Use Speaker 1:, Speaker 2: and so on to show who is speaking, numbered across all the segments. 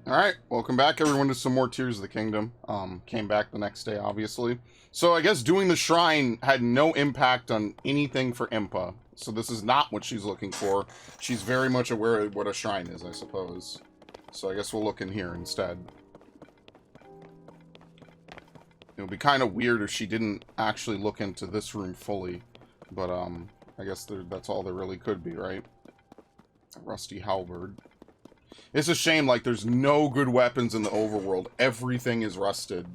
Speaker 1: Alright, welcome back everyone to some more Tears of the Kingdom. Came back the next day, obviously. So I guess doing the shrine had no impact on anything for Impa. So this is not what she's looking for. She's very much aware of what a shrine is, I suppose. So I guess we'll look in here instead. It would be kind of weird if she didn't actually look into this room fully. But, I guess that's all there really could be, right? A rusty halberd. It's a shame, like, there's no good weapons in the overworld. Everything is rusted.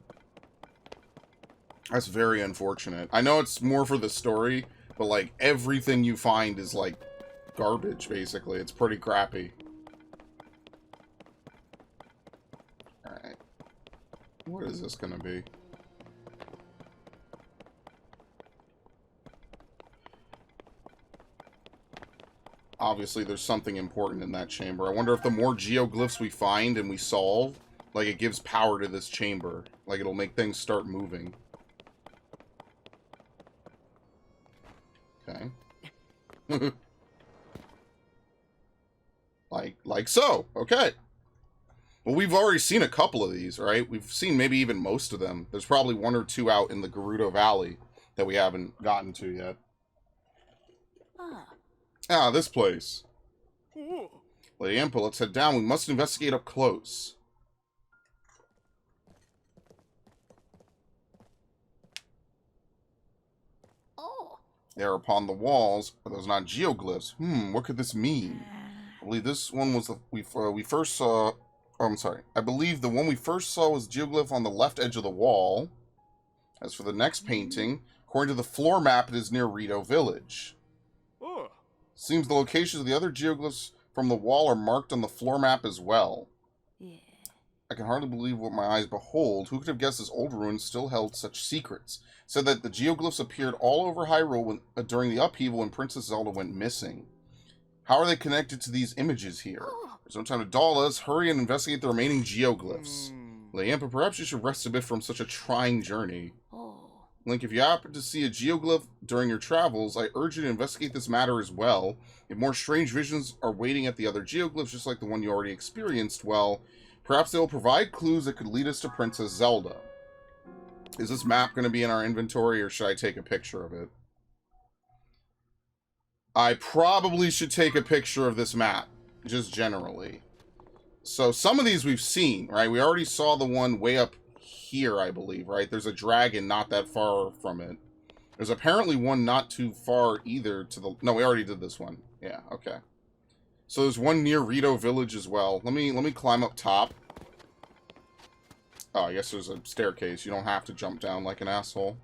Speaker 1: That's very unfortunate. I know it's more for the story, but, like, everything you find is, like, garbage, basically. It's pretty crappy. Alright. What is this gonna be? Obviously, there's something important in that chamber. I wonder if the more geoglyphs we find and we solve, like, it gives power to this chamber. Like, it'll make things start moving. Okay. like so. Okay. Well, we've already seen a couple of these, right? We've seen maybe even most of them. There's probably one or two out in the Gerudo Valley that we haven't gotten to yet. Ah, this place. Lady Impa, let's head down. We must investigate up close. There upon the walls are those not geoglyphs. What could this mean? I believe this one was the we first saw. Oh, I'm sorry. I believe the one we first saw was geoglyph on the left edge of the wall. As for the next painting, according to the floor map, it is near Rito Village. Seems the locations of the other geoglyphs from the wall are marked on the floor map as well. I can hardly believe what my eyes behold. Who could have guessed this old ruin still held such secrets? Said that the geoglyphs appeared all over Hyrule during the upheaval when Princess Zelda went missing. How are they connected to these images here? There's no time to dawdle. Let's hurry and investigate the remaining geoglyphs. Lady Impa, perhaps you should rest a bit from such a trying journey. Link, if you happen to see a geoglyph during your travels, I urge you to investigate this matter as well. If more strange visions are waiting at the other geoglyphs, just like the one you already experienced, well, perhaps they'll provide clues that could lead us to Princess Zelda. Is this map going to be in our inventory, or should I take a picture of it? I probably should take a picture of this map, just generally. So some of these we've seen, right? We already saw the one way up here, I believe, right? There's a dragon not that far from it. There's apparently one not too far either to the... No, we already did this one. Yeah, okay. So there's one near Rito Village as well. Let me climb up top. Oh, I guess there's a staircase. You don't have to jump down like an asshole.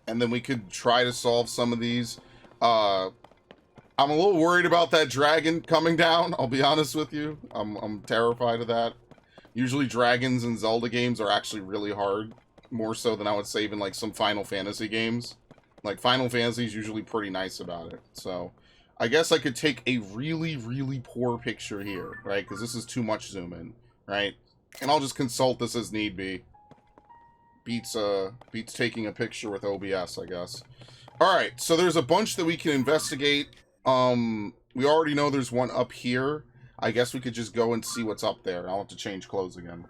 Speaker 1: And then we could try to solve some of these. I'm a little worried about that dragon coming down, I'll be honest with you. I'm terrified of that. Usually dragons in Zelda games are actually really hard. More so than I would say even like some Final Fantasy games. Like Final Fantasy is usually pretty nice about it. So I guess I could take a really, really poor picture here, right? Because this is too much zoom in, right? And I'll just consult this as need be. Beats taking a picture with OBS, I guess. Alright, so there's a bunch that we can investigate. We already know there's one up here. I guess we could just go and see what's up there. I'll have to change clothes again.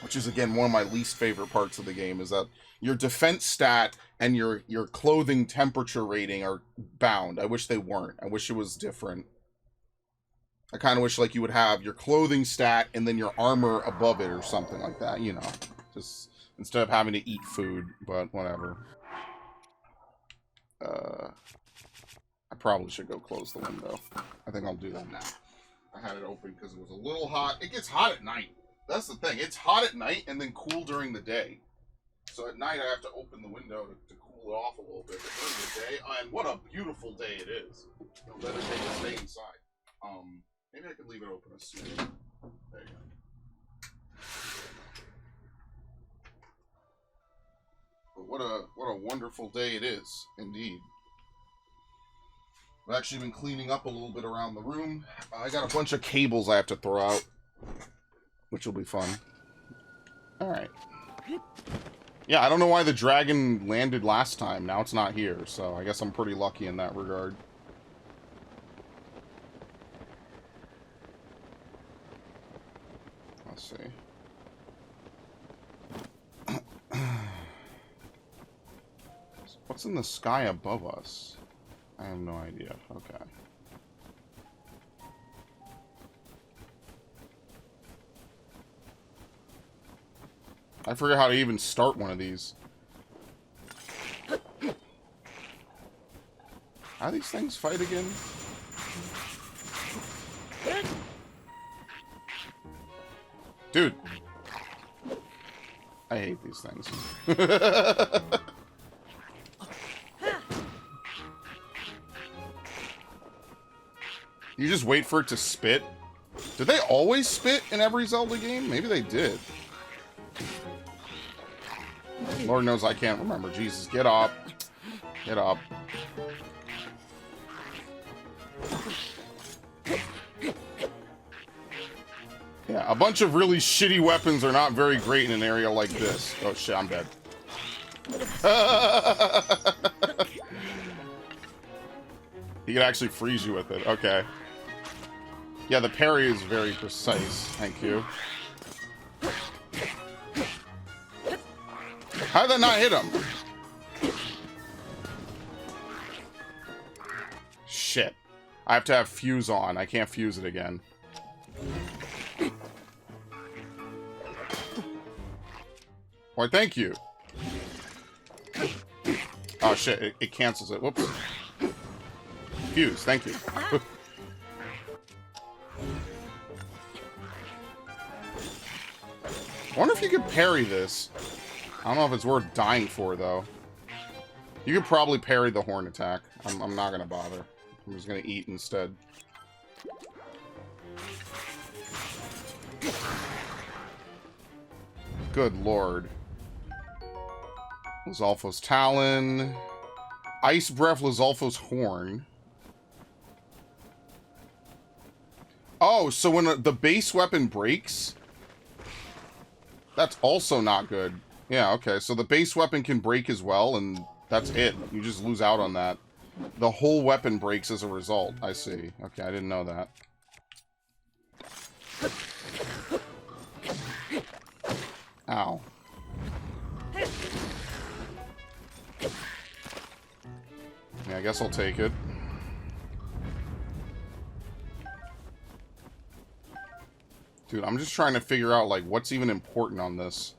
Speaker 1: Which is, again, one of my least favorite parts of the game, is that your defense stat and your clothing temperature rating are bound. I wish they weren't. I wish it was different. I kind of wish, like, you would have your clothing stat and then your armor above it or something like that, you know. Just instead of having to eat food, but whatever. I probably should go close the window. I think I'll do that now. I had it open because it was a little hot. It gets hot at night. That's the thing. It's hot at night and then cool during the day. So at night I have to open the window to cool it off a little bit. But during the day, and what a beautiful day it is. No better day to stay inside. Maybe I could leave it open a smidge. There you go. But what a wonderful day it is, indeed. I've actually been cleaning up a little bit around the room. I got a bunch of cables I have to throw out, which will be fun. Alright. Yeah, I don't know why the dragon landed last time. Now it's not here, so I guess I'm pretty lucky in that regard. Let's see. What's in the sky above us? I have no idea. Okay. I forget how to even start one of these. How do these things fight again? Dude. I hate these things. You just wait for it to spit? Did they always spit in every Zelda game? Maybe they did. Lord knows I can't remember. Jesus, get up. Get up. Yeah, a bunch of really shitty weapons are not very great in an area like this. Oh shit, I'm dead. He could actually freeze you with it. Okay. Yeah, the parry is very precise. Thank you. How did that not hit him? Shit. I have to have fuse on. I can't fuse it again. Why, thank you. Oh shit, it cancels it. Whoops. Fuse, thank you. I wonder if you could parry this. I don't know if it's worth dying for, though. You could probably parry the horn attack. I'm not gonna bother. I'm just gonna eat instead. Good lord. Lizalfo's Talon. Ice Breath, Lizalfo's Horn. Oh, so when the base weapon breaks... That's also not good. Yeah, okay, so the base weapon can break as well, and that's it. You just lose out on that. The whole weapon breaks as a result. I see. Okay, I didn't know that. Ow. Yeah, I guess I'll take it. Dude, I'm just trying to figure out, like, what's even important on this.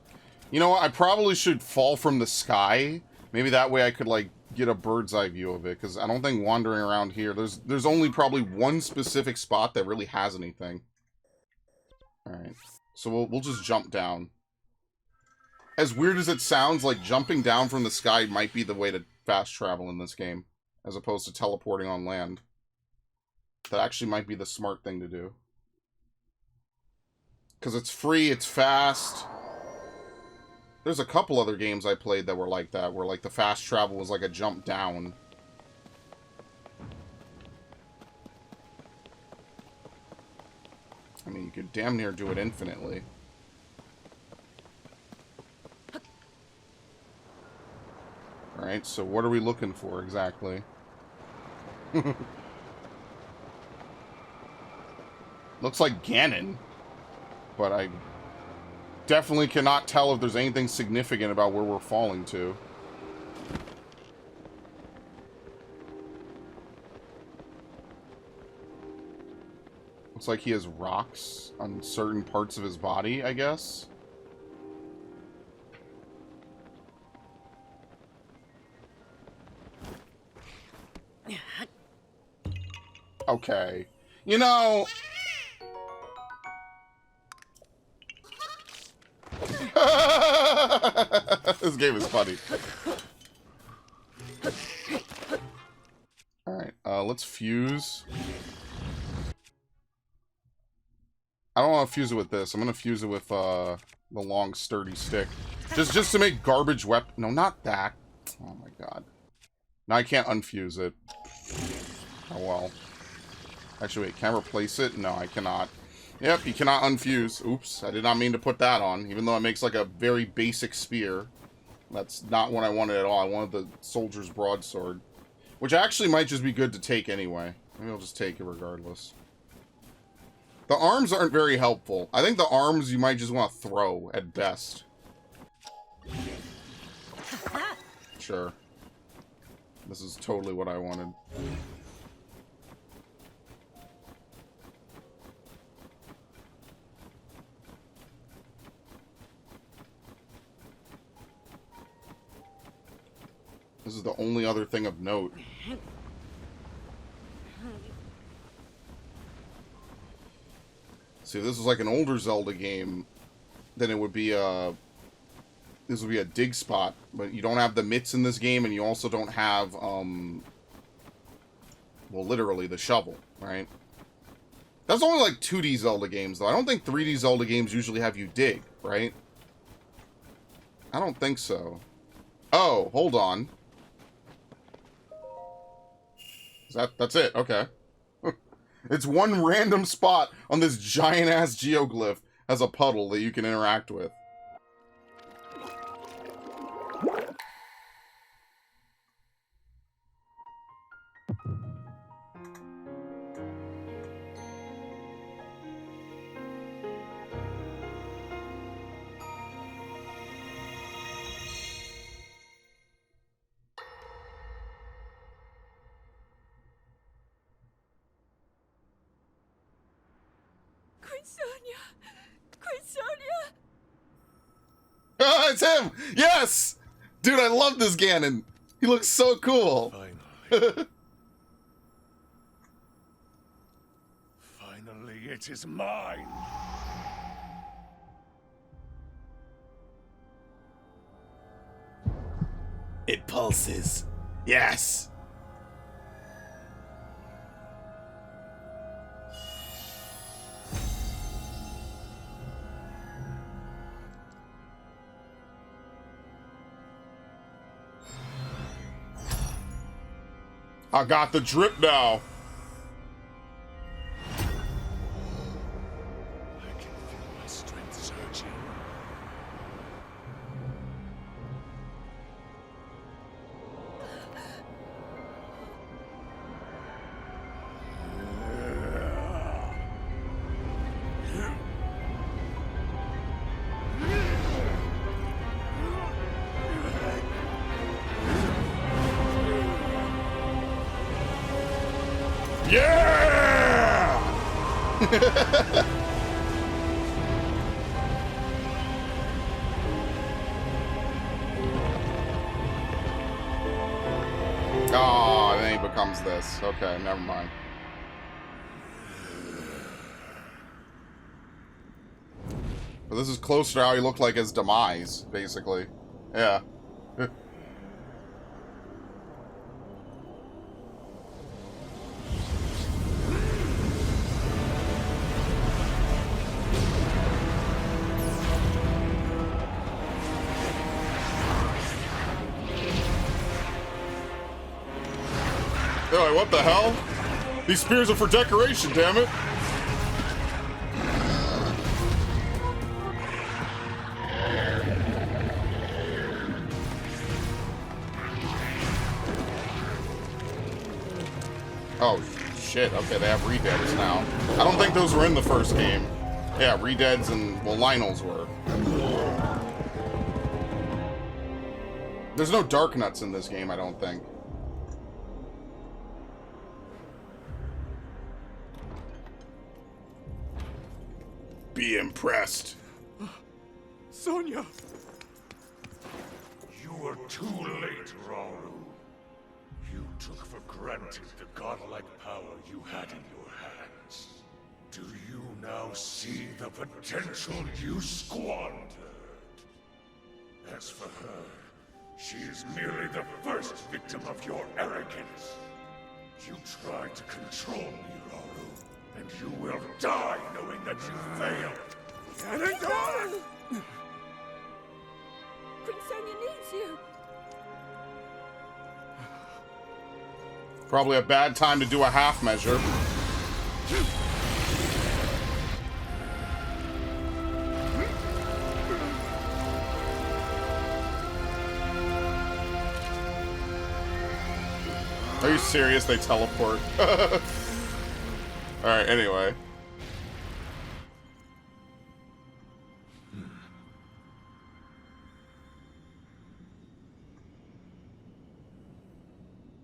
Speaker 1: You know what? I probably should fall from the sky. Maybe that way I could, like, get a bird's eye view of it. Because I don't think wandering around here... There's only probably one specific spot that really has anything. Alright. So we'll just jump down. As weird as it sounds, like, jumping down from the sky might be the way to fast travel in this game. As opposed to teleporting on land. That actually might be the smart thing to do. Because it's free, it's fast. There's a couple other games I played that were like that, where like the fast travel was like a jump down. I mean, you could damn near do it infinitely. Alright, so what are we looking for exactly? Looks like Ganon. But I definitely cannot tell if there's anything significant about where we're falling to. Looks like he has rocks on certain parts of his body, I guess. Okay. You know... This game is funny. Alright, let's fuse. I don't want to fuse it with this. I'm going to fuse it with the long, sturdy stick. Just to make garbage weapon. No, not that. Oh my god. Now I can't unfuse it. Oh well. Actually, wait, can I replace it? No, I cannot. Yep, you cannot unfuse. Oops, I did not mean to put that on, even though it makes like a very basic spear. That's not what I wanted at all. I wanted the soldier's broadsword. Which actually might just be good to take anyway. Maybe I'll just take it regardless. The arms aren't very helpful. I think the arms you might just want to throw at best. Sure. This is totally what I wanted. This is the only other thing of note. See, if this was like an older Zelda game, then it would be this would be a dig spot. But you don't have the mitts in this game, and you also don't have, well, literally the shovel, right? That's only like 2D Zelda games, though. I don't think 3D Zelda games usually have you dig, right? I don't think so. Oh, hold on. That's it, okay. It's one random spot on this giant-ass geoglyph as a puddle that you can interact with. Ah, it's him! Yes! Dude, I love this Ganon. He looks so cool.
Speaker 2: Finally. Finally, it is mine.
Speaker 1: It pulses. Yes! I got the drip now.
Speaker 2: I can feel my strength surging.
Speaker 1: Yeah! Oh, then he becomes this. Okay, never mind. But this is closer to how he looked like his demise, basically. Yeah. Oh, what the hell? These spears are for decoration, damn it. Oh, shit. Okay, they have redeads now. I don't think those were in the first game. Yeah, redeads and, well, Lionels were. There's no dark nuts in this game, I don't think. Be impressed.
Speaker 2: Sonia! You were too late, Rauru. You took for granted the godlike power you had in your hands. Do you now see the potential you squandered? As for her, she is merely the first victim of your arrogance. You tried to control me, Rauru. And you will die knowing that you failed. Ganondorf!
Speaker 3: Prince Sonia needs you.
Speaker 1: Probably a bad time to do a half measure. Are you serious? They teleport. Alright, anyway.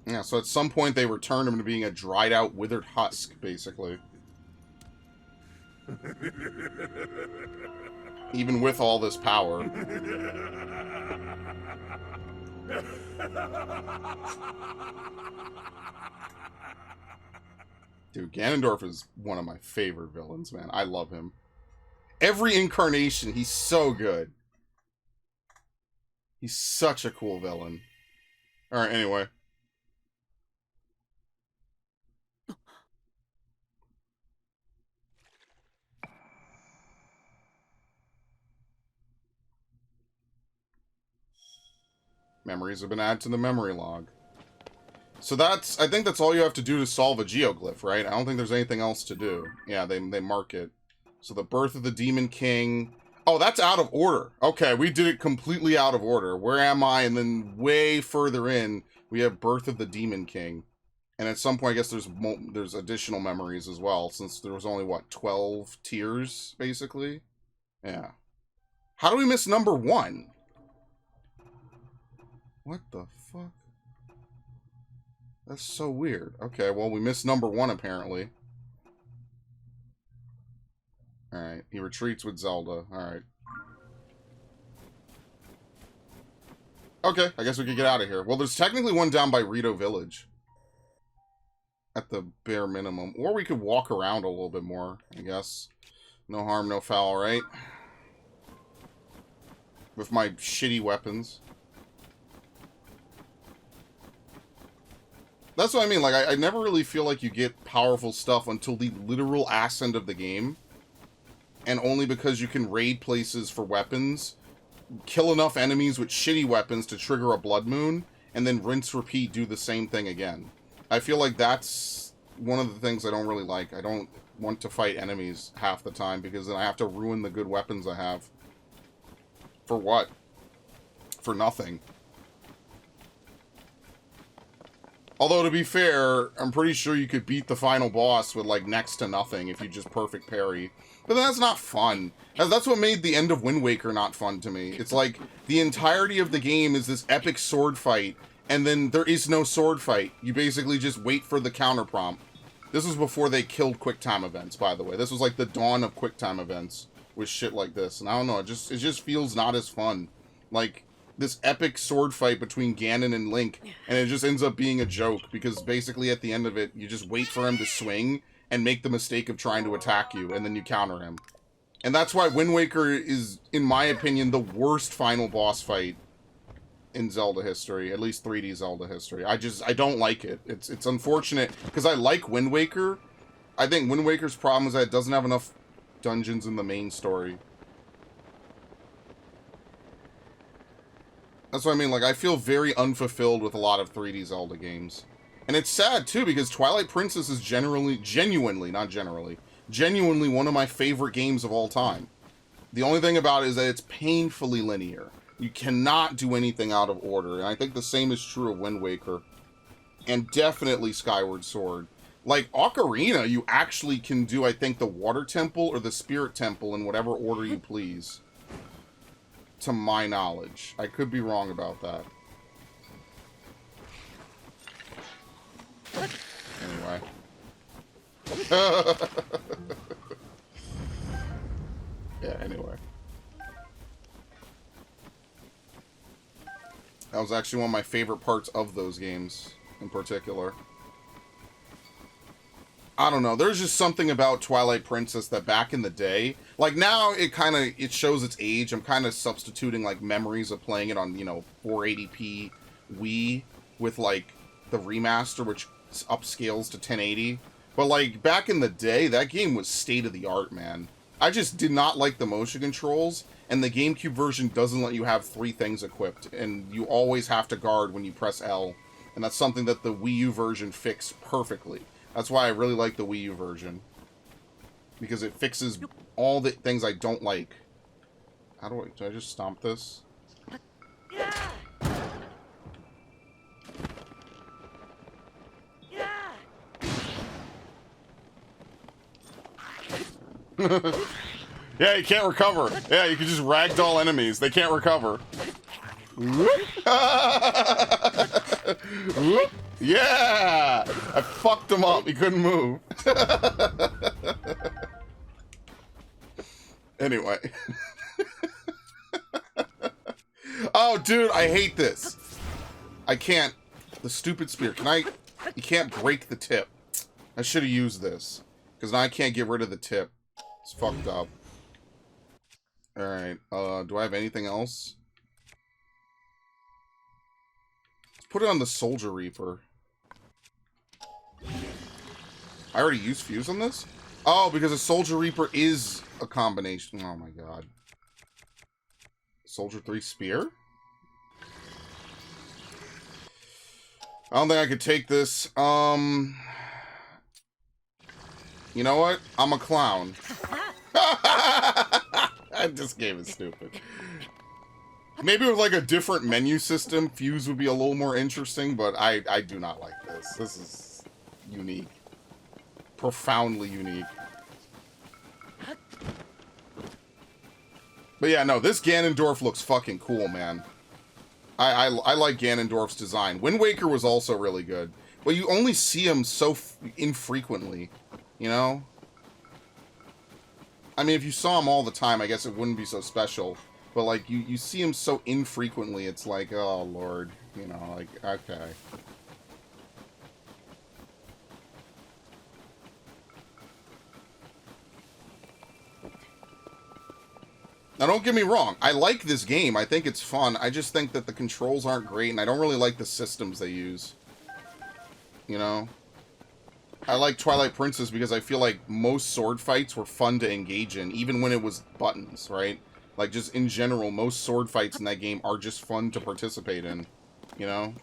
Speaker 1: Yeah, so at some point they returned him to being a dried out, withered husk, basically. Even with all this power. Dude, Ganondorf is one of my favorite villains, man. I love him. Every incarnation, he's so good. He's such a cool villain. Alright, anyway. Memories have been added to the memory log. So that's, I think that's all you have to do to solve a geoglyph, right? I don't think there's anything else to do. Yeah, they mark it. So the birth of the Demon King. Oh, that's out of order. Okay, we did it completely out of order. Where am I? And then way further in, we have birth of the Demon King. And at some point, I guess there's additional memories as well, since there was only, what, 12 tiers, basically? Yeah. How do we miss number 1? What the fuck? That's so weird. Okay, well, we missed number 1, apparently. Alright, he retreats with Zelda. Alright. Okay, I guess we could get out of here. Well, there's technically one down by Rito Village. At the bare minimum. Or we could walk around a little bit more, I guess. No harm, no foul, right? With my shitty weapons. That's what I mean, like, I never really feel like you get powerful stuff until the literal ass end of the game. And only because you can raid places for weapons, kill enough enemies with shitty weapons to trigger a blood moon, and then rinse, repeat, do the same thing again. I feel like that's one of the things I don't really like. I don't want to fight enemies half the time, because then I have to ruin the good weapons I have. For what? For nothing. Although, to be fair, I'm pretty sure you could beat the final boss with, like, next to nothing if you just perfect parry. But that's not fun. That's what made the end of Wind Waker not fun to me. It's like, the entirety of the game is this epic sword fight, and then there is no sword fight. You basically just wait for the counter prompt. This was before they killed QuickTime events, by the way. This was like the dawn of QuickTime events with shit like this. And I don't know, it just feels not as fun. Like, this epic sword fight between Ganon and Link, and it just ends up being a joke, because basically at the end of it, you just wait for him to swing, and make the mistake of trying to attack you, and then you counter him. And that's why Wind Waker is, in my opinion, the worst final boss fight in Zelda history, at least 3D Zelda history. I don't like it. It's unfortunate, because I like Wind Waker. I think Wind Waker's problem is that it doesn't have enough dungeons in the main story. That's what I mean, like, I feel very unfulfilled with a lot of 3D Zelda games. And it's sad, too, because Twilight Princess is genuinely one of my favorite games of all time. The only thing about it is that it's painfully linear. You cannot do anything out of order, and I think the same is true of Wind Waker. And definitely Skyward Sword. Like, Ocarina, you actually can do, I think, the Water Temple or the Spirit Temple in whatever order you please. To my knowledge. I could be wrong about that. Anyway. Yeah, anyway. That was actually one of my favorite parts of those games, in particular. I don't know, there's just something about Twilight Princess that back in the day, like now it shows its age. I'm kind of substituting like memories of playing it on, 480p Wii with like the remaster, which upscales to 1080. But like back in the day, that game was state of the art, man. I just did not like the motion controls, and the GameCube version doesn't let you have 3 things equipped, and you always have to guard when you press L. And that's something that the Wii U version fixed perfectly. That's why I really like the Wii U version. Because it fixes all the things I don't like. Do I just stomp this? Yeah, you can't recover. Yeah, you can just ragdoll enemies. They can't recover. Yeah! I fucked him up. He couldn't move. Anyway. Oh, dude, I hate this. I can't. The stupid spear. Can I? You can't break the tip. I should have used this. Because now I can't get rid of the tip. It's fucked up. Alright. Do I have anything else? Let's put it on the Soldier Reaper. I already used Fuse on this? Oh, because a Soldier Reaper is a combination. Oh my god. Soldier 3 Spear? I don't think I could take this. You know what? I'm a clown. This game is stupid. Maybe with like a different menu system, Fuse would be a little more interesting, but I do not like this. This is unique. Profoundly unique. But yeah, no, this Ganondorf looks fucking cool, man. I like Ganondorf's design. Wind Waker was also really good. But you only see him so infrequently, you know? I mean, if you saw him all the time, I guess it wouldn't be so special. But, like, you see him so infrequently, it's like, oh, Lord. You know, like, okay. Now, don't get me wrong. I like this game. I think it's fun. I just think that the controls aren't great, and I don't really like the systems they use. You know? I like Twilight Princess because I feel like most sword fights were fun to engage in, even when it was buttons, right? Like, just in general, most sword fights in that game are just fun to participate in. You know?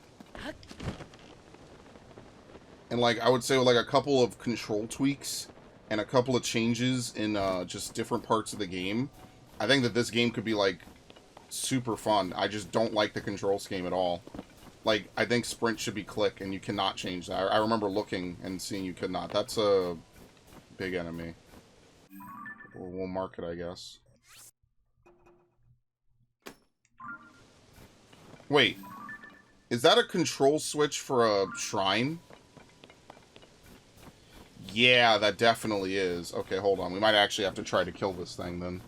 Speaker 1: And, like, I would say with, like, a couple of control tweaks and a couple of changes in just different parts of the game, I think that this game could be, like, super fun. I just don't like the control scheme at all. Like, I think sprint should be click, and you cannot change that. I remember looking and seeing you could not. That's a big enemy. We'll mark it, I guess. Wait. Is that a control switch for a shrine? Yeah, that definitely is. Okay, hold on. We might actually have to try to kill this thing, then.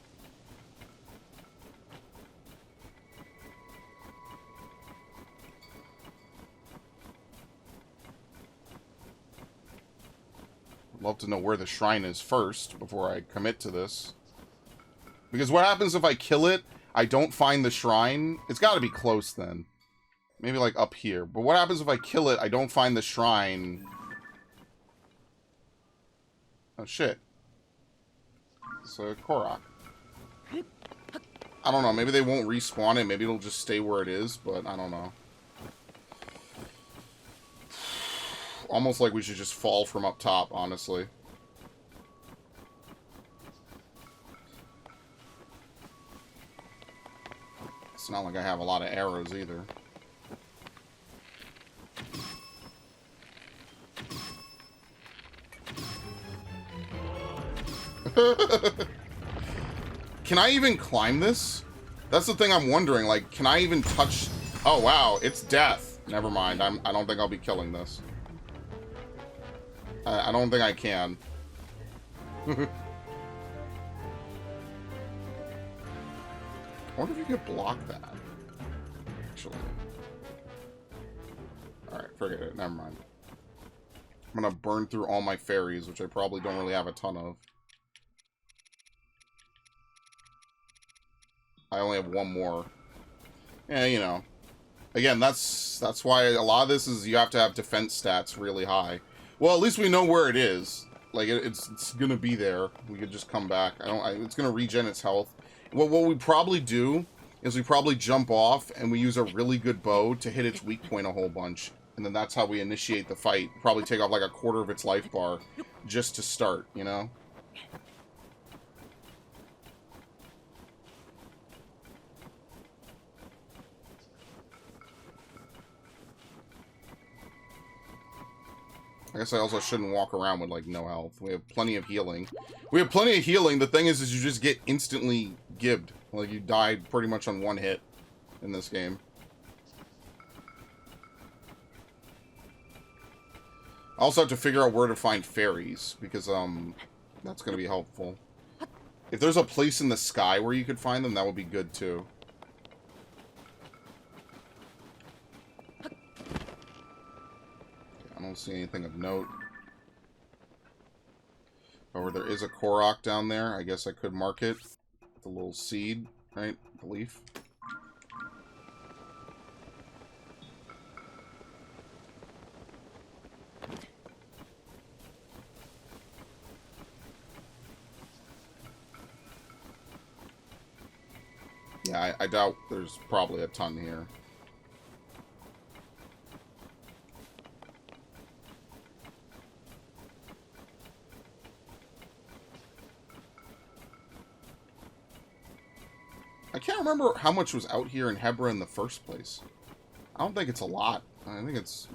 Speaker 1: Love to know where the shrine is first before I commit to this. Because what happens if I kill it, I don't find the shrine? It's got to be close then. Maybe like up here. But what happens if I kill it, I don't find the shrine? Oh shit. It's a Korok. I don't know, maybe they won't respawn it, maybe it'll just stay where it is, but I don't know. Almost like we should just fall from up top, honestly. It's not like I have a lot of arrows either. Can I even climb this? That's the thing I'm wondering, like, can I even touch... Oh, wow, it's death. Never mind, I don't think I'll be killing this. I don't think I can. I wonder if you could block that. Actually. Alright, forget it. Never mind. I'm gonna burn through all my fairies, which I probably don't really have a ton of. I only have one more. Yeah, you know. Again, that's why a lot of this is you have to have defense stats really high. Well, at least we know where it is. Like, it's gonna be there. We could just come back. It's gonna regen its health. What we probably do is we probably jump off and we use a really good bow to hit its weak point a whole bunch. And then that's how we initiate the fight. Probably take off like a quarter of its life bar just to start, you know? I guess I also shouldn't walk around with, like, no health. We have plenty of healing. We have plenty of healing. The thing is you just get instantly gibbed. Like, you die pretty much on one hit in this game. I also have to figure out where to find fairies, because, that's going to be helpful. If there's a place in the sky where you could find them, that would be good, too. I don't see anything of note. However, there is a Korok down there. I guess I could mark it. The little seed, right? The leaf. Yeah, I doubt there's probably a ton here. I can't remember how much was out here in Hebra in the first place. I don't think it's a lot. I think it's...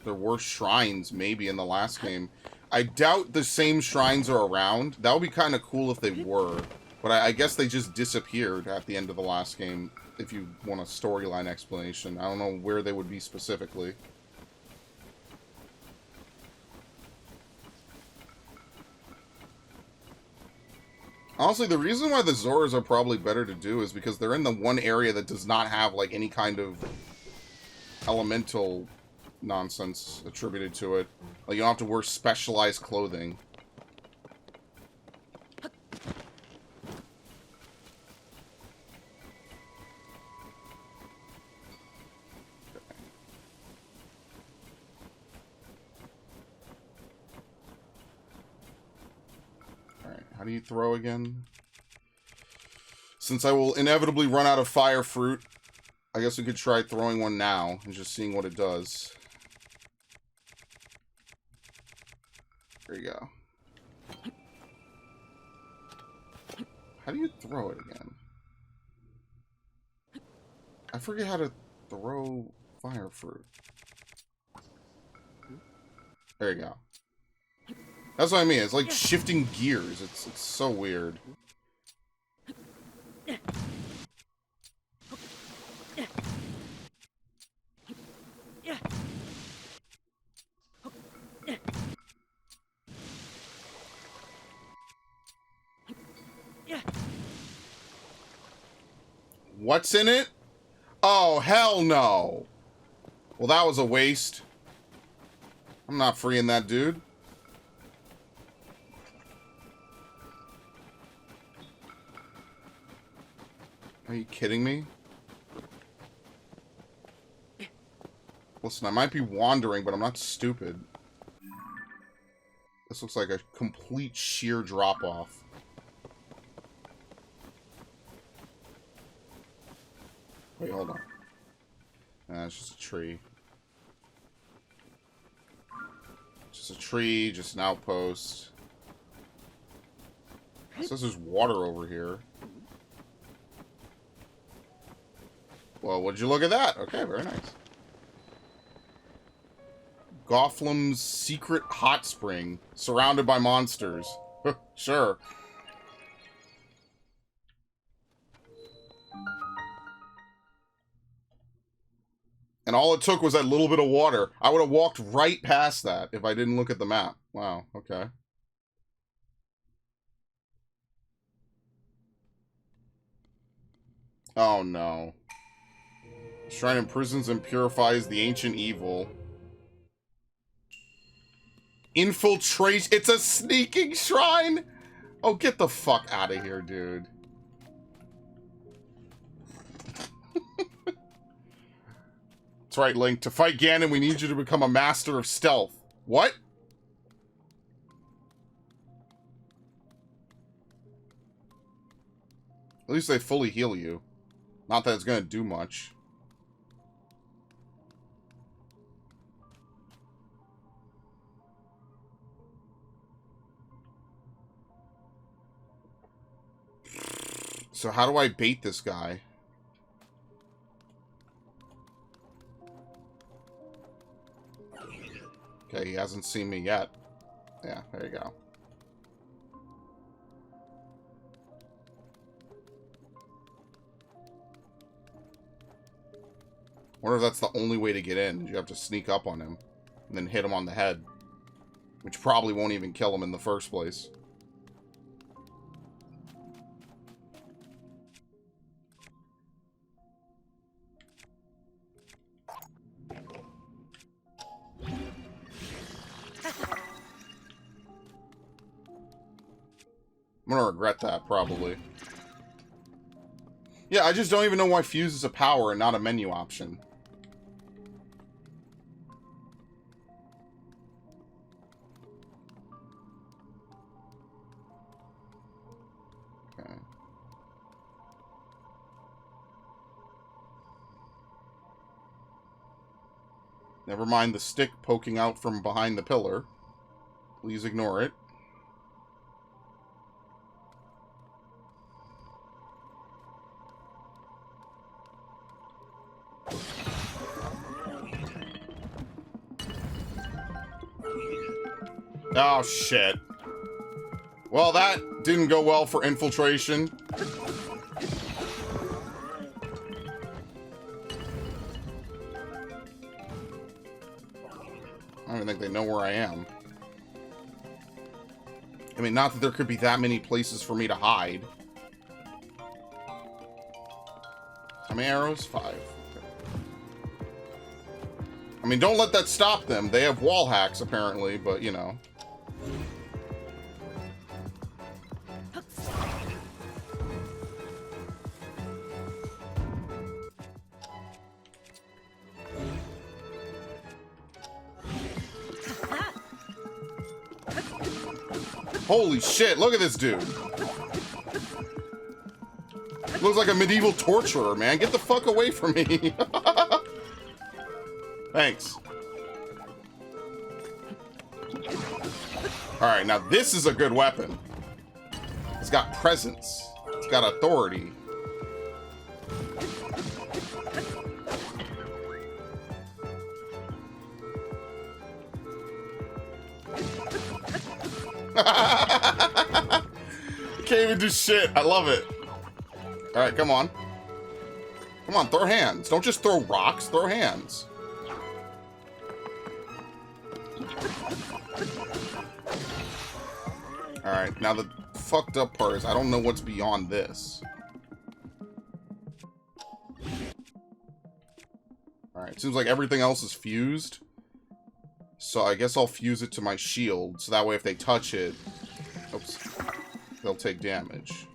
Speaker 1: There were shrines, maybe, in the last game. I doubt the same shrines are around. That would be kind of cool if they were. But I guess they just disappeared at the end of the last game, if you want a storyline explanation. I don't know where they would be specifically. Honestly, the reason why the Zoras are probably better to do is because they're in the one area that does not have, like, any kind of elemental nonsense attributed to it. Like, you don't have to wear specialized clothing. How do you throw again? Since I will inevitably run out of fire fruit, I guess we could try throwing one now and just seeing what it does. There you go. How do you throw it again? I forget how to throw fire fruit. There you go. That's what I mean. It's like shifting gears. It's so weird. What's in it? Oh, hell no. Well, that was a waste. I'm not freeing that dude. Are you kidding me? Listen, I might be wandering, but I'm not stupid. This looks like a complete sheer drop-off. Wait, hold on. Nah, it's just a tree. Just a tree, just an outpost. It says there's water over here. Well, would you look at that? Okay, very nice. Gothlam's secret hot spring, surrounded by monsters. Sure. And all it took was that little bit of water. I would have walked right past that if I didn't look at the map. Wow, okay. Oh no. Shrine imprisons and purifies the ancient evil. Infiltration. It's a sneaking shrine? Oh, get the fuck out of here, dude. That's right, Link. To fight Ganon, we need you to become a master of stealth. What? At least they fully heal you. Not that it's gonna do much. So how do I bait this guy? Okay, he hasn't seen me yet. Yeah, there you go. Wonder if that's the only way to get in. You have to sneak up on him and then hit him on the head. Which probably won't even kill him in the first place. I'm gonna regret that, probably. Yeah, I just don't even know why fuse is a power and not a menu option. Okay. Never mind the stick poking out from behind the pillar. Please ignore it. Oh, shit. Well, that didn't go well for infiltration. I don't even think they know where I am. I mean, not that there could be that many places for me to hide. How many arrows? 5. Okay. I mean, don't let that stop them. They have wall hacks, apparently, but, you know. Holy shit, look at this dude. Looks like a medieval torturer, man. Get the fuck away from me. Thanks. Alright, now this is a good weapon. It's got presence. It's got authority. Can't even do shit. I love it. Alright, come on. Come on, throw hands. Don't just throw rocks, throw hands. Alright, now the fucked up part is I don't know what's beyond this. Alright, seems like everything else is fused. So I guess I'll fuse it to my shield, so that way if they touch it, oops, they'll take damage.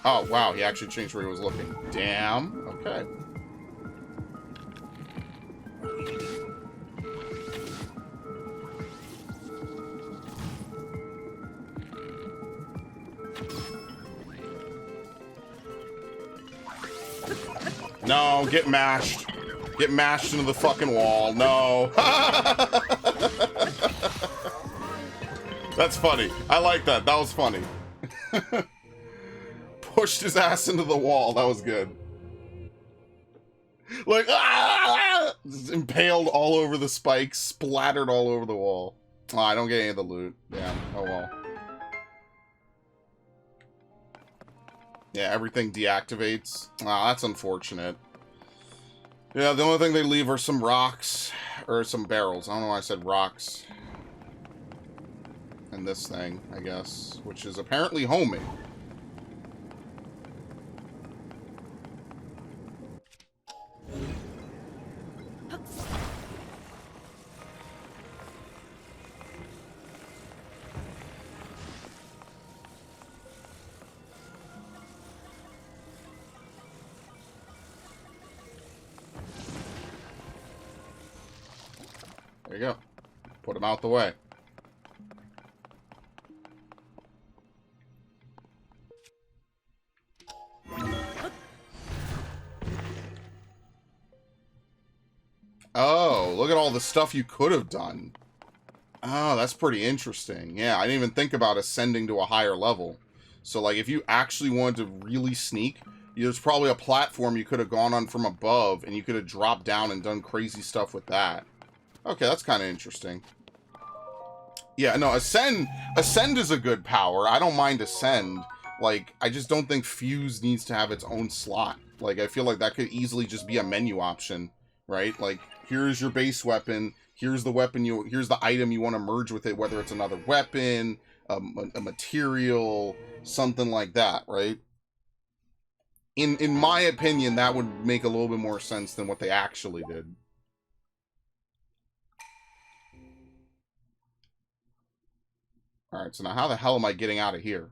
Speaker 1: Oh, wow, he actually changed where he was looking. Damn. Okay. No, get mashed. Get mashed into the fucking wall. No. That's funny. I like that. That was funny. Pushed his ass into the wall. That was good. Like, ah! Impaled all over the spikes, splattered all over the wall. Oh, I don't get any of the loot. Damn. Oh well. Yeah, everything deactivates. Ah, that's unfortunate. Yeah, the only thing they leave are some rocks. Or some barrels. I don't know why I said rocks. And this thing, I guess. Which is apparently homing. There you go. Put him out the way. Oh, look at all the stuff you could have done. Oh, that's pretty interesting. Yeah, I didn't even think about ascending to a higher level. So, like, if you actually wanted to really sneak, There's probably a platform you could have gone on from above, and you could have dropped down and done crazy stuff with that. Okay, that's kind of interesting. Yeah, no, Ascend is a good power. I don't mind Ascend. Like, I just don't think Fuse needs to have its own slot. Like, I feel like that could easily just be a menu option, right? Like, here's your base weapon, here's the item you want to merge with it, whether it's another weapon, a material, something like that, right? In my opinion, that would make a little bit more sense than what they actually did. Alright, so now how the hell am I getting out of here?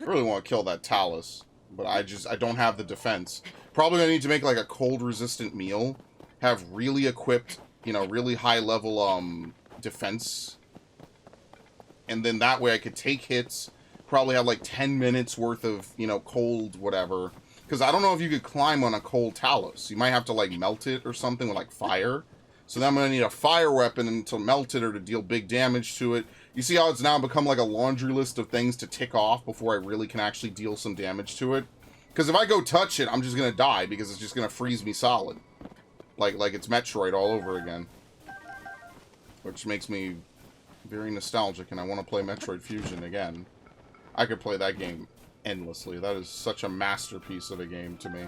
Speaker 1: I really want to kill that Talus, but I don't have the defense. Probably gonna need to make like a cold resistant meal, have really equipped, you know, really high level defense, and then that way I could take hits, probably have like 10 minutes worth of, you know, cold whatever, because I don't know if you could climb on a cold Talus. You might have to like melt it or something with like fire. So then I'm gonna need a fire weapon to melt it or to deal big damage to it. You see how it's now become like a laundry list of things to tick off before I really can actually deal some damage to it? Because if I go touch it, I'm just going to die because it's just going to freeze me solid. Like it's Metroid all over again. Which makes me very nostalgic, and I want to play Metroid Fusion again. I could play that game endlessly. That is such a masterpiece of a game to me.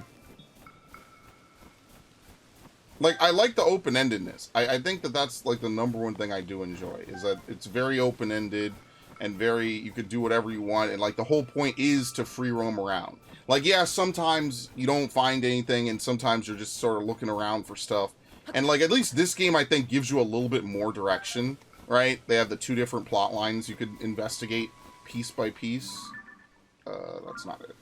Speaker 1: Like, I like the open-endedness. I think that that's, like, the number one thing I do enjoy, is that it's very open-ended and very, you could do whatever you want, and, like, the whole point is to free roam around. Like, yeah, sometimes you don't find anything, and sometimes you're just sort of looking around for stuff. And, like, at least this game, I think, gives you a little bit more direction, right? They have the 2 different plot lines you could investigate piece by piece. That's not it.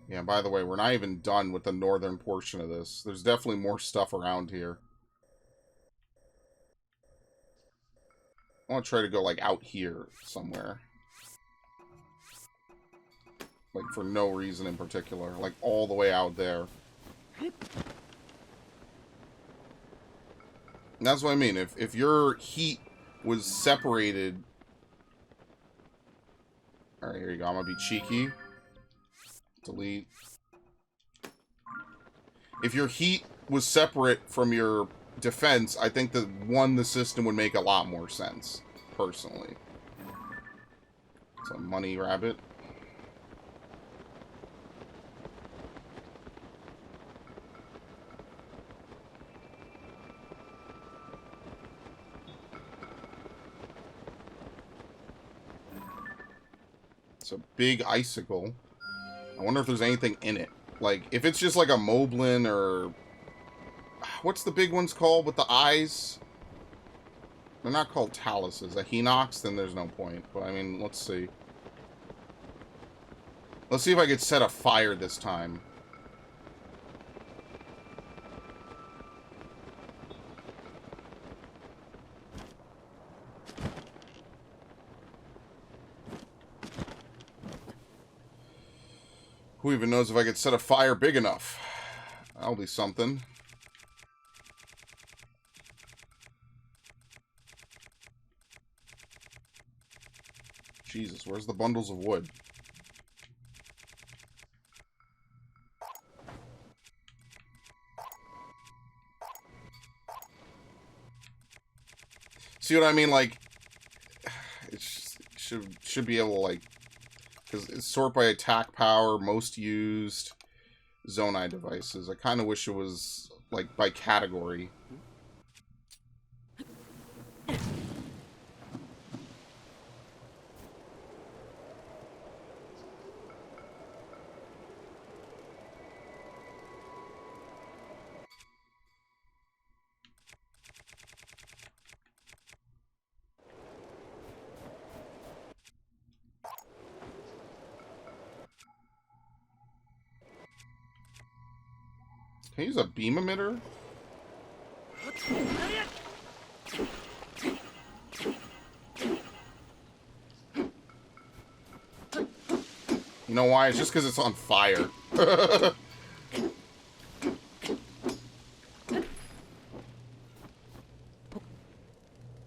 Speaker 1: Yeah, by the way, we're not even done with the northern portion of this. There's definitely more stuff around here. I want to try to go, like, out here somewhere. Like, for no reason in particular. Like, all the way out there. And that's what I mean. If your heat was separated... Alright, here you go. I'm gonna be cheeky. Delete. If your heat was separate from your defense, I think that, the system would make a lot more sense, personally. It's a money rabbit. It's a big icicle. I wonder if there's anything in it. Like, if it's just like a Moblin or... What's the big ones called with the eyes? They're not called Taluses. A Hinox, then there's no point. But, I mean, let's see. Let's see if I could set a fire this time. Who even knows if I could set a fire big enough? That'll be something. Jesus, where's the bundles of wood? See what I mean? Like, it should be able to, like, because it's sort by attack power, most used, Zonai devices. I kind of wish it was, like, by category. Can I use a beam emitter? You know why? It's just because it's on fire.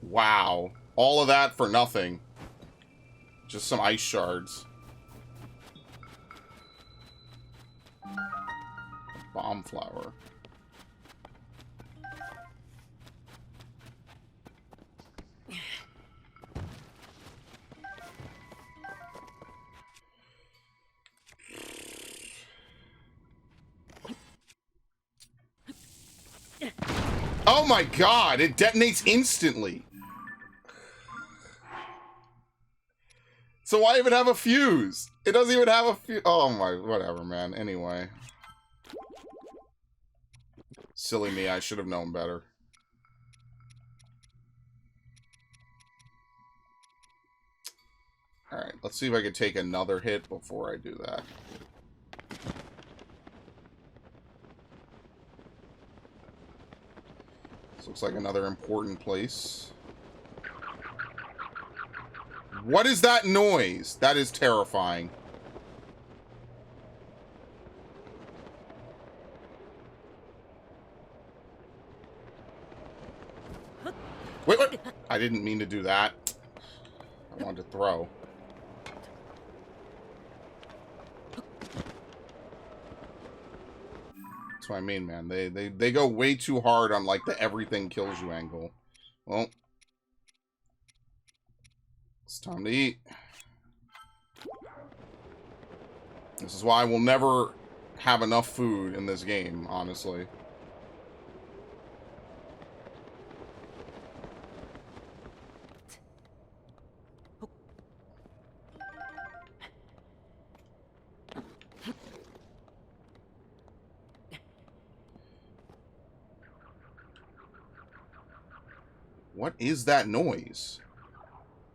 Speaker 1: Wow. All of that for nothing. Just some ice shards. Bomb flower. Oh my god, it detonates instantly. So why even have a fuse? It doesn't even have a fuse. Oh my, whatever, man. Anyway. Silly me, I should have known better. Alright, let's see if I can take another hit before I do that. This looks like another important place. What is that noise? That is terrifying. Wait, what? I didn't mean to do that. I wanted to throw. That's what I mean, man. They go way too hard on, like, the everything kills you angle. Well, it's time to eat. This is why I will never have enough food in this game, honestly. What is that noise?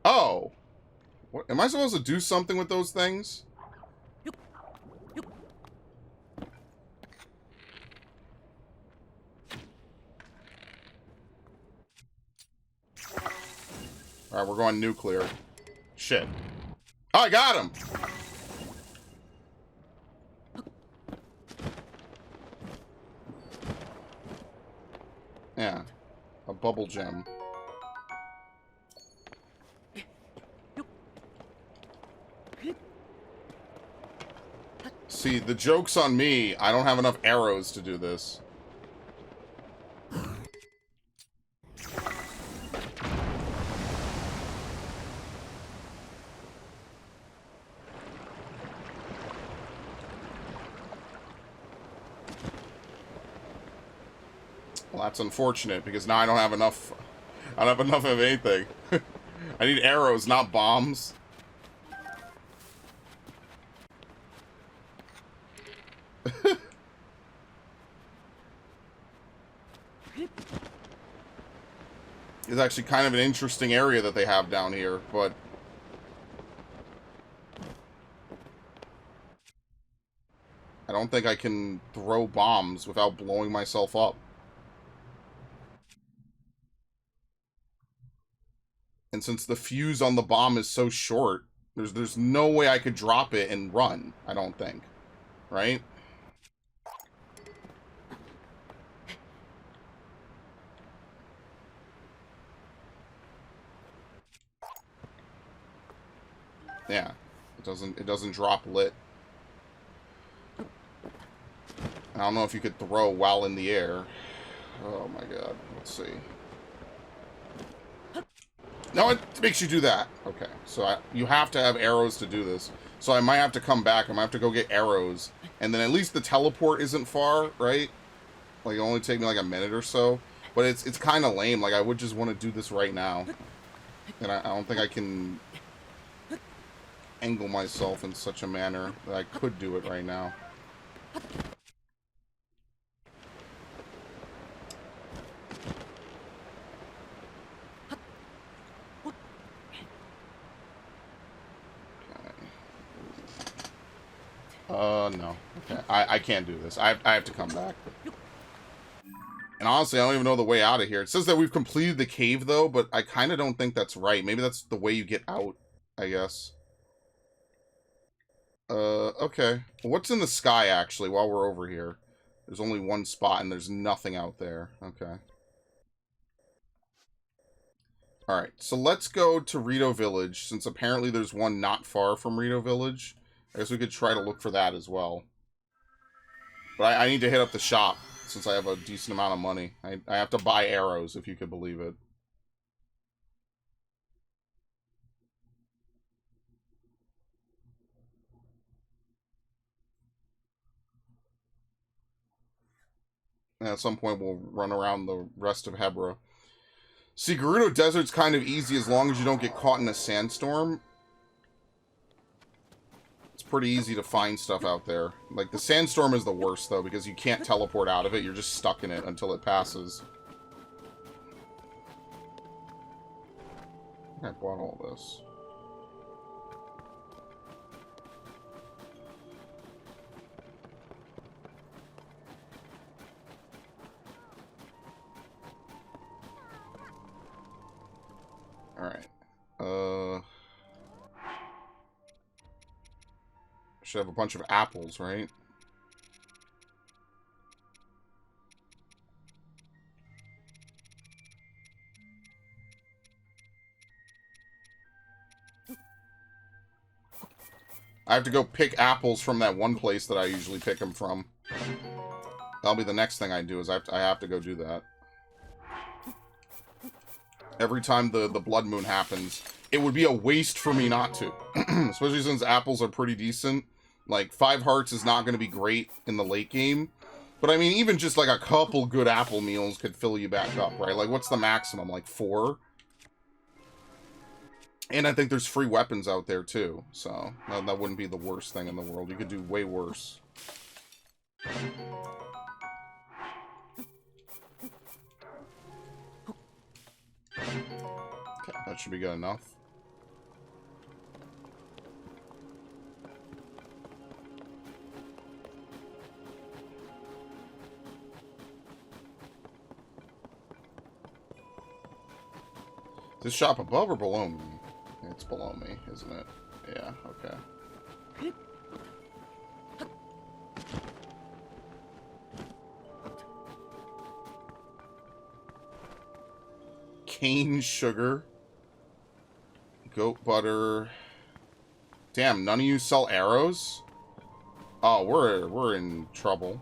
Speaker 1: Oh. What, am I supposed to do something with those things? Alright, we're going nuclear. Shit. Oh, I got him! Yeah. A bubble gem. See, the joke's on me. I don't have enough arrows to do this. Well, that's unfortunate, because now I don't have enough... I don't have enough of anything. I need arrows, not bombs. It's actually kind of an interesting area that they have down here, but... I don't think I can throw bombs without blowing myself up. And since the fuse on the bomb is so short, there's no way I could drop it and run, I don't think. Right? Yeah. It doesn't drop lit. I don't know if you could throw while in the air. Oh my god. Let's see. No, it makes you do that. Okay, so you have to have arrows to do this. So I might have to come back. I might have to go get arrows. And then at least the teleport isn't far, right? Like, it'll only take me like a minute or so. But it's kind of lame. Like, I would just want to do this right now. And I don't think I can angle myself in such a manner that I could do it right now. No. Okay. I can't do this. I have to come back. And honestly, I don't even know the way out of here. It says that we've completed the cave, though, but I kind of don't think that's right. Maybe that's the way you get out, I guess. Okay. What's in the sky, actually, while we're over here? There's only one spot, and there's nothing out there. Okay. Alright, so let's go to Rito Village, since apparently there's one not far from Rito Village. I guess we could try to look for that as well. But I need to hit up the shop, since I have a decent amount of money. I have to buy arrows, if you could believe it. And at some point, we'll run around the rest of Hebra. See, Gerudo Desert's kind of easy as long as you don't get caught in a sandstorm. It's pretty easy to find stuff out there. Like, the sandstorm is the worst, though, because you can't teleport out of it. You're just stuck in it until it passes. I bought all this. Alright. Should have a bunch of apples, right? I have to go pick apples from that one place that I usually pick them from. That'll be the next thing I do, is I have to go do that. Every time the blood moon happens, it would be a waste for me not to. Especially since apples are pretty decent. Like, 5 hearts is not going to be great in the late game. But I mean, even just like a couple good apple meals could fill you back up, right? Like, what's the maximum? Like 4? And I think there's free weapons out there, too. So, that wouldn't be the worst thing in the world. You could do way worse. Okay, that should be good enough. Is this shop above or below me? It's below me, isn't it? Yeah, okay. Cane sugar. Goat butter. Damn, none of you sell arrows? Oh, we're in trouble.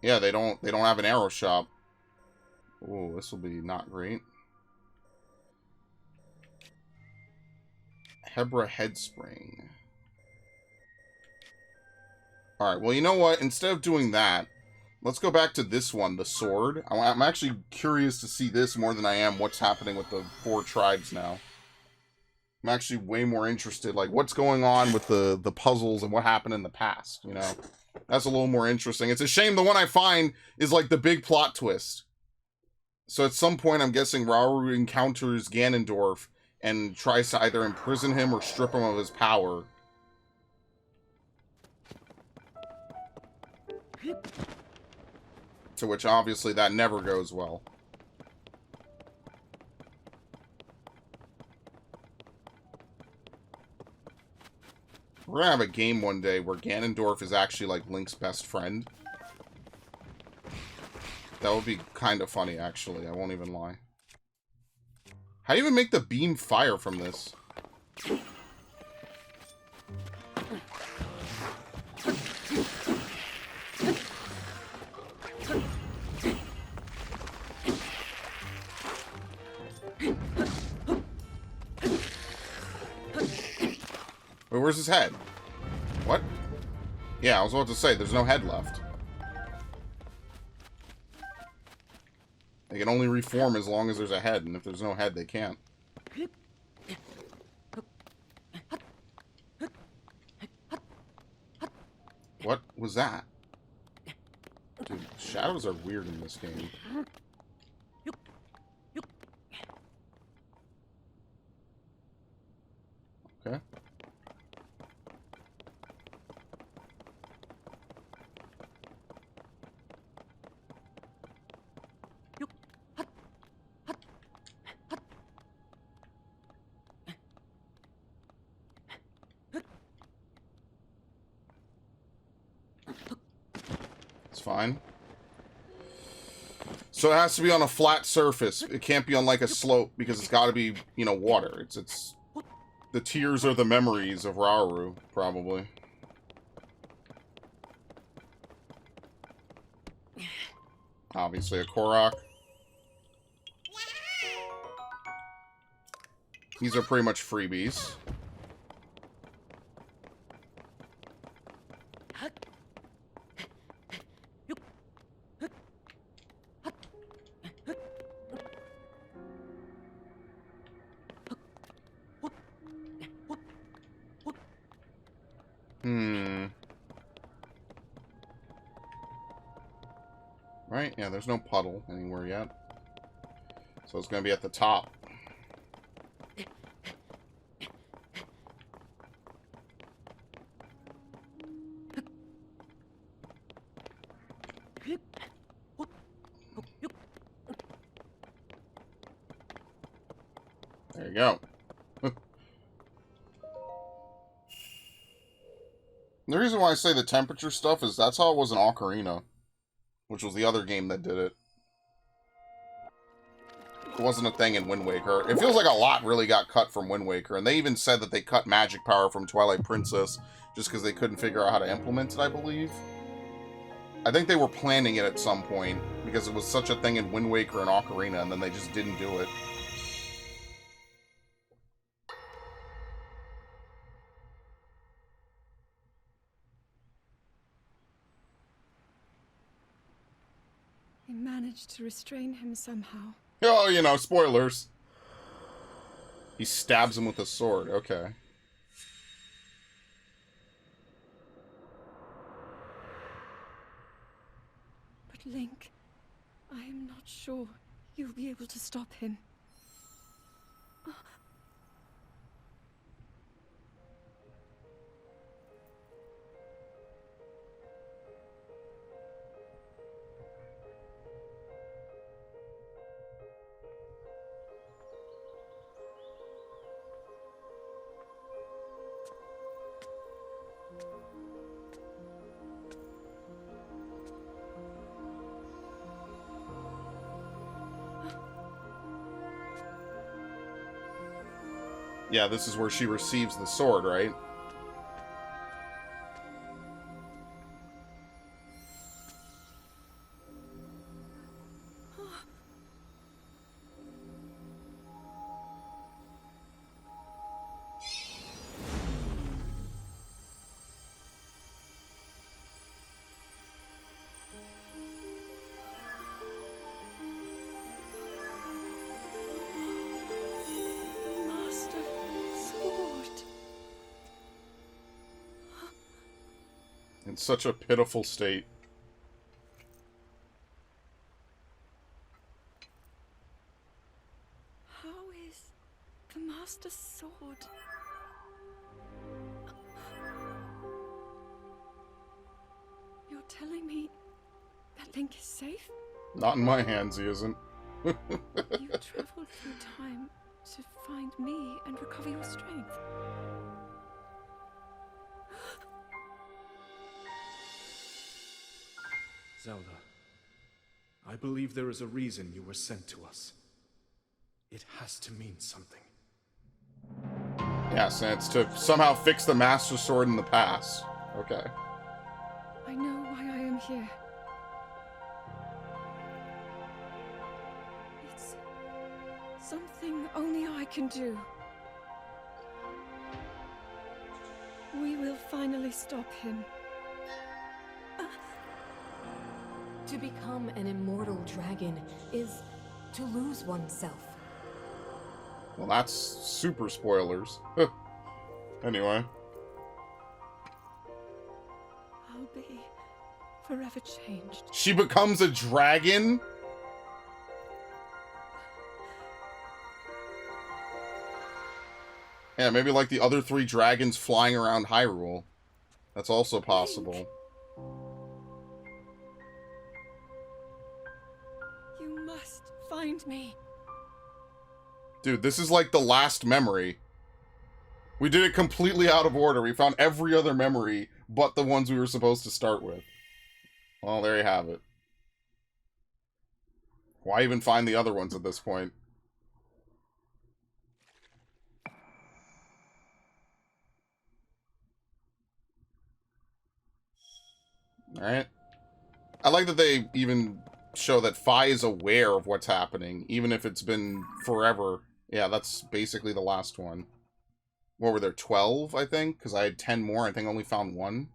Speaker 1: Yeah, they don't have an arrow shop. Oh, this will be not great. Hebra Headspring. Alright, well, you know what? Instead of doing that, let's go back to this one, the sword. I'm actually curious to see this more than I am what's happening with the 4 tribes now. I'm actually way more interested, like, what's going on with the puzzles and what happened in the past, you know? That's a little more interesting. It's a shame the one I find is, like, the big plot twist. So at some point, I'm guessing Rauru encounters Ganondorf and tries to either imprison him or strip him of his power. To which, obviously, that never goes well. We're gonna have a game one day where Ganondorf is actually, like, Link's best friend. That would be kind of funny, actually. I won't even lie. How do you even make the beam fire from this? Wait, where's his head? What? Yeah, I was about to say, there's no head left. They can only reform as long as there's a head, and if there's no head, they can't. What was that? Dude, shadows are weird in this game. Okay. fine. So it has to be on a flat surface. It can't be on like a slope because it's got to be, you know, water. It's the tears are the memories of Rauru, probably. Obviously a Korok. These are pretty much freebies. Right? Yeah, there's no puddle anywhere yet. So it's going to be at the top. There you go. The reason why I say the temperature stuff is that's how it was in Ocarina, which was the other game that did it. It wasn't a thing in Wind Waker. It feels like a lot really got cut from Wind Waker, and they even said that they cut magic power from Twilight Princess just because they couldn't figure out how to implement it, I believe. I think they were planning it at some point because it was such a thing in Wind Waker and Ocarina, and then they just didn't do it.
Speaker 3: He managed to restrain him somehow.
Speaker 1: Oh, you know, spoilers. He stabs him with a sword. Okay.
Speaker 3: But Link, I am not sure you'll be able to stop him.
Speaker 1: Yeah, this is where she receives the sword, right? In such a pitiful state.
Speaker 3: How is the Master's sword? You're telling me that Link is safe?
Speaker 1: Not in my hands, he isn't.
Speaker 3: You traveled through time to find me and recover your strength.
Speaker 2: Zelda, I believe there is a reason you were sent to us. It has to mean something.
Speaker 1: Yes, and it's to somehow fix the Master Sword in the past. Okay.
Speaker 3: I know why I am here. It's something only I can do. We will finally stop him.
Speaker 4: To become an immortal dragon is to lose oneself.
Speaker 1: Well, that's super spoilers. Anyway.
Speaker 3: I'll be forever changed.
Speaker 1: She becomes a dragon? Yeah, maybe like the other 3 dragons flying around Hyrule. That's also possible.
Speaker 3: You must find me.
Speaker 1: Dude, this is like the last memory. We did it completely out of order. We found every other memory but the ones we were supposed to start with. Well, there you have it. Why even find the other ones at this point? Alright. I like that they even show that Fi is aware of what's happening, even if it's been forever. Yeah, that's basically the last one. What were there, 12, I think? Because I had 10 more. I think I only found one.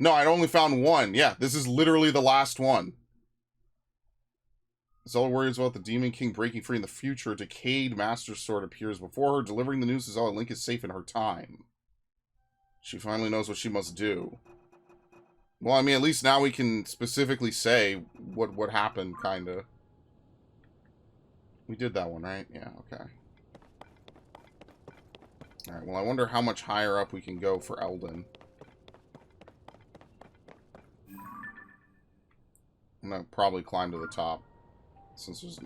Speaker 1: No, I'd only found one. Yeah, this is literally the last one. Zelda worries about the Demon King breaking free in the future. A decayed Master Sword appears before her, delivering the news to Zelda Link is safe in her time. She finally knows what she must do. Well, I mean, at least now we can specifically say what happened, kinda. We did that one, right? Yeah, okay. Alright, well, I wonder how much higher up we can go for Eldon. I'm gonna probably climb to the top, since there's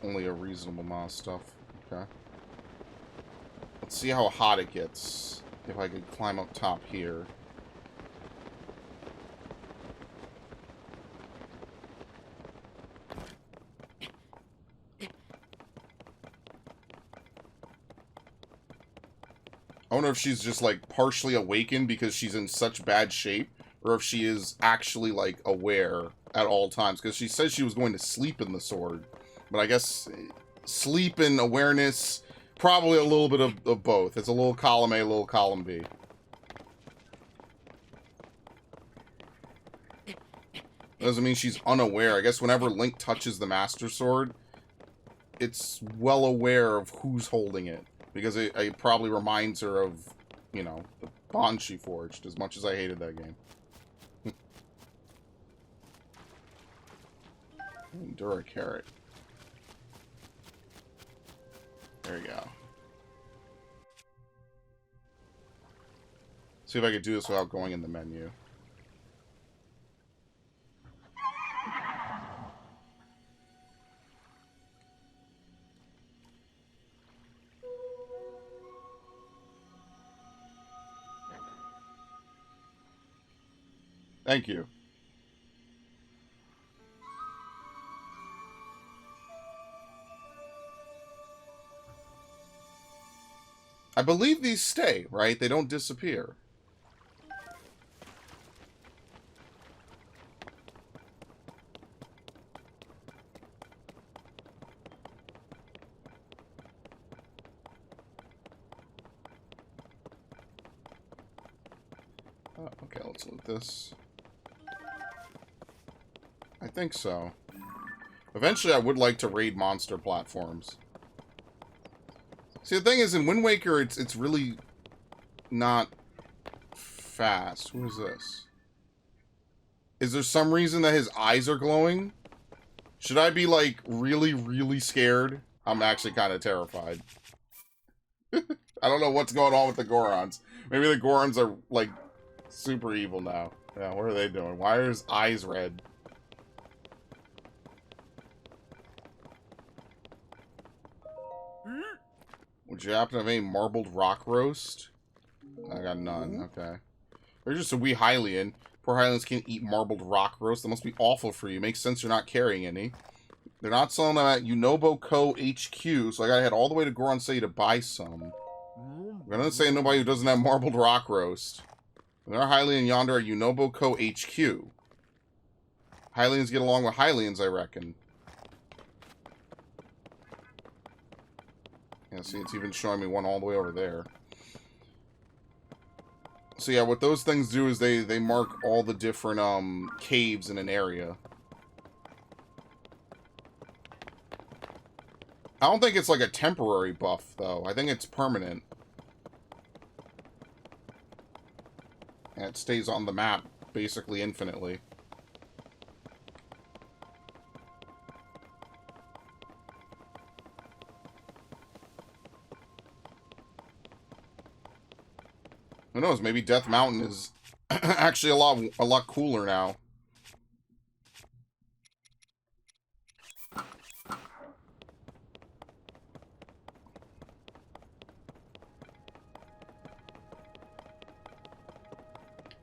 Speaker 1: only a reasonable amount of stuff. Okay. Let's see how hot it gets, if I could climb up top here. I wonder if she's just, like, partially awakened because she's in such bad shape, or if she is actually, like, aware at all times. Because she says she was going to sleep in the sword. But I guess sleep and awareness, probably a little bit of both. It's a little column A, a little column B. Doesn't mean she's unaware. I guess whenever Link touches the Master Sword, it's well aware of who's holding it. Because it probably reminds her of, you know, the bond she forged, as much as I hated that game. Endura Carrot. There you go. See if I could do this without going in the menu. Thank you. I believe these stay, right? They don't disappear. Oh, okay, let's loot this. I think so. Eventually, I would like to raid monster platforms. See, the thing is, in Wind Waker, it's really not fast. Who is this? Is there some reason that his eyes are glowing? Should I be, like, really, really scared? I'm actually kind of terrified. I don't know what's going on with the Gorons. Maybe the Gorons are, like, super evil now. Yeah, what are they doing? Why are his eyes red? Would you happen to have any marbled rock roast? I got none. Okay. They're just a wee Hylian. Poor Hylians can't eat marbled rock roast. That must be awful for you. Makes sense you're not carrying any. They're not selling them at Unobo Co. HQ, so I gotta head all the way to Goron City to buy some. I'm gonna say nobody who doesn't have marbled rock roast. There are Hylian yonder at Unobo Co. HQ. Hylians get along with Hylians, I reckon. Yeah, see, it's even showing me one all the way over there. So yeah, what those things do is they mark all the different caves in an area. I don't think it's like a temporary buff, though. I think it's permanent. And it stays on the map, basically infinitely. Who knows, maybe Death Mountain is actually a lot cooler now.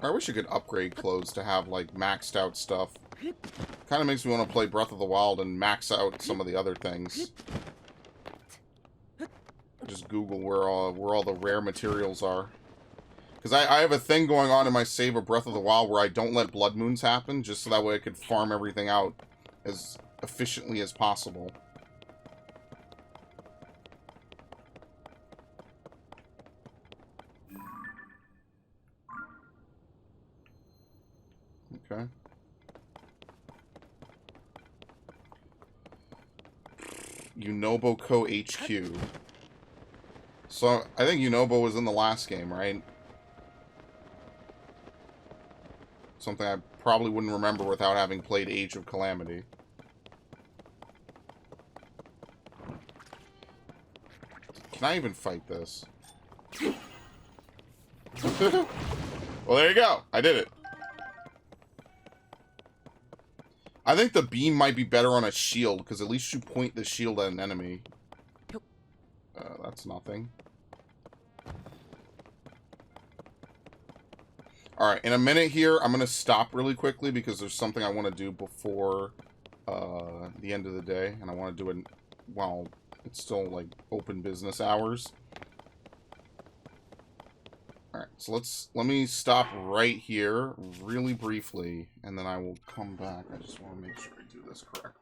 Speaker 1: I wish you could upgrade clothes to have, like, maxed out stuff. Kind of makes me want to play Breath of the Wild and max out some of the other things. Just Google where all the rare materials are. Because I have a thing going on in my save of Breath of the Wild where I don't let blood moons happen, just so that way I could farm everything out as efficiently as possible. Okay. Unobo Co. HQ. So, I think Unobo was in the last game, right? Something I probably wouldn't remember without having played Age of Calamity. Can I even fight this? Well, there you go. I did it. I think the beam might be better on a shield, because at least you point the shield at an enemy. That's nothing. Alright, in a minute here, I'm going to stop really quickly, because there's something I want to do before the end of the day, and I want to do it while it's still, like, open business hours. Alright, so let me stop right here, really briefly, and then I will come back. I just want to make sure I do this correctly.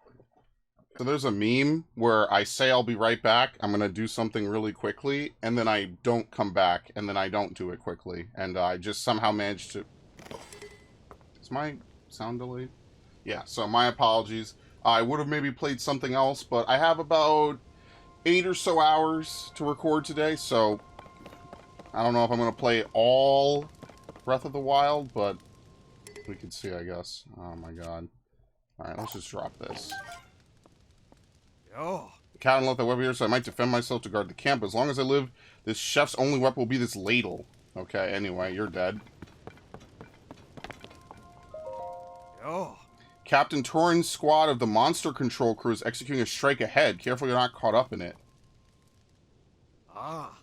Speaker 1: So there's a meme where I say I'll be right back, I'm going to do something really quickly, and then I don't come back, and then I don't do it quickly, and I just somehow managed to... Is my sound delayed? Yeah, so my apologies. I would have maybe played something else, but I have about 8 or so hours to record today, so I don't know if I'm going to play all Breath of the Wild, but we can see, I guess. Oh my god. Alright, let's just drop this.
Speaker 5: Oh.
Speaker 1: The captain left the web here, so I might defend myself to guard the camp. As long as I live, this chef's only weapon will be this ladle. Okay, anyway, you're dead.
Speaker 5: Oh.
Speaker 1: Captain Torin's squad of the monster control crew is executing a strike ahead. Careful you're not caught up in it.
Speaker 5: Ah.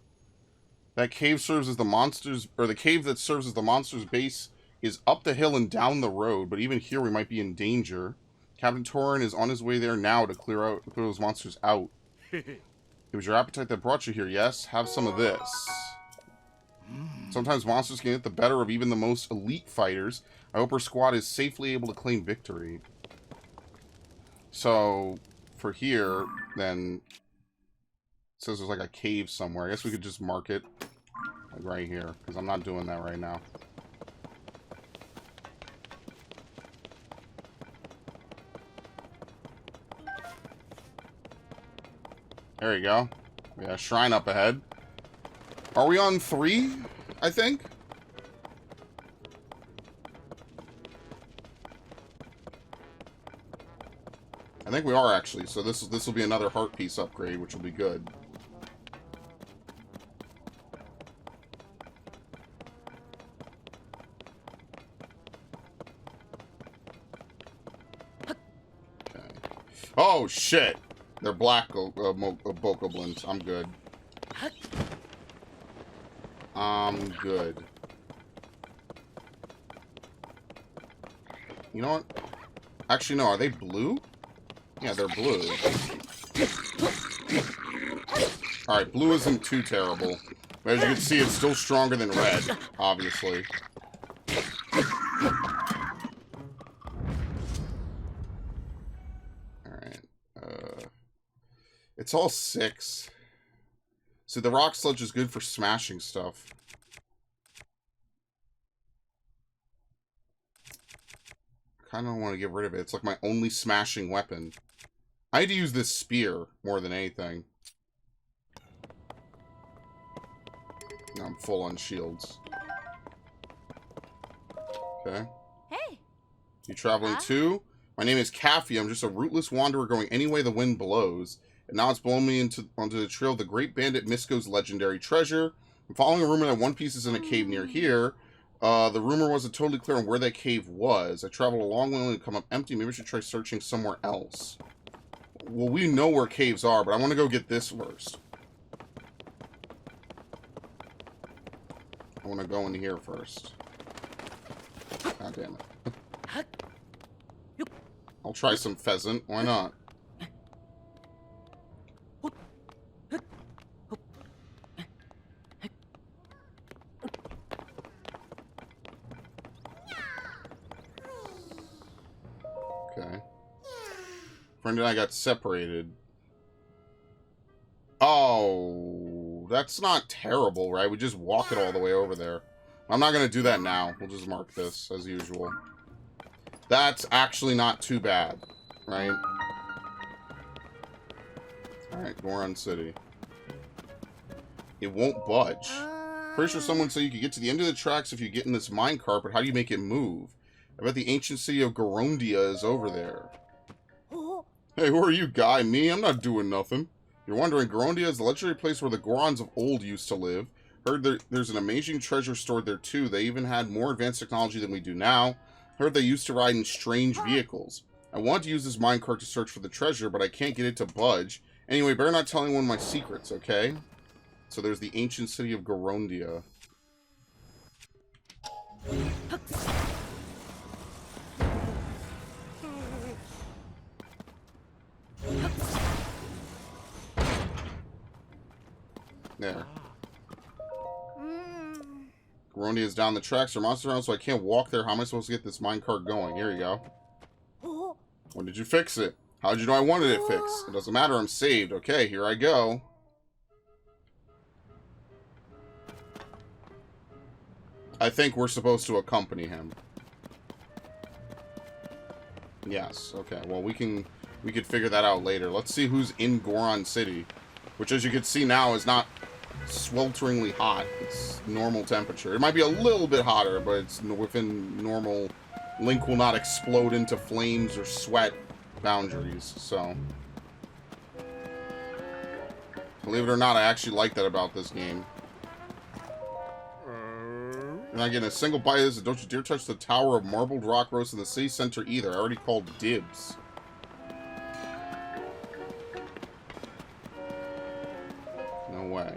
Speaker 1: That cave serves as the monsters, or the cave that serves as the monster's base is up the hill and down the road, but even here we might be in danger. Captain Torin is on his way there now to clear those monsters out. It was your appetite that brought you here, yes? Have some of this. Sometimes monsters can get the better of even the most elite fighters. I hope our squad is safely able to claim victory. So, for here, then, it says there's like a cave somewhere. I guess we could just mark it like right here, because I'm not doing that right now. There you go. We got a shrine up ahead. Are we on 3, I think? I think we are, actually. So this will be another heart piece upgrade, which will be good. Okay. Oh, shit! They're black bokoblins. I'm good. I'm good. You know what? Actually, no. Are they blue? Yeah, they're blue. Alright, blue isn't too terrible. But as you can see, it's still stronger than red, obviously. Alright. It's all 6. So the rock sludge is good for smashing stuff. Kind of want to get rid of it. It's like my only smashing weapon. I need to use this spear more than anything. Now I'm full on shields. Okay.
Speaker 6: Hey.
Speaker 1: You traveling too? My name is Kaffy. I'm just a rootless wanderer going any way the wind blows. And now it's blown me onto the trail of the great bandit Misko's legendary treasure. I'm following a rumor that One Piece is in a cave near here. The rumor wasn't totally clear on where that cave was. I traveled a long way only to come up empty. Maybe I should try searching somewhere else. Well, we know where caves are, but I want to go get this first. I want to go in here first. God damn it. I'll try some pheasant. Why not? Okay. Friend and I got separated. Oh, that's not terrible, right? We just walk it all the way over there. I'm not going to do that now. We'll just mark this as usual. That's actually not too bad, right? Alright, Goron City. It won't budge. Pretty sure someone said you could get to the end of the tracks if you get in this minecart, but how do you make it move? I bet the ancient city of Gorondia is over there. Hey, who are you, guy? Me? I'm not doing nothing. You're wondering, Gorondia is the legendary place where the Gorons of old used to live. Heard there's an amazing treasure stored there, too. They even had more advanced technology than we do now. Heard they used to ride in strange vehicles. I want to use this minecart to search for the treasure, but I can't get it to budge. Anyway, better not tell anyone my secrets, okay? So there's the ancient city of Gorondia. There. Gorondia is down the tracks. There are monsters around, so I can't walk there. How am I supposed to get this minecart going? Here you go. When did you fix it? How did you know I wanted it fixed? It doesn't matter, I'm saved. Okay, here I go. I think we're supposed to accompany him. Yes, okay. Well, we could figure that out later. Let's see who's in Goron City. Which, as you can see now, is not swelteringly hot. It's normal temperature. It might be a little bit hotter, but it's within normal. Link will not explode into flames or sweat boundaries, so. Believe it or not, I actually like that about this game. You're not getting a single bite of this, and don't you dare touch the tower of marbled rock roast in the city center either. I already called dibs. No way.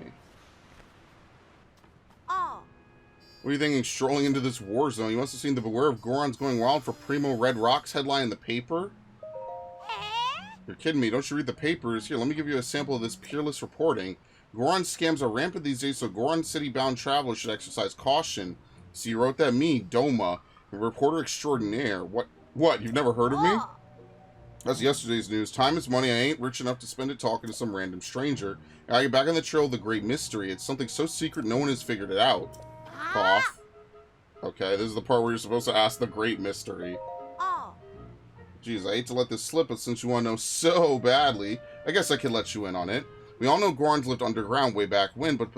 Speaker 1: What are you thinking, strolling into this war zone? You must have seen the Beware of Gorons Going Wild for Primo Red Rocks headline in the paper? You're kidding me. Don't you read the papers? Here, let me give you a sample of this peerless reporting. Goron scams are rampant these days, so Goron City-bound travelers should exercise caution. See, you wrote that me, Doma, a reporter extraordinaire. What? You've never heard of me? That's yesterday's news. Time is money. I ain't rich enough to spend it talking to some random stranger. I get back on the trail of the great mystery. It's something so secret no one has figured it out. Cough. Okay, this is the part where you're supposed to ask the great mystery. Jeez, I hate to let this slip, but since you want to know so badly, I guess I can let you in on it. We all know Gorons lived underground way back when, but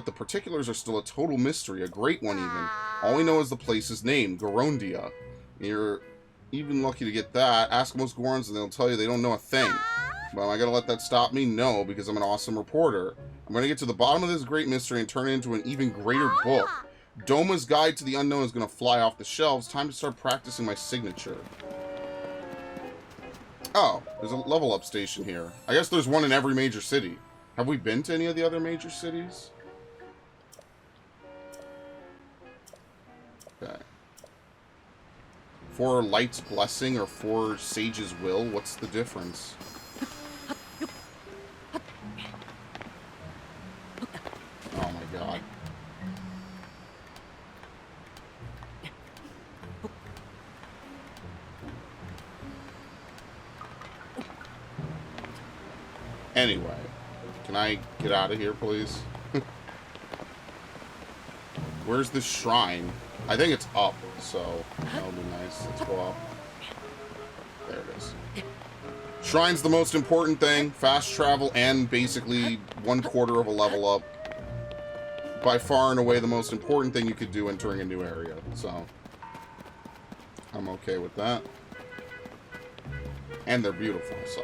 Speaker 1: the particulars are still a total mystery, a great one even. All we know is the place's name, Gorondia. You're even lucky to get that. Ask most Gorons and they'll tell you they don't know a thing. But am I going to let that stop me? No, because I'm an awesome reporter. I'm going to get to the bottom of this great mystery and turn it into an even greater book. Doma's Guide to the Unknown is going to fly off the shelves. Time to start practicing my signature. Oh, there's a level up station here. I guess there's one in every major city. Have we been to any of the other major cities? Okay. 4 Light's Blessing or 4 Sage's Will? What's the difference? Oh my god. Anyway, can I get out of here, please? Where's the shrine? I think it's up, so that'll be nice. Let's go up. There it is. Shrine's the most important thing. Fast travel and basically 1/4 of a level up. By far and away the most important thing you could do entering a new area. So, I'm okay with that. And they're beautiful, so.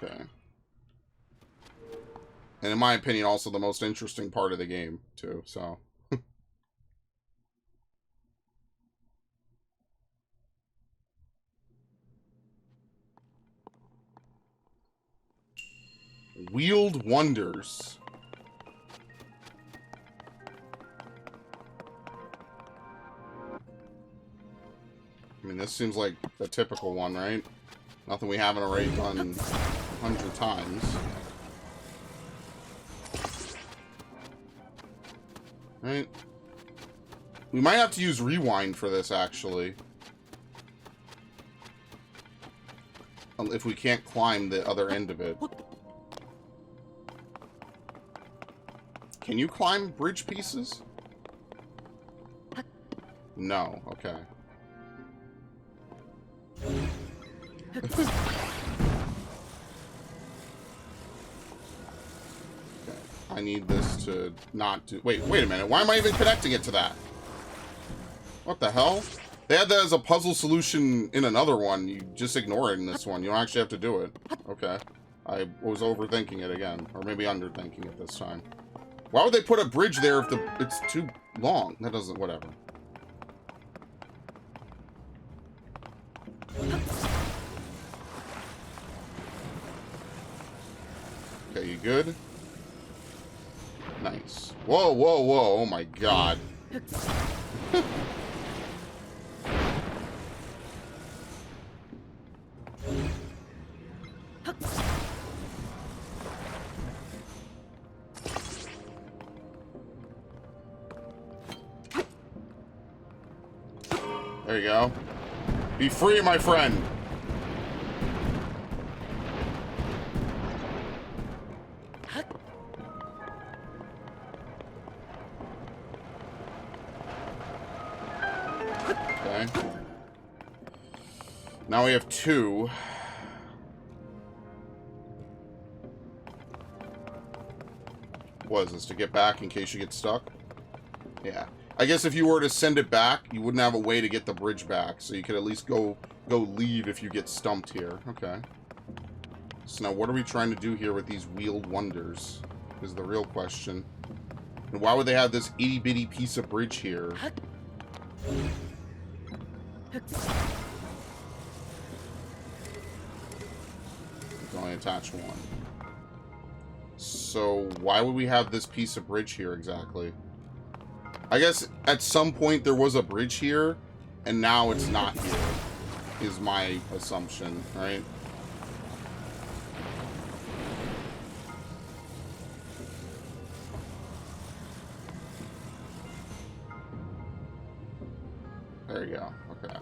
Speaker 1: Okay. And in my opinion, also the most interesting part of the game, too, so. Wheeled Wonders. I mean, this seems like a typical one, right? Nothing we haven't already done 100 times. Right? We might have to use rewind for this, actually. If we can't climb the other end of it. Can you climb bridge pieces? No, okay. Okay, I need this to not do... Wait a minute. Why am I even connecting it to that? What the hell? They had that as a puzzle solution in another one. You just ignore it in this one. You don't actually have to do it. Okay. I was overthinking it again. Or maybe underthinking it this time. Why would they put a bridge there if it's too long? That doesn't... Whatever. Okay, you good? Nice. Whoa, whoa, whoa. Oh my god. There you go. Be free, my friend. Okay. Now we have 2. What is this, to get back in case you get stuck? Yeah. I guess if you were to send it back, you wouldn't have a way to get the bridge back, so you could at least go leave if you get stumped here. Okay. So now what are we trying to do here with these wheeled wonders is the real question. And why would they have this itty-bitty piece of bridge here? Only attach 1. So why would we have this piece of bridge here exactly? I guess at some point there was a bridge here, and now it's not here, is my assumption, right? There you go, okay.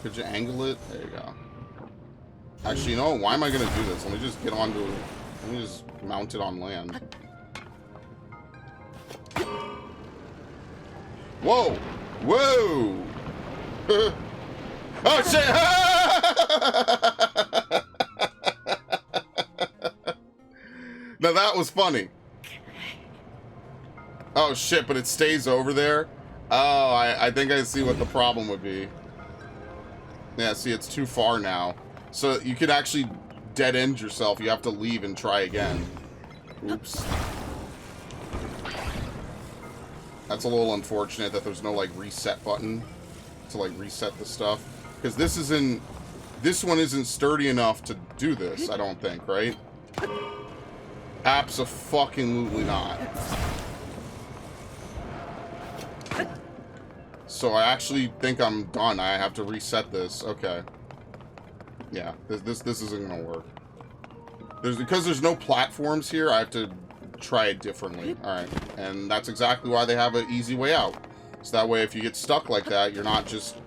Speaker 1: Could you angle it? There you go. Actually, you know what? Why am I gonna do this? Let me just mount it on land. Whoa! Whoa! Oh shit! Now that was funny. Oh shit, but it stays over there? Oh, I think I see what the problem would be. Yeah, see, it's too far now. So you could actually dead end yourself. You have to leave and try again. Oops. That's a little unfortunate that there's no, like, reset button to, like, reset the stuff. Because this one isn't sturdy enough to do this, I don't think, right? Abso-fucking-lutely not. So I actually think I'm done. I have to reset this. Okay. Yeah, this isn't gonna work. Because there's no platforms here, I have to try it differently. Alright. And that's exactly why they have an easy way out. So that way if you get stuck like that, you're not just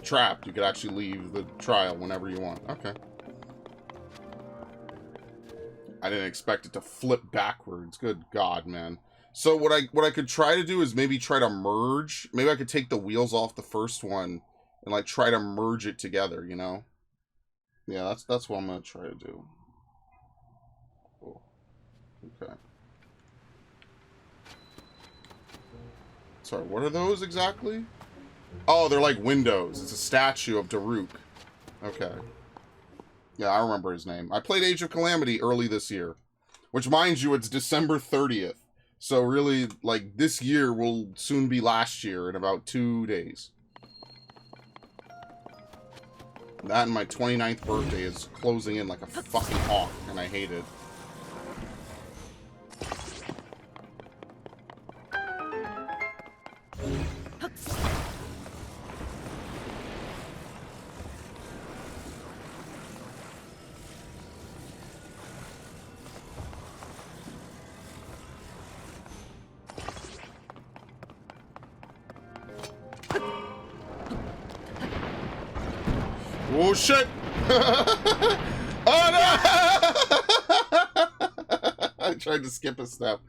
Speaker 1: trapped. You could actually leave the trial whenever you want. Okay. I didn't expect it to flip backwards. Good God, man. So what I could try to do is maybe try to merge. Maybe I could take the wheels off the first one and like try to merge it together, you know? Yeah, that's what I'm gonna try to do. Cool. Okay. Sorry, what are those exactly? Oh, they're like windows. It's a statue of Daruk. Okay. Yeah, I remember his name. I played Age of Calamity early this year. Which, mind you, it's December 30th. So really, like, this year will soon be last year in about 2 days. That and my 29th birthday is closing in like a fucking hawk, and I hate it. Oh shit! Oh no! I tried to skip a step.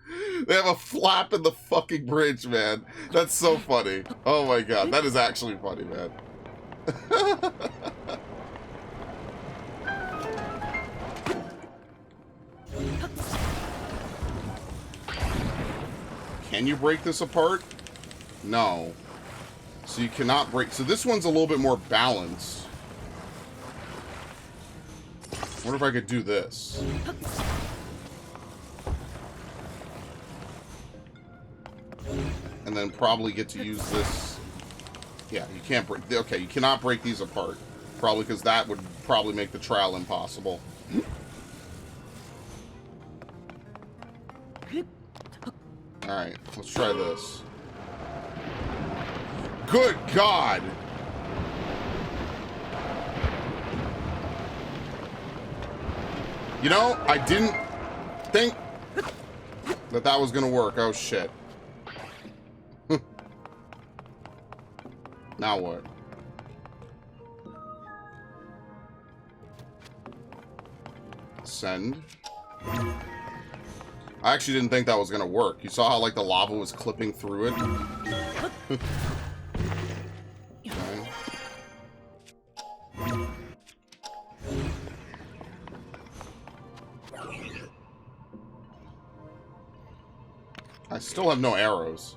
Speaker 1: They have a flap in the fucking bridge, man. That's so funny. Oh my god, that is actually funny, man. Can you break this apart? No. So you cannot break... So this one's a little bit more balanced. I wonder if I could do this. And then probably get to use this. Yeah, you can't break... Okay, you cannot break these apart. Probably because that would probably make the trial impossible. Alright, let's try this. Good God! You know, I didn't think that that was gonna work. Oh, shit. Now what? Send. I actually didn't think that was gonna work. You saw how, like, the lava was clipping through it? Okay. I still have no arrows.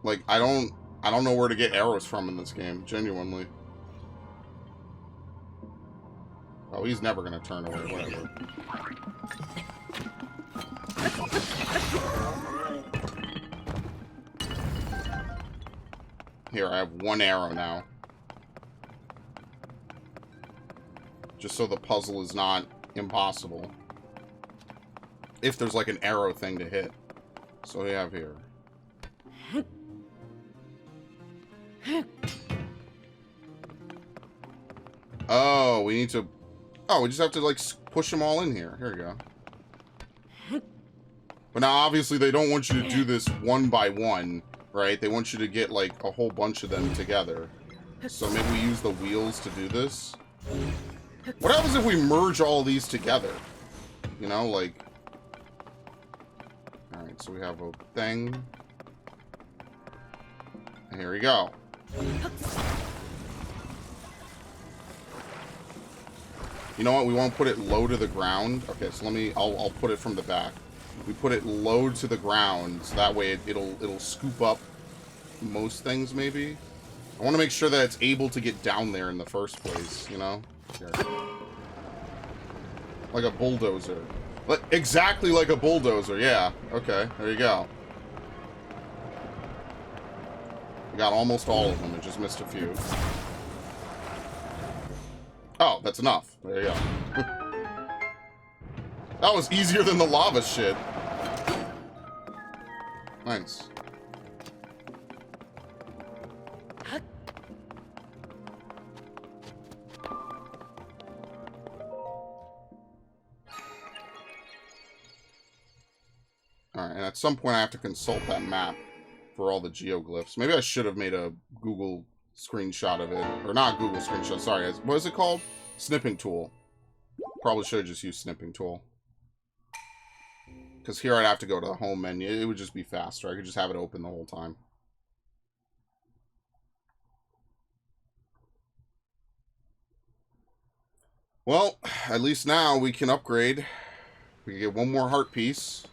Speaker 1: Like, I don't know where to get arrows from in this game, genuinely. Oh, he's never gonna turn away, whatever. Here, I have one arrow now. Just so the puzzle is not impossible. If there's like an arrow thing to hit. So we have here. Oh, we need to... Oh, we just have to, like, push them all in here. Here we go. But now, obviously, they don't want you to do this one by one, right? They want you to get, like, a whole bunch of them together. So maybe we use the wheels to do this. What happens if we merge all of these together? You know, like... Alright, so we have a thing. And here we go. You know what? We won't put it low to the ground. Okay, so I'll put it from the back. We put it low to the ground, so that way it'll scoop up most things, maybe. I want to make sure that it's able to get down there in the first place, you know? Here. Like a bulldozer. Exactly like a bulldozer, yeah. Okay, there you go. We got almost all of them, it just missed a few. Oh, that's enough. There you go. That was easier than the lava shit. Nice. Alright, and at some point I have to consult that map for all the geoglyphs. Maybe I should have made a Google screenshot of it. Or not Google screenshot, sorry. What is it called? Snipping tool. Probably should have just used snipping tool. Because here I'd have to go to the home menu. It would just be faster. I could just have it open the whole time. Well, at least now we can upgrade. We can get one more heart piece.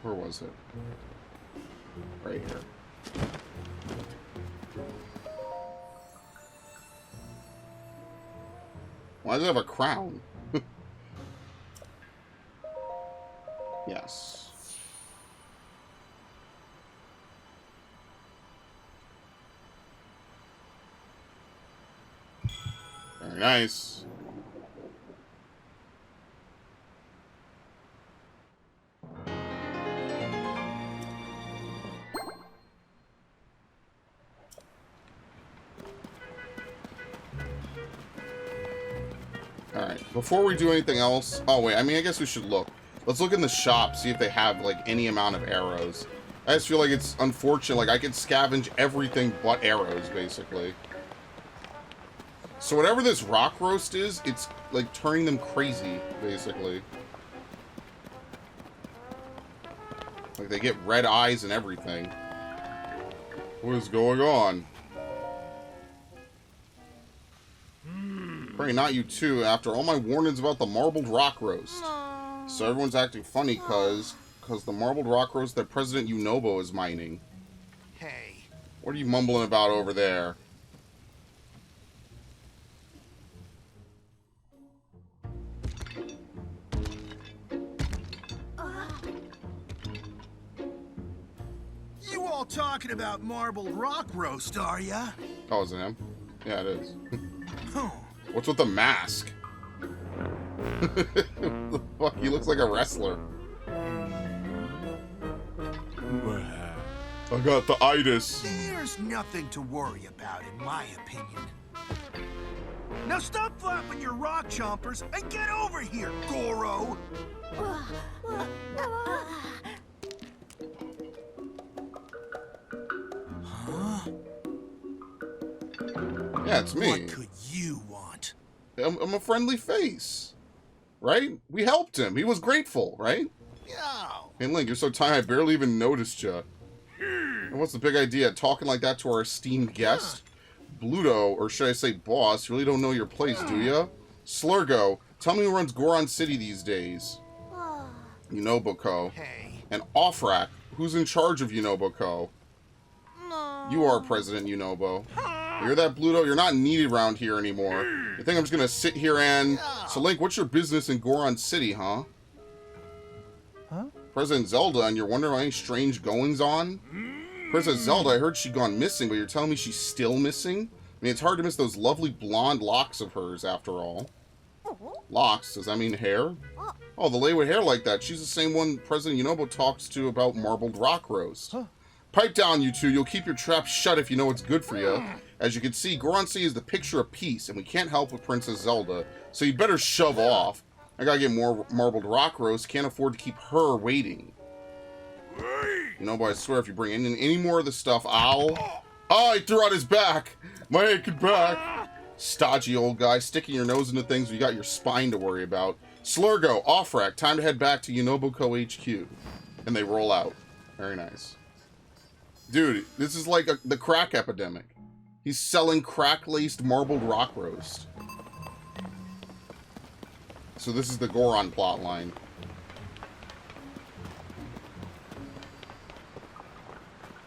Speaker 1: Where was it? Right here. Why does it have a crown? Yes. Very nice. Alright, before we do anything else... Oh, wait, I mean, I guess we should look. Let's look in the shop, see if they have, like, any amount of arrows. I just feel like it's unfortunate. Like, I could scavenge everything but arrows, basically. So whatever this rock roast is, it's, like, turning them crazy, basically. Like, they get red eyes and everything. What is going on? Pray not you too, after all my warnings about the marbled rock roast. So everyone's acting funny cause the marbled rock roast that President Yunobo is mining.
Speaker 5: Hey.
Speaker 1: What are you mumbling about over there?
Speaker 5: You all talking about marbled rock roast, are ya?
Speaker 1: Oh, is it him? Yeah, it is.
Speaker 5: Huh.
Speaker 1: What's with the mask? The fuck, he looks like a wrestler. I got the itis.
Speaker 5: There's nothing to worry about, in my opinion. Now stop flapping your rock chompers and get over here, Goro! Huh?
Speaker 1: Yeah, it's me.
Speaker 5: What could you want?
Speaker 1: I'm a friendly face. Right? We helped him. He was grateful, right?
Speaker 5: Yo!
Speaker 1: Hey, Link, you're so tiny I barely even noticed you. And what's the big idea? Talking like that to our esteemed guest? Bluto, or should I say boss, you really don't know your place, do ya? Slurgo, tell me who runs Goron City these days. Unoboko.
Speaker 5: Hey.
Speaker 1: And Offrak, who's in charge of Unoboko? You are President Unobo. You hear that, Bluto? You're not needed around here anymore. You think I'm just gonna sit here and... So, Link, what's your business in Goron City, huh?
Speaker 5: Huh?
Speaker 1: President Zelda, and you're wondering about any strange goings-on? President Zelda, I heard she'd gone missing, but you're telling me she's still missing? I mean, it's hard to miss those lovely blonde locks of hers, after all. Locks? Does that mean hair? Oh, the lady with hair like that. She's the same one President Yunobo talks to about marbled rock roast.
Speaker 5: Huh.
Speaker 1: Pipe down, you two. You'll keep your trap shut if you know what's good for you. As you can see, Goron City is the picture of peace, and we can't help with Princess Zelda, so you better shove off. I gotta get more marbled rock roast. Can't afford to keep her waiting. You know, but I swear if you bring in any more of the stuff, I'll... Oh, he threw out his back! My aching back! Stodgy old guy, sticking your nose into things when you got your spine to worry about. Slurgo, Offrak, time to head back to Unoboko HQ. And they roll out. Very nice. Dude, this is like the crack epidemic. He's selling crack-laced marbled rock roast. So this is the Goron plotline.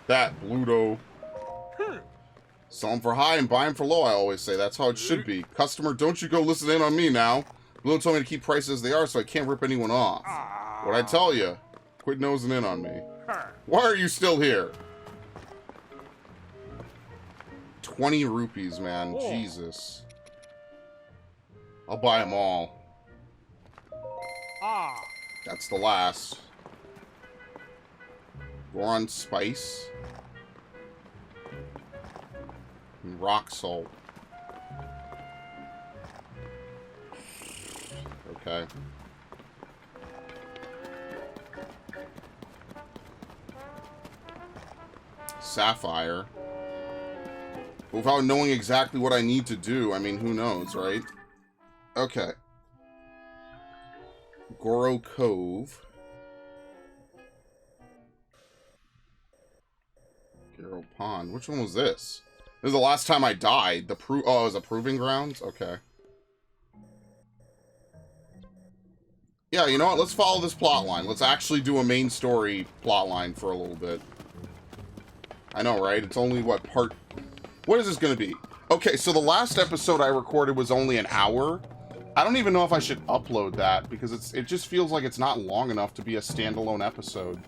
Speaker 1: That, Bluto. Sell them for high and buy them for low, I always say. That's how it should be. Customer, don't you go listen in on me now. Bluto told me to keep prices as they are, so I can't rip anyone off. What'd I tell you? Quit nosing in on me. Why are you still here? 20 rupees, man. Jesus. I'll buy them all. That's the last. Goron spice. And rock salt. Okay. Sapphire. Without knowing exactly what I need to do, I mean, who knows, right? Okay. Goro Cove. Garo Pond. Which one was this? This is the last time I died. Oh, it was a proving grounds? Okay. Yeah, you know what? Let's follow this plot line. Let's actually do a main story plot line for a little bit. I know, right? It's only, what, part... What is this going to be? Okay, so the last episode I recorded was only an hour. I don't even know if I should upload that, because it just feels like it's not long enough to be a standalone episode.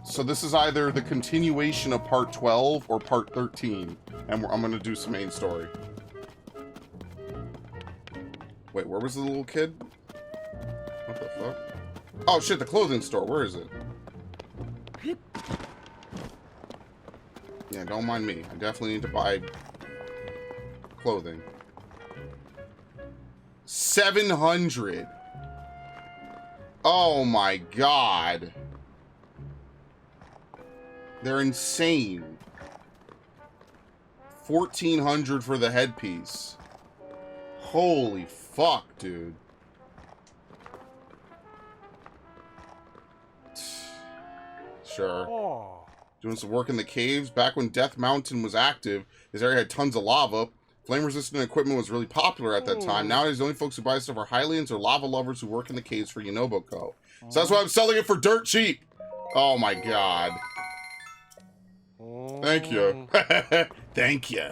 Speaker 1: So this is either the continuation of part 12 or part 13, and I'm going to do some main story. Wait, where was the little kid? What the fuck? Oh shit, the clothing store. Where is it? Yeah, don't mind me. I definitely need to buy clothing. 700. Oh my god. They're insane. 1,400 for the headpiece. Holy fuck, dude. Sure. Doing some work in the caves. Back when Death Mountain was active, this area had tons of lava. Flame-resistant equipment was really popular at that time. Nowadays, the only folks who buy stuff are Hylians or lava lovers who work in the caves for Unoboko. So that's why I'm selling it for dirt cheap. Oh my god. Thank you. Thank you.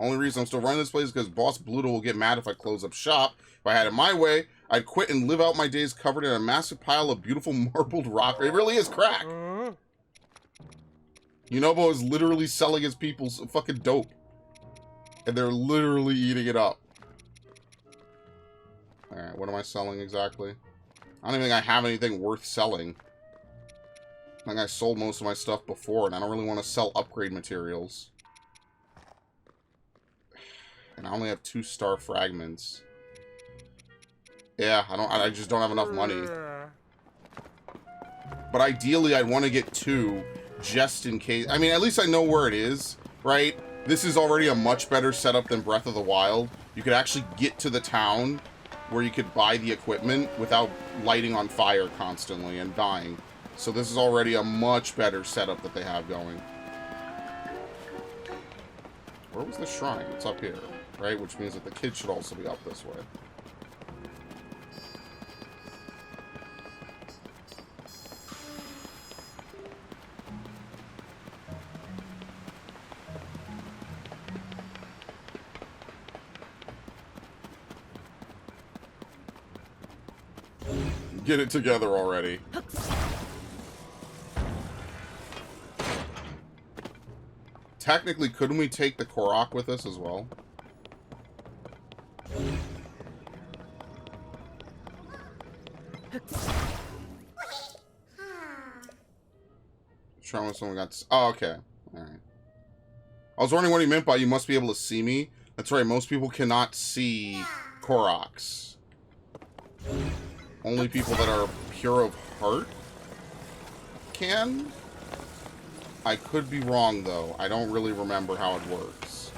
Speaker 1: Only reason I'm still running this place is because Boss Bluto will get mad if I close up shop. If I had it my way, I'd quit and live out my days covered in a massive pile of beautiful marbled rock. It really is crack. Unobo is literally selling his people's fucking dope. And they're literally eating it up. Alright, what am I selling exactly? I don't even think I have anything worth selling. I think I sold most of my stuff before, and I don't really want to sell upgrade materials. And I only have 2-star fragments. Yeah, I just don't have enough money. But ideally, I'd want to get 2, just in case. I mean, at least I know where it is, right? This is already a much better setup than Breath of the Wild. You could actually get to the town where you could buy the equipment without lighting on fire constantly and dying. So this is already a much better setup that they have going. Where was the shrine? It's up here, right? Which means that the kid should also be up this way. Get it together already. Technically, couldn't we take the Korok with us as well? Trying with someone got. Oh, okay. Alright. I was wondering what he meant by you must be able to see me. That's right, most people cannot see Koroks. Only people that are pure of heart can? I could be wrong, though. I don't really remember how it works.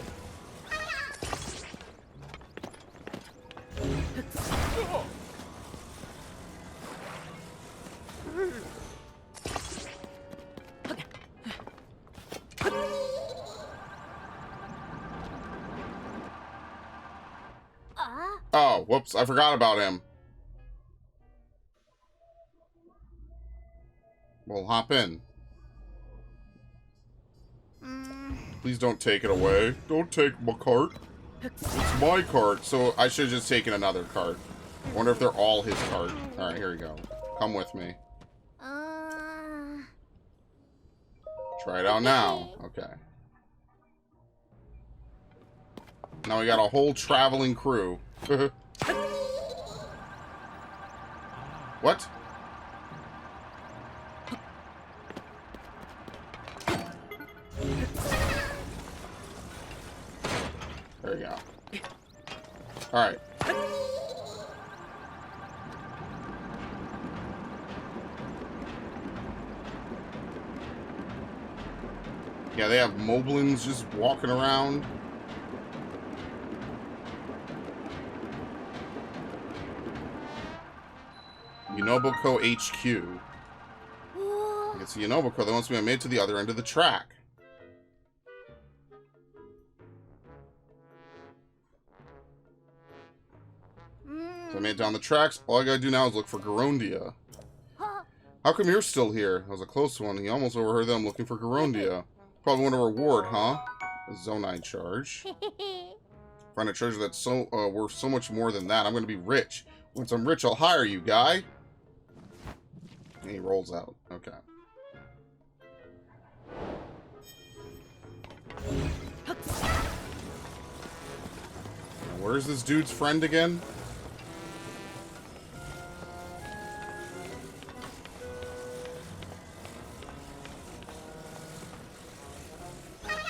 Speaker 1: Oh, whoops. I forgot about him. Well, hop in. Please don't take it away. Don't take my cart. It's my cart. So I should have just taken another cart. I wonder if they're all his cart. Alright, here we go. Come with me. Try it out now. Okay. Now we got a whole traveling crew. What? There you go. Alright. Yeah, they have moblins just walking around. Unoboko HQ. It's the Unoboko that wants me to made to the other end of the track. So I made it down the tracks. All I gotta do now is look for Garondia. How come you're still here? That was a close one. He almost overheard them looking for Garondia. Probably want a reward, huh? A Zonai charge. If Find a treasure that's so worth so much more than that. I'm going to be rich. Once I'm rich, I'll hire you, guy. And he rolls out. Okay. Now, where's this dude's friend again?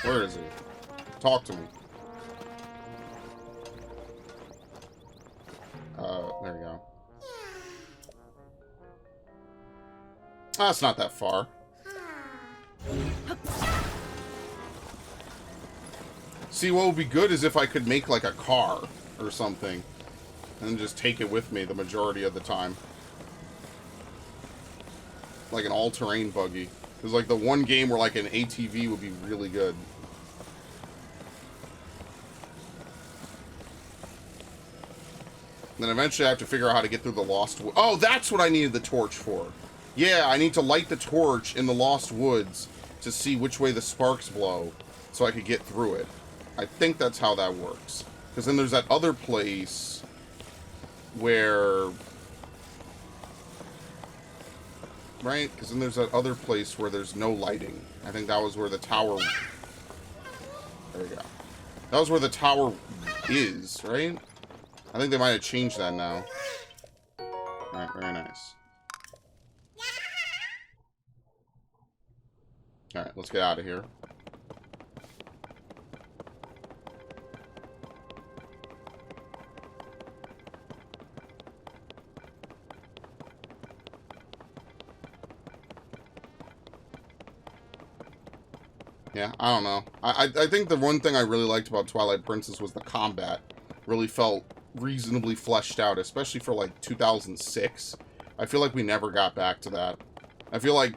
Speaker 1: Where is he? Talk to me. There you go. That's not that far. See, what would be good is if I could make like a car or something and just take it with me the majority of the time. Like an all-terrain buggy. There's like the one game where like an ATV would be really good. Then eventually I have to figure out how to get through the Lost Woods. Oh, that's what I needed the torch for. Yeah, I need to light the torch in the Lost Woods to see which way the sparks blow so I could get through it. I think that's how that works. Because then there's that other place where... Right? Because then there's that other place where there's no lighting. I think that was where the tower... There we go. That was where the tower is, right? I think they might have changed that now. Alright, very nice. Alright, let's get out of here. Yeah, I don't know. I think the one thing I really liked about Twilight Princess was the combat. Really felt reasonably fleshed out, especially for like 2006. I feel like we never got back to that. I feel like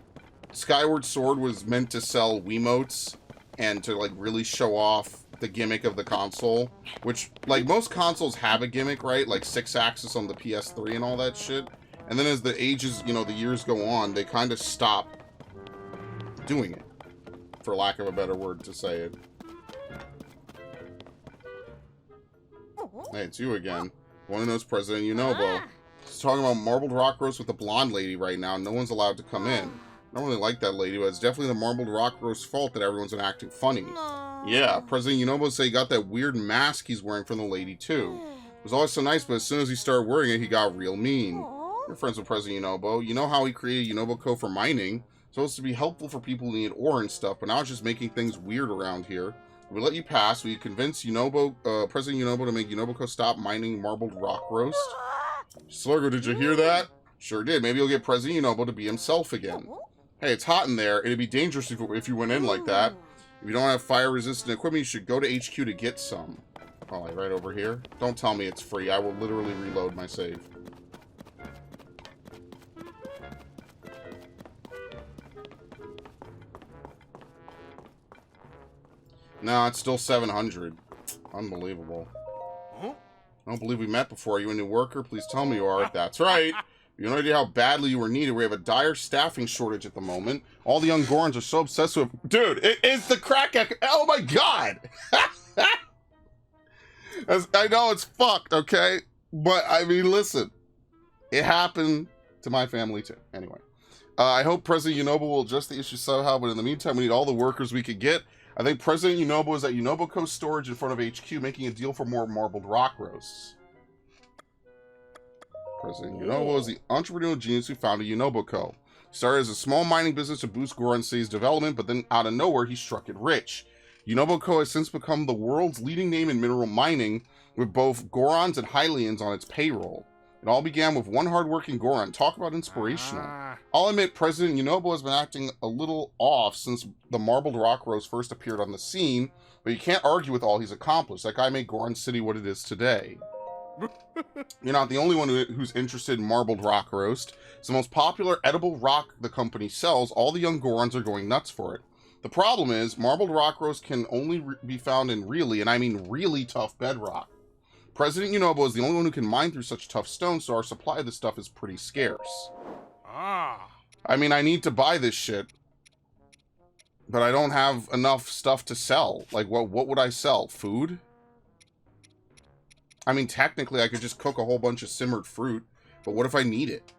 Speaker 1: Skyward Sword was meant to sell Wiimotes and to like really show off the gimmick of the console, which like most consoles have a gimmick, right? Like 6-axis on the PS3 and all that shit. And then as the ages, you know, the years go on, they kind of stop doing it, for lack of a better word to say it. Hey, it's you again. One who knows President Yunobo. He's talking about marbled rock roast with the blonde lady right now. No one's allowed to come in. I don't really like that lady, but it's definitely the marbled rock roast's fault that everyone's been acting funny. Yeah, President Yunobo said he got that weird mask he's wearing from the lady, too. It was always so nice, but as soon as he started wearing it, he got real mean. You're friends with President Yunobo. You know how he created Yunobo for mining? It's supposed to be helpful for people who need ore and stuff, but now it's just making things weird around here. We let you pass. We convince President Yunobo to make Yunobo stop mining marbled rock roast. Slurgo, did you hear that? Sure did. Maybe you'll get President Yunobo to be himself again. Hey, it's hot in there. It'd be dangerous if you went in like that. If you don't have fire-resistant equipment, you should go to HQ to get some. Oh, like right over here? Don't tell me it's free. I will literally reload my save. No, it's still 700. Unbelievable. I don't believe we met before. Are you a new worker? Please tell me you are. That's right. You have no idea how badly you were needed. We have a dire staffing shortage at the moment. All the young Gorons are so obsessed with... Dude, it's the crack... Oh my god! I know it's fucked, okay? But, I mean, listen. It happened to my family, too. Anyway. I hope President Yunobo will adjust the issue somehow, but in the meantime, we need all the workers we could get. I think President Yunobo is at Yunobo storage in front of HQ, making a deal for more marbled rock roasts. President Yunobo is the entrepreneurial genius who founded Yunobo. Started as a small mining business to boost Goron City's development, but then out of nowhere, he struck it rich. Yunobo has since become the world's leading name in mineral mining, with both Gorons and Hylians on its payroll. It all began with one hardworking Goron. Talk about inspirational. I'll admit President Yunobo has been acting a little off since the marbled rock roast first appeared on the scene, but you can't argue with all he's accomplished. That guy made Goron City what it is today. You're not the only one who's interested in marbled rock roast. It's the most popular edible rock the company sells. All the young Gorons are going nuts for it. The problem is, marbled rock roast can only be found in really, and I mean really tough bedrock. President Yunobo is the only one who can mine through such tough stone, so our supply of this stuff is pretty scarce. I mean, I need to buy this shit, but I don't have enough stuff to sell. Like, what would I sell? Food? I mean, technically, I could just cook a whole bunch of simmered fruit, but what if I need it?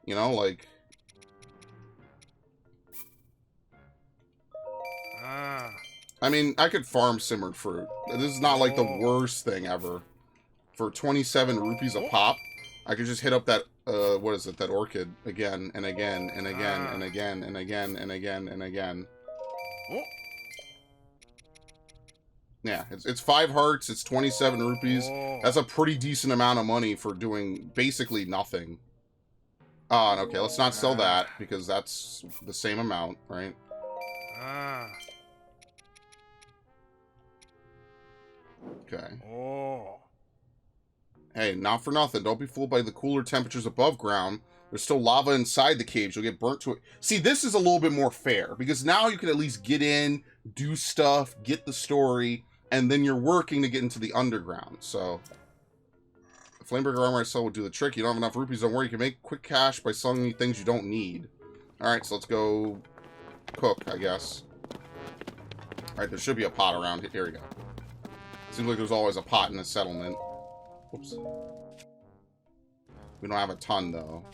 Speaker 1: You know, like... I mean, I could farm simmered fruit. This is not, like, the worst thing ever. For 27 rupees a pop, I could just hit up that, what is it, that orchid again, and again, and again, and again, and again, and again, and again. Yeah, it's 5 hearts, it's 27 rupees. That's a pretty decent amount of money for doing basically nothing. Okay, let's not sell that, because that's the same amount, right? Okay. Hey, not for nothing. Don't be fooled by the cooler temperatures above ground. There's still lava inside the caves. You'll get burnt to it. See, this is a little bit more fair, because now you can at least get in, do stuff, get the story, and then you're working to get into the underground. So, the Flameburger armor I sell would do the trick. You don't have enough rupees, don't worry. You can make quick cash by selling things you don't need. Alright, so let's go cook, I guess. Alright, there should be a pot around here. Here we go. Seems like there's always a pot in a settlement. Whoops. We don't have a ton, though.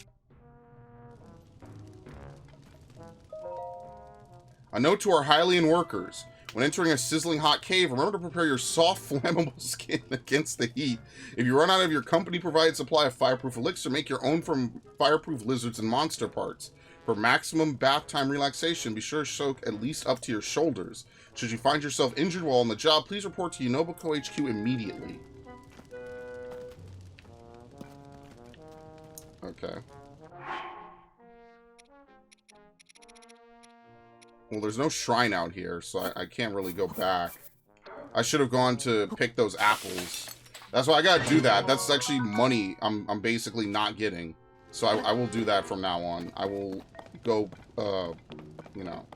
Speaker 1: A note to our Hylian workers. When entering a sizzling hot cave, remember to prepare your soft, flammable skin against the heat. If you run out of your company-provided supply of fireproof elixir, make your own from fireproof lizards and monster parts. For maximum bath time relaxation, be sure to soak at least up to your shoulders. Should you find yourself injured while on the job, please report to Unobiko HQ immediately. Okay. Well, there's no shrine out here, so I can't really go back. I should have gone to pick those apples. That's why I gotta do that. That's actually money I'm basically not getting. So I will do that from now on. I will go, you know.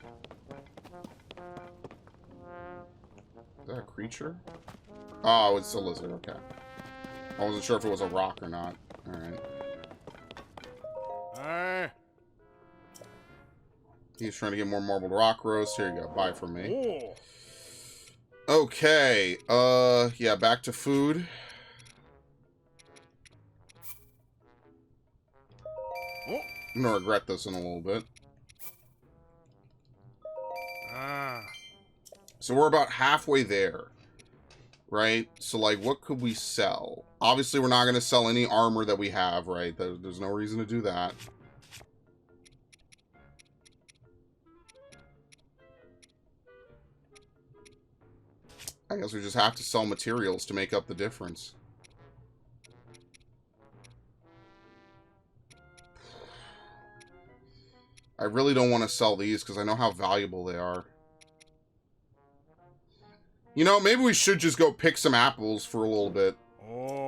Speaker 1: Is that a creature? Oh, it's a lizard, okay. I wasn't sure if it was a rock or not. Alright. He's trying to get more marbled rock roast. Here you go. Buy from me. Okay. Yeah, back to food. I'm gonna regret this in a little bit. So we're about halfway there. Right? So, like, what could we sell? Obviously, we're not gonna sell any armor that we have, right? There's no reason to do that. I guess we just have to sell materials to make up the difference. I really don't want to sell these because I know how valuable they are. You know, maybe we should just go pick some apples for a little bit.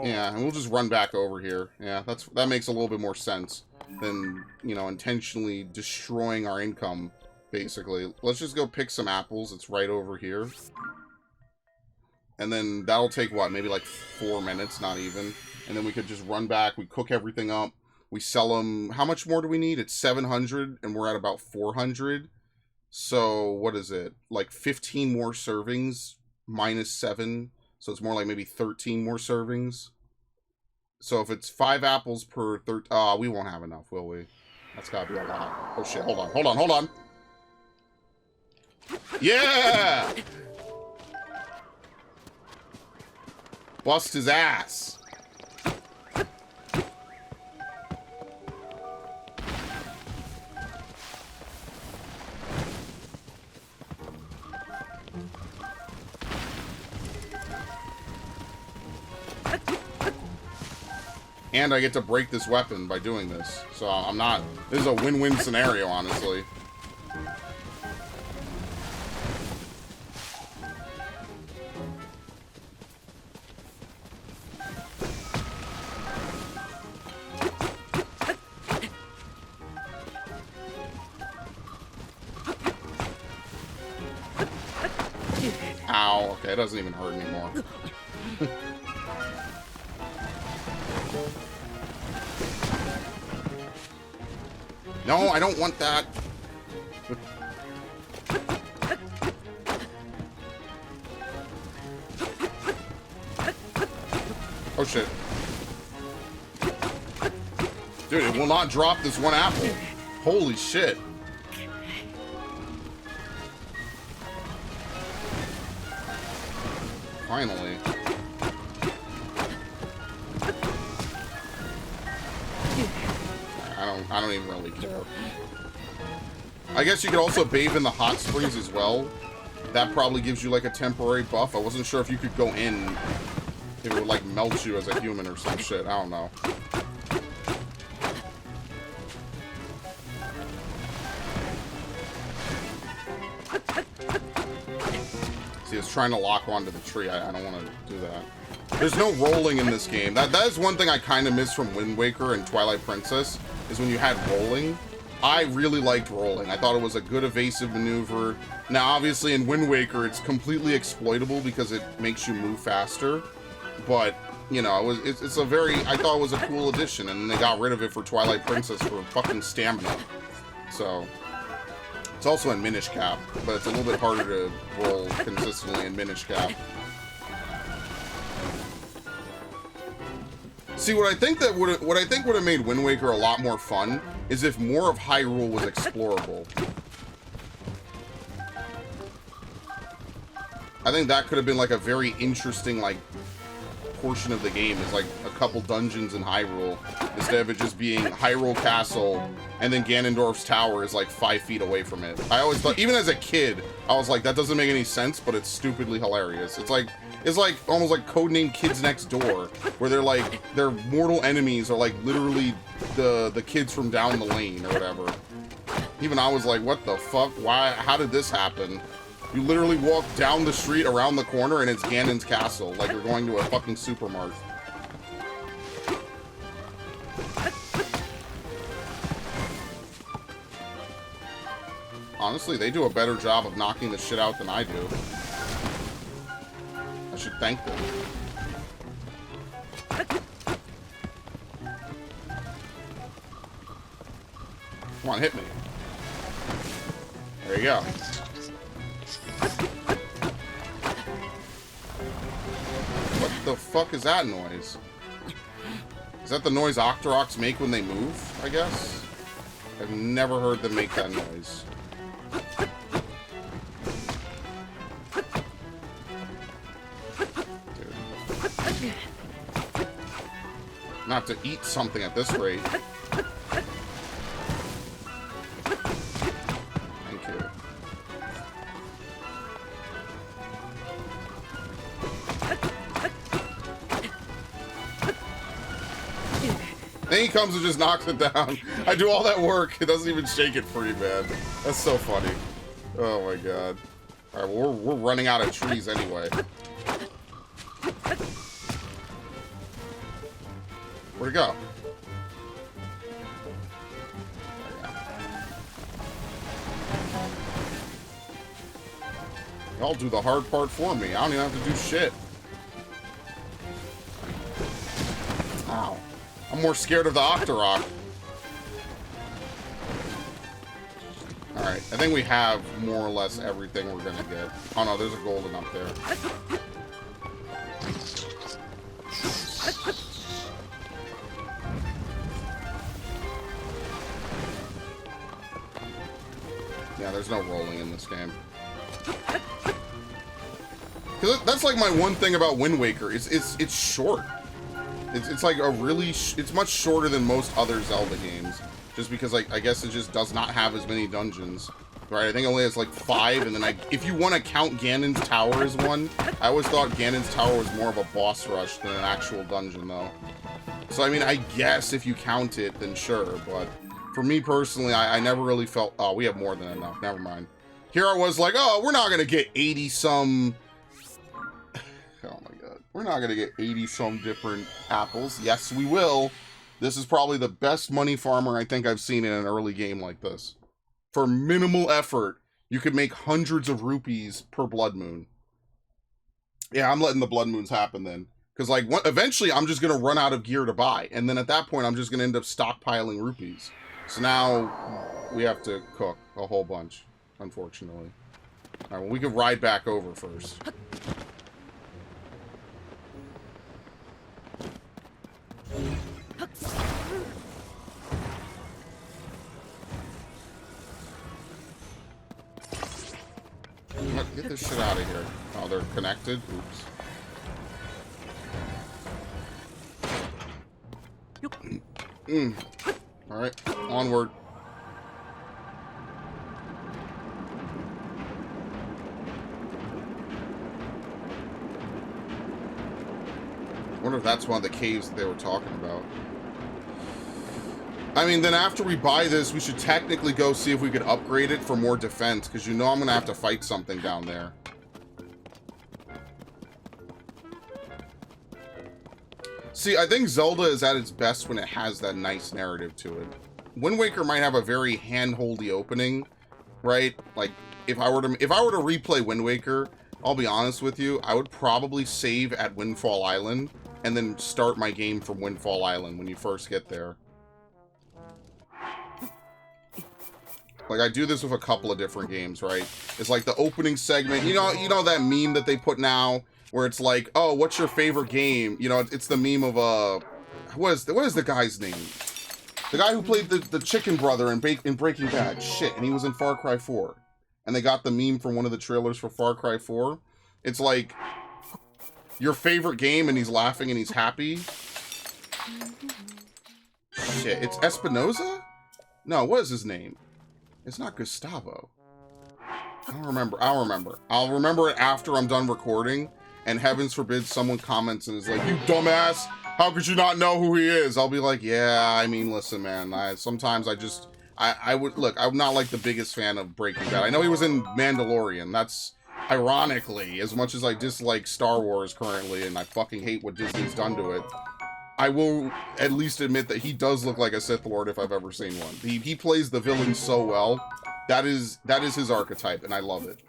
Speaker 1: Yeah, and we'll just run back over here. Yeah, that makes a little bit more sense than, you know, intentionally destroying our income, basically. Let's just go pick some apples. It's right over here. And then that'll take, what, maybe like 4 minutes, not even. And then we could just run back, we cook everything up, we sell them. How much more do we need? It's 700, and we're at about 400. So, what is it? Like 15 more servings, minus 7. So it's more like maybe 13 more servings. So if it's 5 apples per 13... we won't have enough, will we? That's gotta be a lot. Oh shit, hold on. Yeah! Bust his ass. And I get to break this weapon by doing this. So I'm not... This is a win-win scenario, honestly. Ow. Okay, it doesn't even hurt anymore. No, I don't want that. Oh, shit. Dude, it will not drop this one apple. Holy shit. Finally. I don't even really care. I guess you could also bathe in the hot springs as well. That probably gives you like a temporary buff. I wasn't sure if you could go in, if it would like melt you as a human or some shit. I don't know. See, it's trying to lock onto the tree. I don't want to do that. There's no rolling in this game. That is one thing I kind of miss from Wind Waker and Twilight Princess, is when you had rolling. I really liked rolling. I thought it was a good evasive maneuver. Now, obviously, in Wind Waker, it's completely exploitable because it makes you move faster. But, you know, it's a very... I thought it was a cool addition, and they got rid of it for Twilight Princess for fucking stamina. So... It's also in Minish Cap, but it's a little bit harder to roll consistently in Minish Cap. See, what I think would have made Wind Waker a lot more fun is if more of Hyrule was explorable. I think that could have been like a very interesting like portion of the game, is like a couple dungeons in Hyrule instead of it just being Hyrule Castle and then Ganondorf's tower is like 5 feet away from it. I always thought, even as a kid, I was like, that doesn't make any sense, but it's stupidly hilarious. It's like almost like Codename Kids Next Door, where they're like, their mortal enemies are like literally the kids from down the lane or whatever. Even I was like, what the fuck? Why? How did this happen? You literally walk down the street around the corner and it's Ganon's castle, like you're going to a fucking supermarket. Honestly, they do a better job of knocking the shit out than I do. I should thank them. Come on, hit me. There you go. What the fuck is that noise? Is that the noise Octoroks make when they move, I guess? I've never heard them make that noise. Dude. Not to eat something at this rate. Thank you. Then he comes and just knocks it down. I do all that work. It doesn't even shake it free, man. That's so funny. Oh my god. Alright, well, we're running out of trees anyway. Where'd it go? Y'all do the hard part for me. I don't even have to do shit. Ow. I'm more scared of the Octorok. Alright, I think we have more or less everything we're gonna get. Oh no, there's a golden up there. Yeah, there's no rolling in this game. Cause that's like my one thing about Wind Waker. It's short. It's like a really it's much shorter than most other Zelda games, just because like I guess it just does not have as many dungeons, right? I think it only has like 5, and then if you want to count Ganon's Tower as one, I always thought Ganon's Tower was more of a boss rush than an actual dungeon, though. So I mean, I guess if you count it, then sure, but for me personally, I never really felt. Oh, we have more than enough. Never mind. Here I was like, oh, we're not gonna get 80-some. Oh my god. We're not going to get 80-some different apples. Yes, we will. This is probably the best money farmer I think I've seen in an early game like this. For minimal effort, you could make hundreds of rupees per Blood Moon. Yeah, I'm letting the Blood Moons happen then. Because, like, eventually I'm just going to run out of gear to buy. And then at that point, I'm just going to end up stockpiling rupees. So now we have to cook a whole bunch, unfortunately. All right, well, we can ride back over first. Get this shit out of here. Oh, they're connected? Oops. Alright, onward. I wonder if that's one of the caves that they were talking about. I mean, then after we buy this, we should technically go see if we could upgrade it for more defense, because you know I'm going to have to fight something down there. See, I think Zelda is at its best when it has that nice narrative to it. Wind Waker might have a very hand-holdy opening, right? Like, if I were to replay Wind Waker, I'll be honest with you, I would probably save at Windfall Island and then start my game from Windfall Island when you first get there. Like, I do this with a couple of different games, right? It's like the opening segment. You know that meme that they put now where it's like, oh, what's your favorite game? You know, it's the meme of, what is the guy's name? The guy who played the chicken brother in Breaking Bad. Shit, and he was in Far Cry 4. And they got the meme from one of the trailers for Far Cry 4. It's like, your favorite game, and he's laughing and he's happy. Shit, it's Espinoza? No, what is his name? It's not Gustavo. I don't remember. I'll remember. I'll remember it after I'm done recording, and heavens forbid someone comments and is like, you dumbass, how could you not know who he is? I'll be like, yeah, I mean, listen, man, sometimes I would, look, I'm not like the biggest fan of Breaking Bad. I know he was in Mandalorian. That's, ironically, as much as I dislike Star Wars currently, and I fucking hate what Disney's done to it, I will at least admit that he does look like a Sith Lord if I've ever seen one. He plays the villain so well. That is his archetype, and I love it.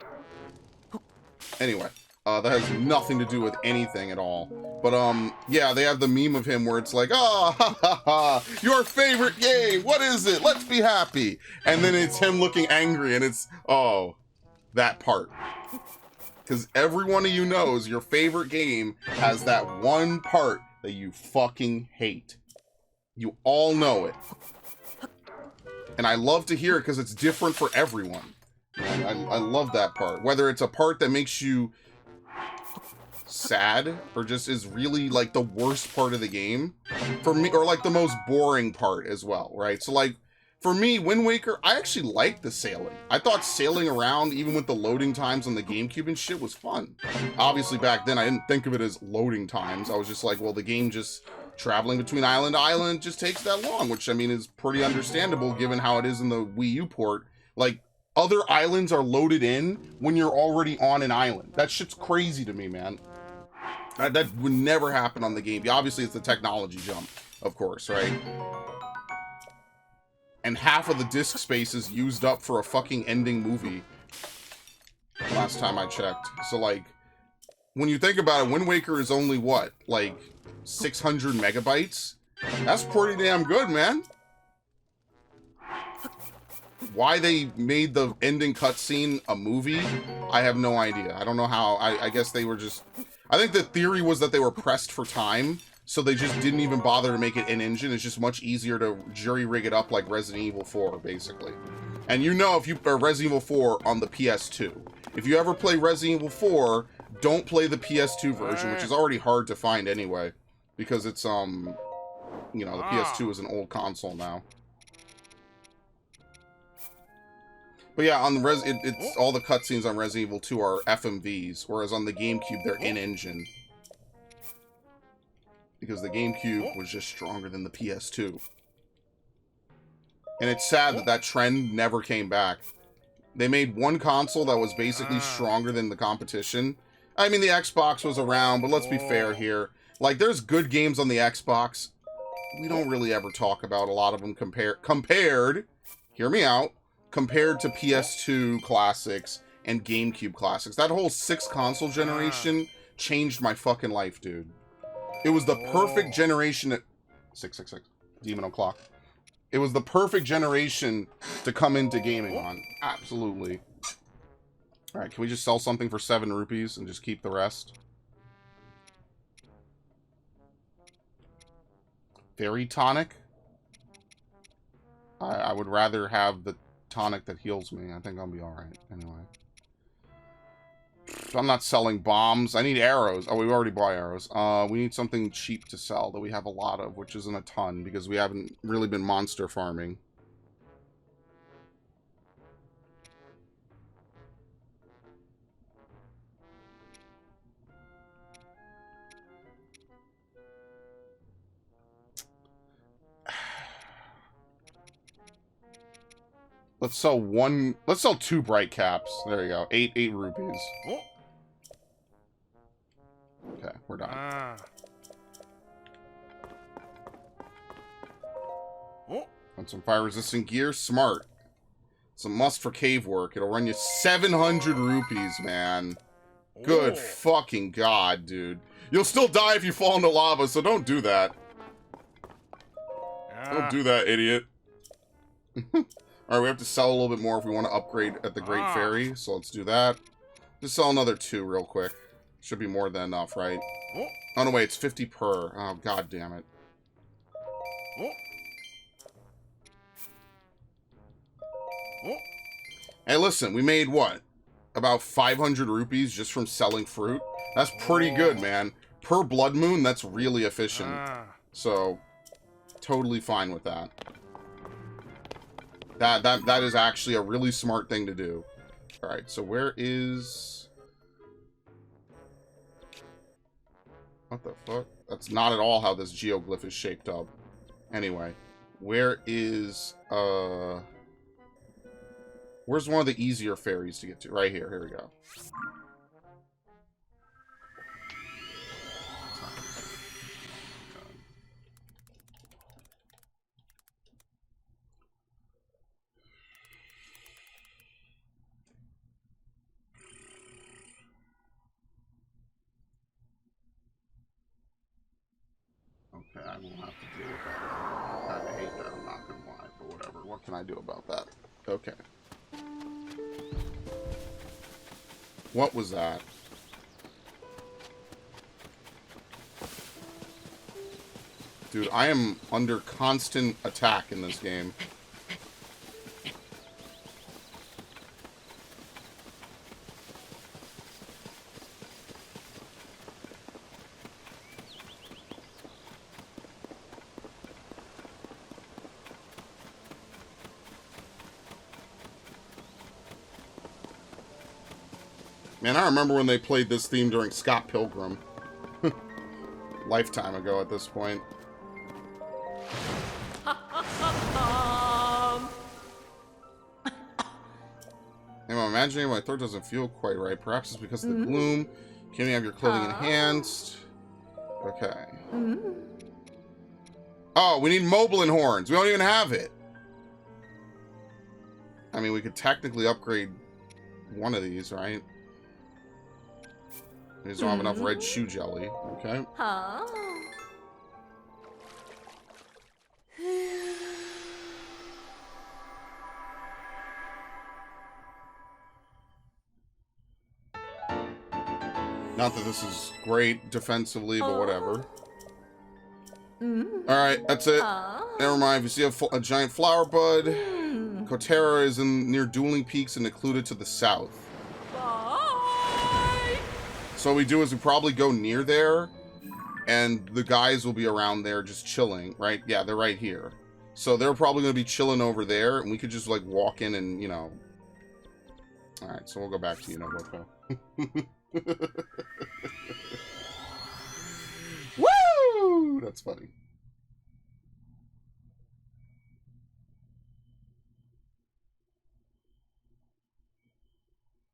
Speaker 1: Anyway, that has nothing to do with anything at all. But, yeah, they have the meme of him where it's like, oh, ha, ha, ha, your favorite game, what is it? Let's be happy. And then it's him looking angry, and it's, oh, that part. Because every one of you knows your favorite game has that one part that you fucking hate. You all know it. And I love to hear it because it's different for everyone. And I love that part. Whether it's a part that makes you sad or just is really like the worst part of the game for me, or like the most boring part as well, right? So like for me, Wind Waker, I actually liked the sailing. I thought sailing around, even with the loading times on the GameCube and shit, was fun. Obviously back then I didn't think of it as loading times. I was just like, well, the game just traveling between island to island just takes that long, which I mean is pretty understandable given how it is in the Wii U port. Like, other islands are loaded in when you're already on an island. That shit's crazy to me, man. That would never happen on the game. Obviously, it's the technology jump, of course, right? And half of the disk space is used up for a fucking ending movie. Last time I checked. So, like, when you think about it, Wind Waker is only, what, like, 600 megabytes? That's pretty damn good, man. Why they made the ending cutscene a movie, I have no idea. I don't know how. I guess they were just... I think the theory was that they were pressed for time, so they just didn't even bother to make it in-engine. It's just much easier to jury-rig it up like Resident Evil 4, basically. And you know, if you Resident Evil 4 on the PS2. If you ever play Resident Evil 4, don't play the PS2 version, which is already hard to find anyway. Because it's, you know, the PS2 is an old console now. But yeah, on the it's all the cutscenes on Resident Evil 2 are FMVs, whereas on the GameCube they're in-engine. Because the GameCube was just stronger than the PS2. And it's sad that that trend never came back. They made one console that was basically stronger than the competition. I mean, the Xbox was around, but let's be fair here. Like, there's good games on the Xbox. We don't really ever talk about a lot of them compared, hear me out, compared to PS2 classics and GameCube classics. That whole 6 console generation changed my fucking life, dude. It was the perfect generation at 666 Demon O'Clock. It was the perfect generation to come into gaming on. Absolutely. Alright, can we just sell something for 7 rupees and just keep the rest? Fairy tonic? I would rather have the tonic that heals me. I think I'll be alright anyway. I'm not selling bombs. I need arrows. Oh, we've already bought arrows. We need something cheap to sell that we have a lot of, which isn't a ton because we haven't really been monster farming. Let's sell one. Let's sell 2 bright caps. There you go. 8 rupees.
Speaker 6: Oh.
Speaker 1: Okay, we're done.
Speaker 6: Oh.
Speaker 1: Want some fire-resistant gear? Smart. It's a must for cave work. It'll run you 700 rupees, man. Good fucking god, dude. You'll still die if you fall into lava, so don't do that. Don't do that, idiot. Alright, we have to sell a little bit more if we want to upgrade at the Great Fairy, so let's do that. Just sell another 2 real quick. Should be more than enough, right? Oh, no, wait, it's 50 per. Oh, god damn it. Hey, listen, we made what? About 500 rupees just from selling fruit? That's pretty good, man. Per blood moon, that's really efficient. So, totally fine with that. That is actually a really smart thing to do. Alright, so where is... What the fuck? That's not at all how this geoglyph is shaped up. Anyway, where is... Where's one of the easier fairies to get to? Right here. Here we go. Okay, I will have to deal with that. I hate that, I'm not gonna lie, but whatever. What can I do about that? Okay. What was that? Dude, I am under constant attack in this game. Man, I remember when they played this theme during Scott Pilgrim. Lifetime ago at this point. I'm imagining my throat doesn't feel quite right. Perhaps it's because of the gloom. Can you have your clothing enhanced? Okay. Oh, we need Moblin horns. We don't even have it. I mean, we could technically upgrade one of these, right? We just don't have enough red shoe jelly. Okay. Not that this is great defensively, but whatever. Alright, that's it. Never mind. If you see a giant flower bud, Kotera is near Dueling Peaks and occluded to the south. So what we do is we probably go near there, and the guys will be around there just chilling, right? Yeah, they're right here. So they're probably going to be chilling over there, and we could just, like, walk in and, you know... Alright, so we'll go back to you, Noboko. Woo! That's funny.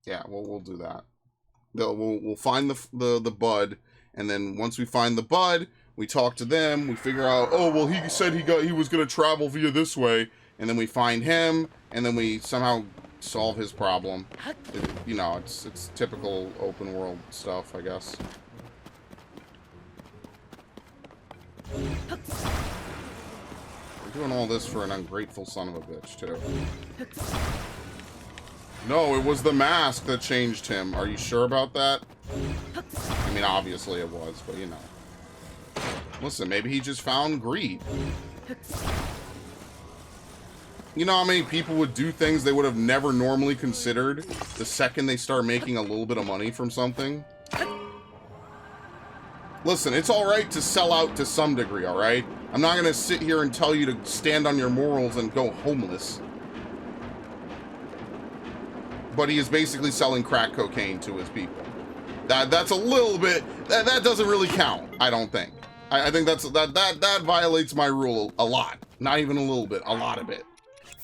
Speaker 1: Yeah, we'll do that. We'll find the bud, and then once we find the bud, we talk to them. We figure out, oh well, he said he was gonna travel via this way, and then we find him, and then we somehow solve his problem. You know, it's typical open world stuff, I guess. We're doing all this for an ungrateful son of a bitch, too. No, it was the mask that changed him. Are you sure about that? I mean, obviously it was, but you know. Listen, maybe he just found greed. You know how many people would do things they would have never normally considered the second they start making a little bit of money from something? Listen, it's alright to sell out to some degree, alright? I'm not gonna sit here and tell you to stand on your morals and go homeless. But he is basically selling crack cocaine to his people. That's a little bit... That doesn't really count, I don't think. I think that violates my rule a lot. Not even a little bit, a lot of it.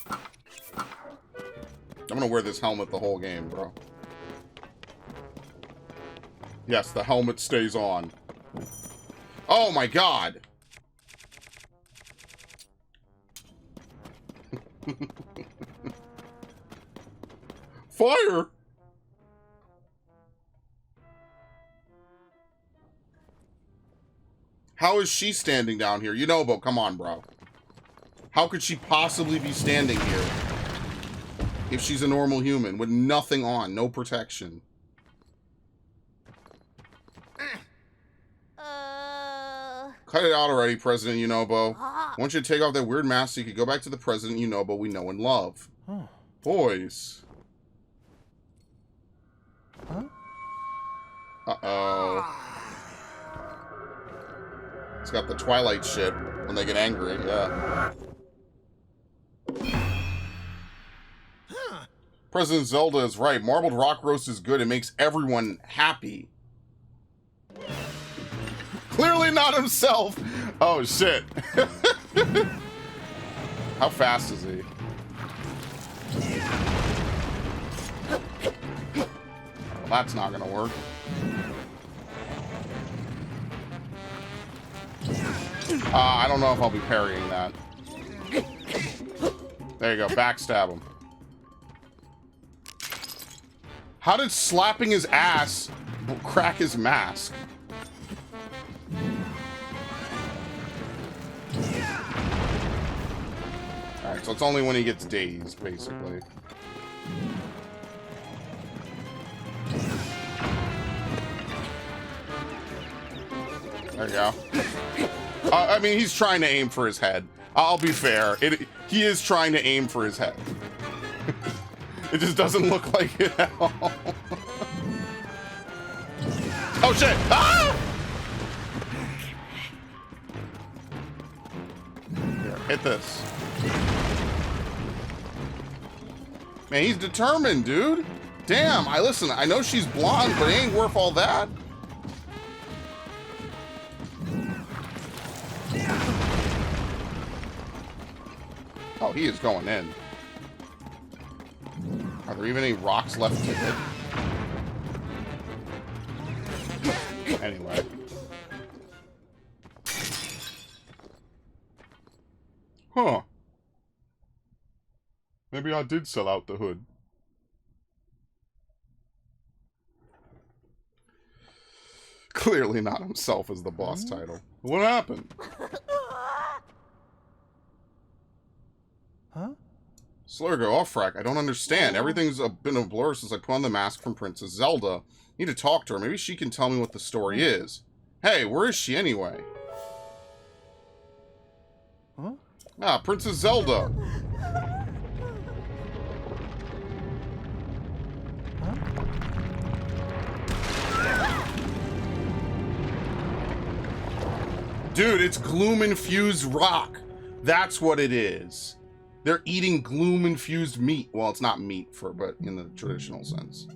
Speaker 1: I'm gonna wear this helmet the whole game, bro. Yes, the helmet stays on. Oh my god! Fire! How is she standing down here? Yunobo, come on, bro. How could she possibly be standing here if she's a normal human with nothing on, no protection? Cut it out already, President Yunobo. I want you to take off that weird mask so you can go back to the President Yunobo we know and love.
Speaker 6: Huh.
Speaker 1: Boys.
Speaker 6: Huh?
Speaker 1: Uh-oh. It's got the Twilight shit when they get angry, yeah. President Zelda is right. Marbled rock roast is good. It makes everyone happy. Clearly not himself. Oh, shit. How fast is he? Well, that's not gonna work. I don't know if I'll be parrying that. There you go. Backstab him. How did slapping his ass crack his mask? Alright, so it's only when he gets dazed, basically. There you go. I mean, he's trying to aim for his head. I'll be fair. He is trying to aim for his head. It just doesn't look like it at all. Oh, shit! Ah! Here, hit this. Man, he's determined, dude. Damn, listen, I know she's blonde, but it ain't worth all that. Oh, he is going in. Are there even any rocks left to hit? Anyway. Huh. Maybe I did sell out the hood. Clearly not himself as the boss title. What happened?
Speaker 6: Huh?
Speaker 1: Slurgo, off frack. I don't understand. Everything's been a blur since I put on the mask from Princess Zelda. Need to talk to her. Maybe she can tell me what the story is. Hey, where is she anyway?
Speaker 6: Huh?
Speaker 1: Ah, Princess Zelda. Dude, it's gloom-infused rock. That's what it is. They're eating gloom-infused meat. Well, it's not meat, but in the traditional sense.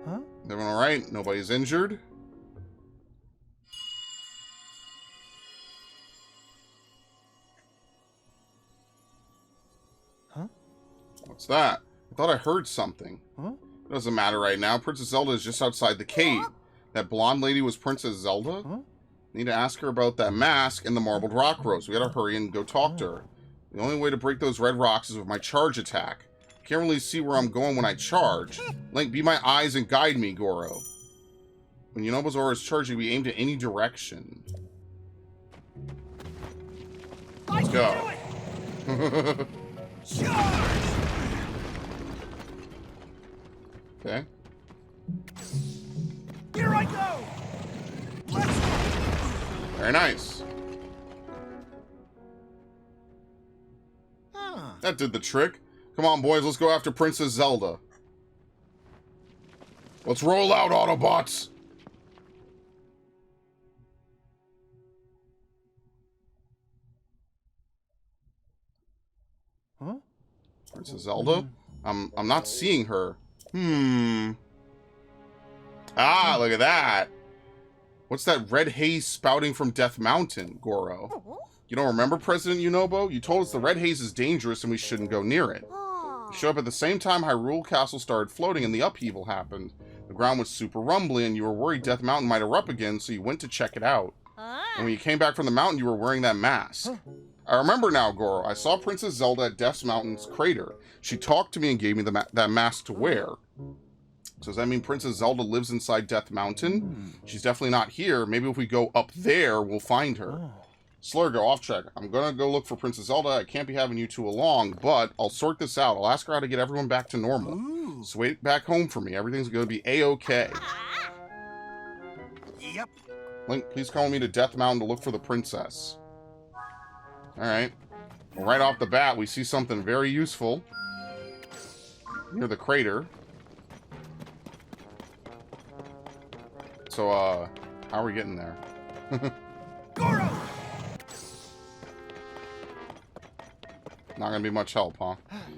Speaker 6: Huh?
Speaker 1: Everyone all right? Nobody's injured?
Speaker 6: Huh?
Speaker 1: What's that? I thought I heard something.
Speaker 6: Huh?
Speaker 1: It doesn't matter right now. Princess Zelda is just outside the cave. That blonde lady was Princess Zelda?
Speaker 6: Huh?
Speaker 1: Need to ask her about that mask and the marbled rock rose. We gotta hurry and go talk to her. The only way to break those red rocks is with my charge attack. Can't really see where I'm going when I charge. Link, be my eyes and guide me, Goro. When Yunobo's aura is charging, we aim to any direction. Let's go.
Speaker 5: Charge!
Speaker 1: Okay.
Speaker 5: Here I go! Let's go!
Speaker 1: Very nice.
Speaker 5: Huh.
Speaker 1: That did the trick. Come on, boys, let's go after Princess Zelda. Let's roll out, Autobots!
Speaker 5: Huh?
Speaker 1: Princess Zelda? I'm not seeing her. Ah, look at that. What's that red haze spouting from Death Mountain, Goro? You don't remember, President Yunobo? You told us the red haze is dangerous and we shouldn't go near it. You showed up at the same time Hyrule Castle started floating and the upheaval happened. The ground was super rumbly and you were worried Death Mountain might erupt again, so you went to check it out. And when you came back from the mountain, you were wearing that mask. I remember now, Goro. I saw Princess Zelda at Death Mountain's crater. She talked to me and gave me that mask to wear. So does that mean Princess Zelda lives inside Death Mountain? She's definitely not here. Maybe if we go up there, we'll find her. Slurgo, off track. I'm gonna go look for Princess Zelda. I can't be having you two along, but I'll sort this out. I'll ask her how to get everyone back to normal. So wait back home for me. Everything's gonna be A-okay.
Speaker 5: Yep.
Speaker 1: Link, please call me to Death Mountain to look for the princess. Alright. Well, right off the bat, we see something very useful. Near the crater. So, how are we getting there?
Speaker 5: Goro!
Speaker 1: Not gonna be much help, huh?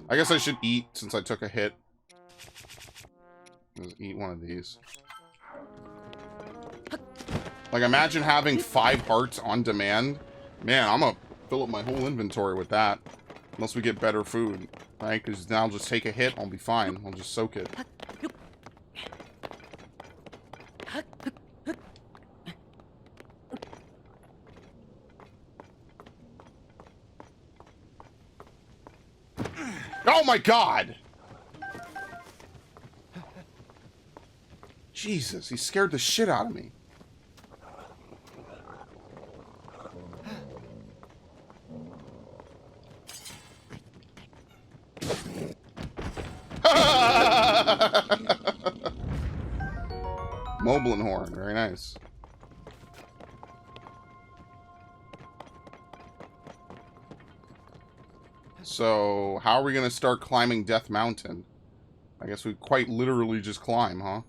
Speaker 1: I guess I should eat since I took a hit. Just eat one of these. Like, imagine having 5 hearts on demand. Man, I'm gonna fill up my whole inventory with that. Unless we get better food, right? Because now I'll just take a hit, I'll be fine. I'll just soak it. Oh my god! Jesus, he scared the shit out of me. Moblin horn, very nice. So, how are we going to start climbing Death Mountain? I guess we quite literally just climb, huh?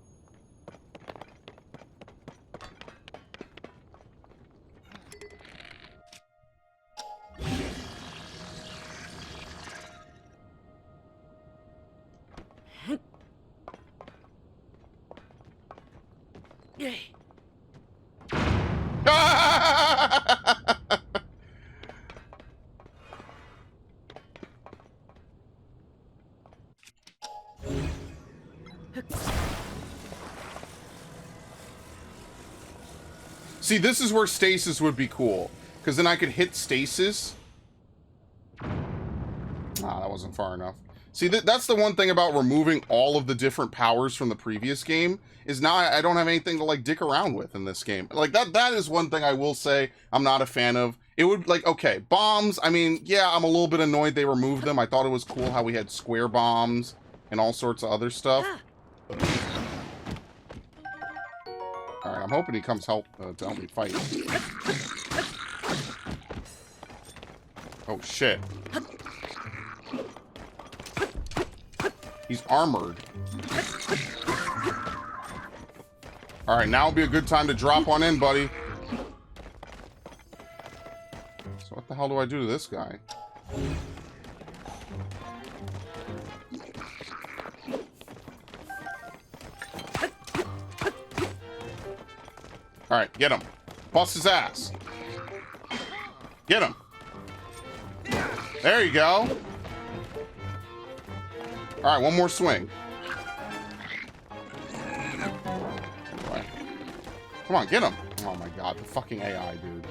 Speaker 1: See, this is where stasis would be cool. Because then I could hit stasis. Ah, that wasn't far enough. See, that's the one thing about removing all of the different powers from the previous game, is now I don't have anything to, like, dick around with in this game. Like, that is one thing I will say I'm not a fan of. It would, like, okay, bombs, I mean, yeah, I'm a little bit annoyed they removed them. I thought it was cool how we had square bombs and all sorts of other stuff. Alright, I'm hoping he comes to help me fight. Oh, shit. He's armored. Alright, now would be a good time to drop one in, buddy. So what the hell do I do to this guy? Alright, get him. Bust his ass. Get him. There you go. Alright, one more swing. Right. Come on, get him. Oh my god, the fucking AI, dude.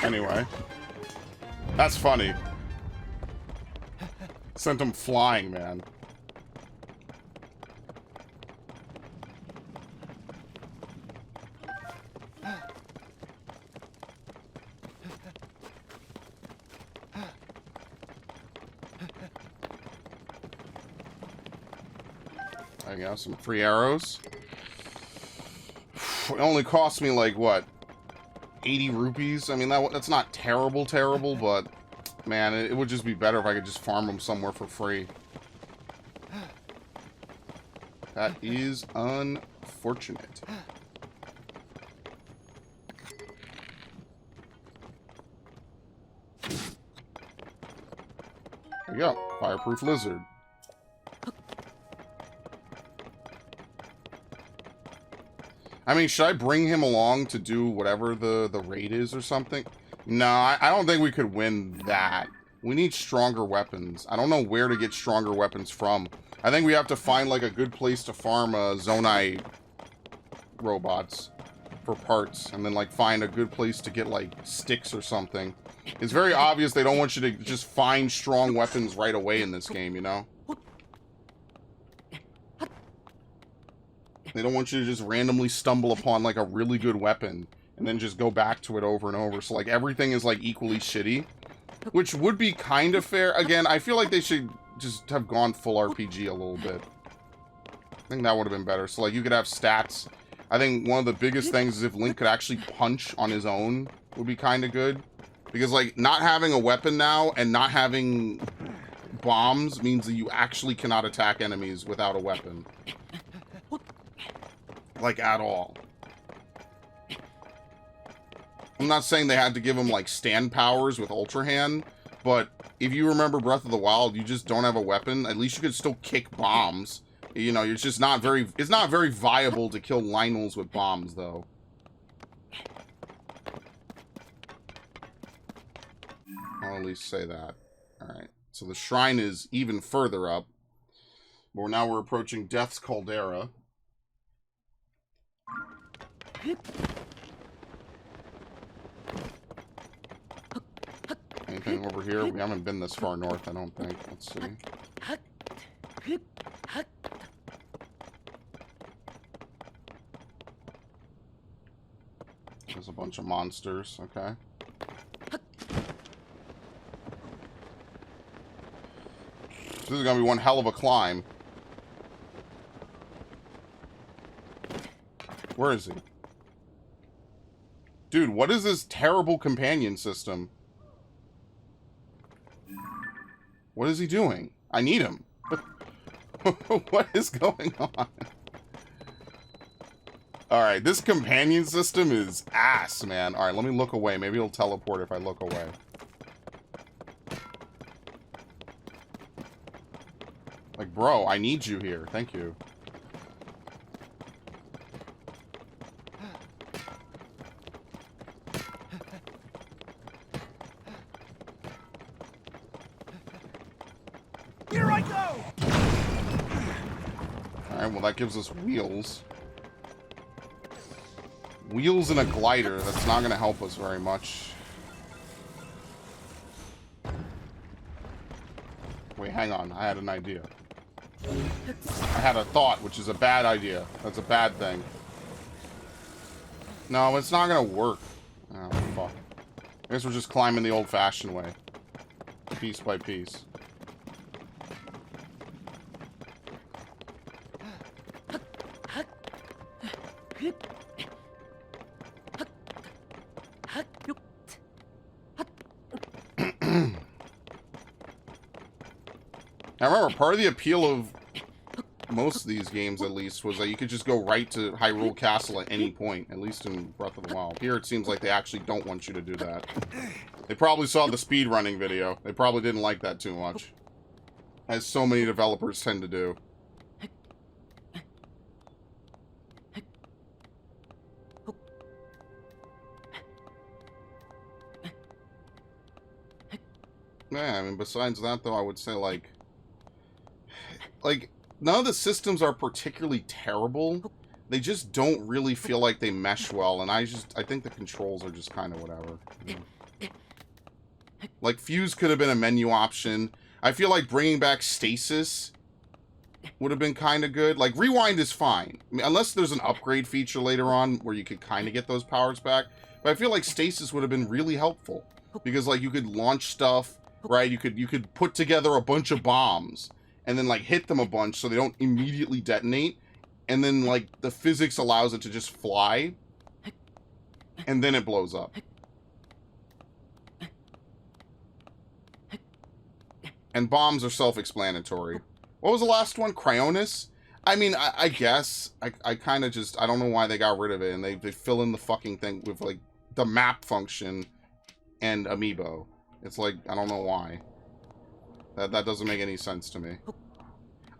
Speaker 1: Anyway. That's funny. Sent him flying, man. I got some free arrows. It only cost me like, what, 80 rupees? I mean, that's not terrible, but, man, it would just be better if I could just farm them somewhere for free. That is unfortunate. There you go. Fireproof lizard. I mean, should I bring him along to do whatever the raid is or something? No, I don't think we could win that. We need stronger weapons. I don't know where to get stronger weapons from. I think we have to find, like, a good place to farm Zonai robots for parts. And then, like, find a good place to get, like, sticks or something. It's very obvious they don't want you to just find strong weapons right away in this game, you know? They don't want you to just randomly stumble upon, like, a really good weapon and then just go back to it over and over. So, like, everything is, like, equally shitty. Which would be kind of fair. Again, I feel like they should just have gone full RPG a little bit. I think that would have been better. So, like, you could have stats. I think one of the biggest things is if Link could actually punch on his own would be kind of good. Because, like, not having a weapon now and not having bombs means that you actually cannot attack enemies without a weapon. Like, at all. I'm not saying they had to give him, like, stand powers with Ultra Hand, but if you remember Breath of the Wild, you just don't have a weapon. At least you could still kick bombs. You know, it's just not very... It's not very viable to kill Lynels with bombs, though. I'll at least say that. Alright. So the shrine is even further up. But now we're approaching Death's Caldera. Anything over here? We haven't been this far north, I don't think. Let's see. There's a bunch of monsters, okay. This is gonna be one hell of a climb. Where is he? Dude, what is this terrible companion system? What is he doing? I need him. What is going on? Alright, this companion system is ass, man. Alright, let me look away. Maybe it'll teleport if I look away. Like, bro, I need you here. Thank you.
Speaker 5: Here I go!
Speaker 1: Alright, well that gives us wheels. Wheels and a glider. That's not going to help us very much. Wait, hang on. I had an idea. I had a thought, which is a bad idea. That's a bad thing. No, it's not going to work. Oh, fuck. I guess we're just climbing the old-fashioned way. Piece by piece. I remember part of the appeal of most of these games, at least, was that you could just go right to Hyrule Castle at any point, at least in Breath of the Wild. Here, it seems like they actually don't want you to do that. They probably saw the speedrunning video. They probably didn't like that too much. As so many developers tend to do. Yeah, I mean, besides that, though, I would say, like, none of the systems are particularly terrible. They just don't really feel like they mesh well, and I think the controls are just kind of whatever. Like, Fuse could have been a menu option. I feel like bringing back Stasis would have been kind of good. Like, Rewind is fine. I mean, unless there's an upgrade feature later on where you could kind of get those powers back. But I feel like Stasis would have been really helpful. Because, like, you could launch stuff, right? You could put together a bunch of bombs. and then like hit them a bunch so they don't immediately detonate, and then like the physics allows it to just fly, and then it blows up. And bombs are self-explanatory. What was the last one? Cryonis? I mean, I guess. I kind of just... I don't know why they got rid of it. And they fill in the fucking thing with, like, the map function and Amiibo. It's like, I don't know why. That doesn't make any sense to me.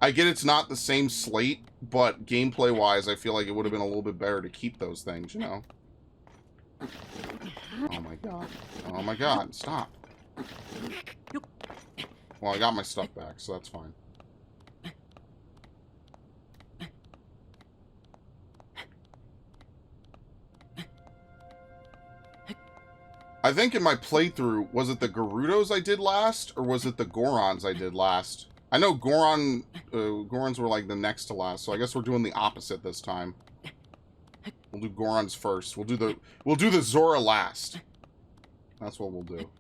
Speaker 1: I get it's not the same slate, but gameplay-wise, I feel like it would have been a little bit better to keep those things, you know? Oh my god. Oh my god. Stop. Well, I got my stuff back, so that's fine. I think in my playthrough, was it the Gerudos I did last, or was it the Gorons I did last? I know Gorons were like the next to last, so I guess we're doing the opposite this time. We'll do Gorons first. We'll do the Zora last. That's what we'll do.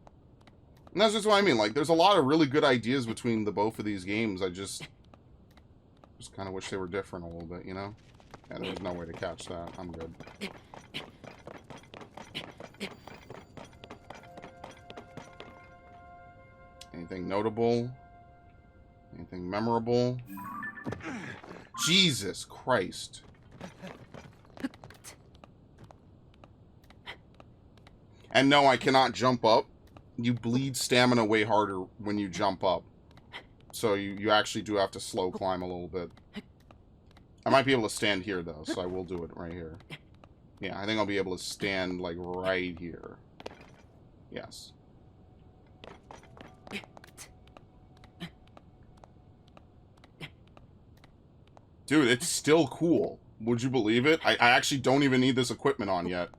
Speaker 1: And that's just what I mean. Like, there's a lot of really good ideas between the both of these games. I just kind of wish they were different a little bit, you know? Yeah, there's no way to catch that. I'm good. Anything notable? Anything memorable? Jesus Christ. And no, I cannot jump up. You bleed stamina way harder when you jump up. So you actually do have to slow climb a little bit. I might be able to stand here, though, so I will do it right here. Yeah, I think I'll be able to stand, like, right here. Yes. Dude, it's still cool. Would you believe it? I actually don't even need this equipment on yet.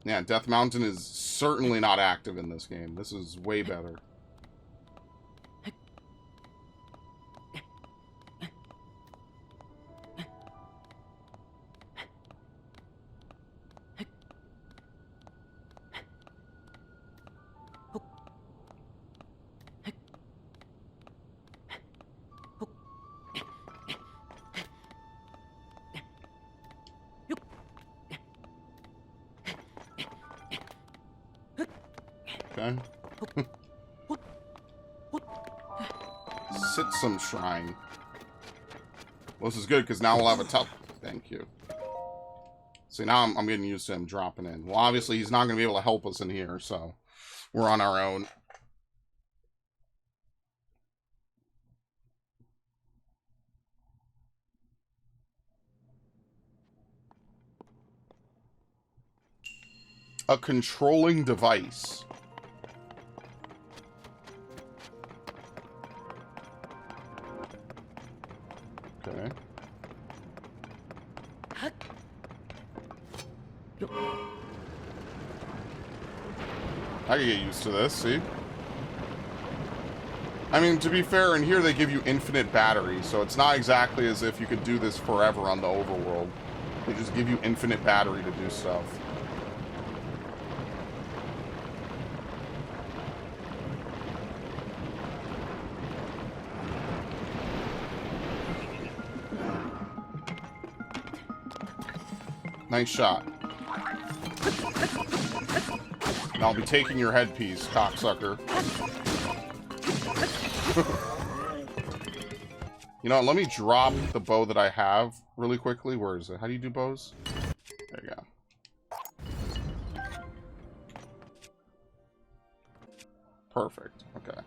Speaker 1: Yeah, Death Mountain is certainly not active in this game. This is way better. Okay. Sit some shrine. Well, this is good because now we'll have a tough. Thank you. See, now I'm getting used to him dropping in. Well, obviously he's not going to be able to help us in here, so we're on our own. A controlling device. Okay. I can get used to this, see? I mean, to be fair, in here they give you infinite battery, so it's not exactly as if you could do this forever on the overworld. They just give you infinite battery to do stuff. Nice shot. And I'll be taking your headpiece, cocksucker. You know what, let me drop the bow that I have really quickly. Where is it? How do you do bows? There you go. Perfect. Okay.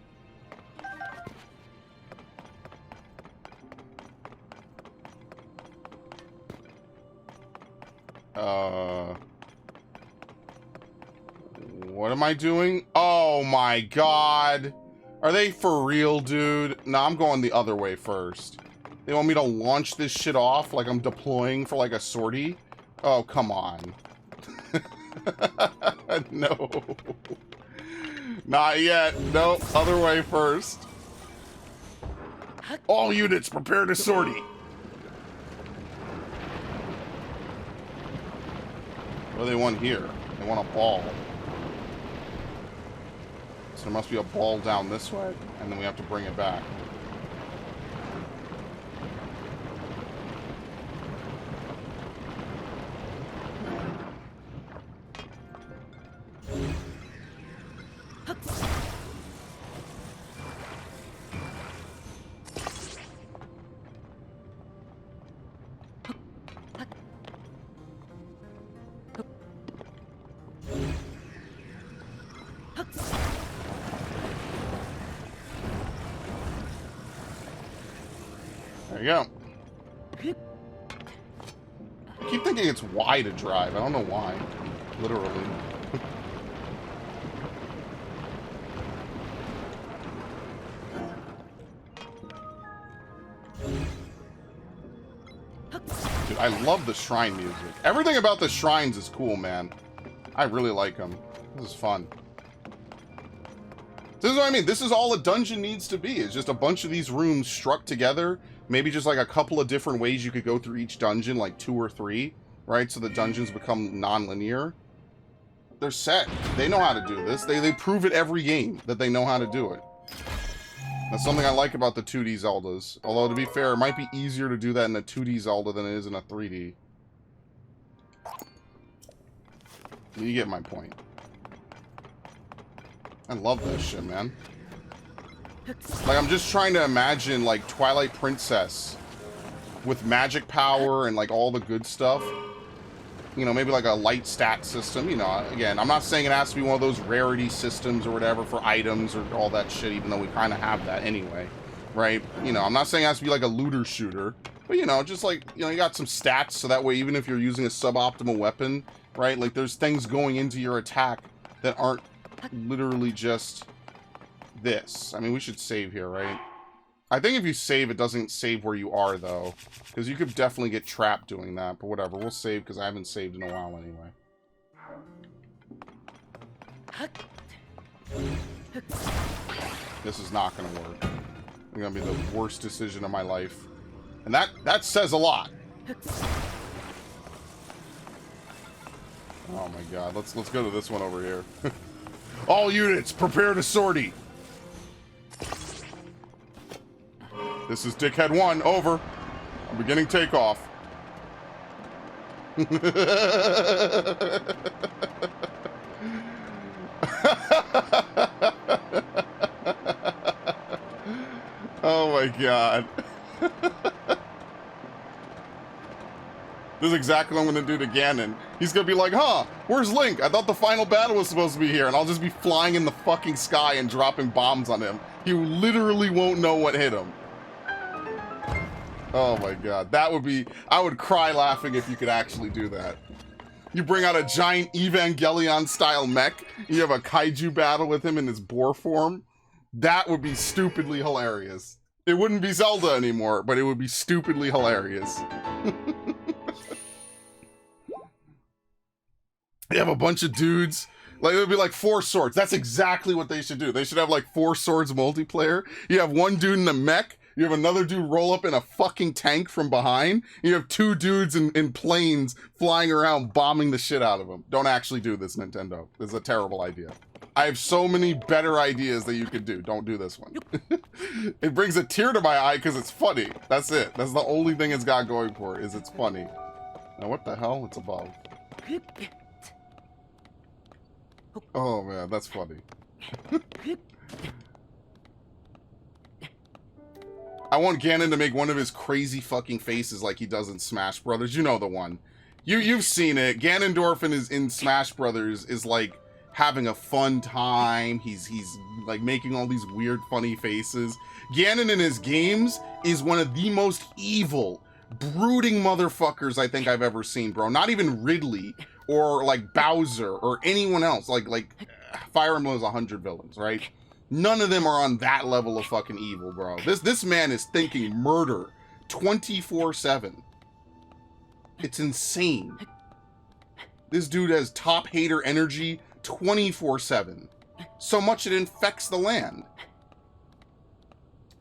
Speaker 1: What am I doing? Oh my god. Are they for real, dude? No, I'm going the other way first. They want me to launch this shit off like I'm deploying for like a sortie? Oh, come on. No. Not yet. Nope. Other way first. All units, prepare to sortie. What do they want here? They want a ball. So there must be a ball down this way, and then we have to bring it back. There you go. I keep thinking it's Y to drive. I don't know why. Literally. Dude, I love the shrine music. Everything about the shrines is cool, man. I really like them. This is fun. This is what I mean. This is all a dungeon needs to be. It's just a bunch of these rooms struck together. Maybe just like a couple of different ways you could go through each dungeon, like 2 or 3, right? So the dungeons become non-linear. They're set. They know how to do this. They prove it every game that they know how to do it. That's something I like about the 2D Zeldas. Although, to be fair, it might be easier to do that in a 2D Zelda than it is in a 3D. You get my point. I love that shit, man. Like, I'm just trying to imagine, like, Twilight Princess with magic power and, like, all the good stuff. You know, maybe, like, a light stat system. You know, again, I'm not saying it has to be one of those rarity systems or whatever for items or all that shit, even though we kind of have that anyway, right? You know, I'm not saying it has to be, like, a looter shooter. But, you know, just, like, you know, you got some stats so that way, even if you're using a suboptimal weapon, right? Like, there's things going into your attack that aren't literally just this. I mean, we should save here, right? I think if you save, it doesn't save where you are, though. Because you could definitely get trapped doing that. But whatever, we'll save because I haven't saved in a while anyway. This is not going to work. It's going to be the worst decision of my life. And that says a lot. Oh my god, let's go to this one over here. All units, prepare to sortie. This is Dickhead 1, over. I'm beginning takeoff. Oh my god. This is exactly what I'm going to do to Ganon. He's going to be like, huh, where's Link? I thought the final battle was supposed to be here. And I'll just be flying in the fucking sky and dropping bombs on him. He literally won't know what hit him. Oh my god. That would be... I would cry laughing if you could actually do that. You bring out a giant Evangelion-style mech. You have a kaiju battle with him in his boar form. That would be stupidly hilarious. It wouldn't be Zelda anymore, but it would be stupidly hilarious. You have a bunch of dudes. Like, it would be like 4 swords. That's exactly what they should do. They should have like 4 swords multiplayer. You have one dude in a mech. You have another dude roll up in a fucking tank from behind. You have 2 dudes in planes flying around bombing the shit out of them. Don't actually do this, Nintendo. This is a terrible idea. I have so many better ideas that you could do. Don't do this one. It brings a tear to my eye because it's funny. That's it. That's the only thing it's got going for it, is it's funny. Now what the hell? It's above. Oh man, that's funny. I want Ganon to make one of his crazy fucking faces like he does in Smash Brothers. You know the one. You've seen it. Ganondorf is in Smash Brothers is like having a fun time. He's like making all these weird funny faces. Ganon in his games is one of the most evil, brooding motherfuckers I think I've ever seen, bro. Not even Ridley or like Bowser or anyone else. Like Fire Emblem is 100 villains, right? None of them are on that level of fucking evil, bro. This man is thinking murder 24/7. It's insane. This dude has top hater energy 24/7. So much it infects the land.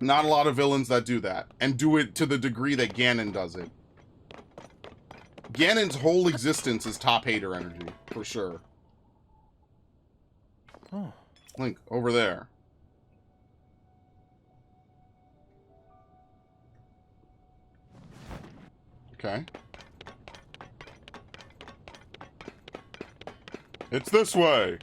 Speaker 1: Not a lot of villains that do that, and do it to the degree that Ganon does it. Ganon's whole existence is top hater energy, for sure.
Speaker 6: Oh,
Speaker 1: Link, over there. Okay. It's this way.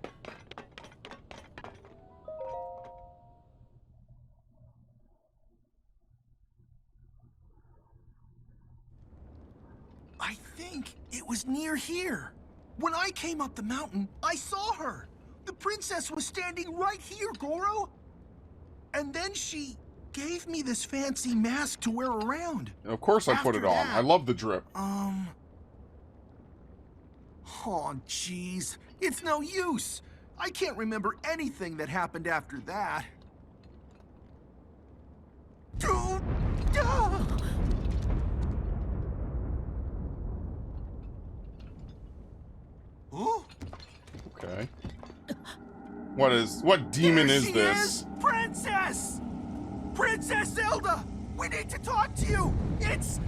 Speaker 5: I think it was near here. When I came up the mountain, I saw her. The princess was standing right here, Goro. And then she gave me this fancy mask to wear around.
Speaker 1: Of course I put it
Speaker 5: After
Speaker 1: on.
Speaker 5: that,
Speaker 1: I love the drip.
Speaker 5: Oh, jeez. It's no use. I can't remember anything that happened after that. Dude! Ooh.
Speaker 1: Okay. What demon
Speaker 5: There
Speaker 1: is
Speaker 5: she
Speaker 1: this?
Speaker 5: Princess! Princess Zelda! We need to talk to you! It's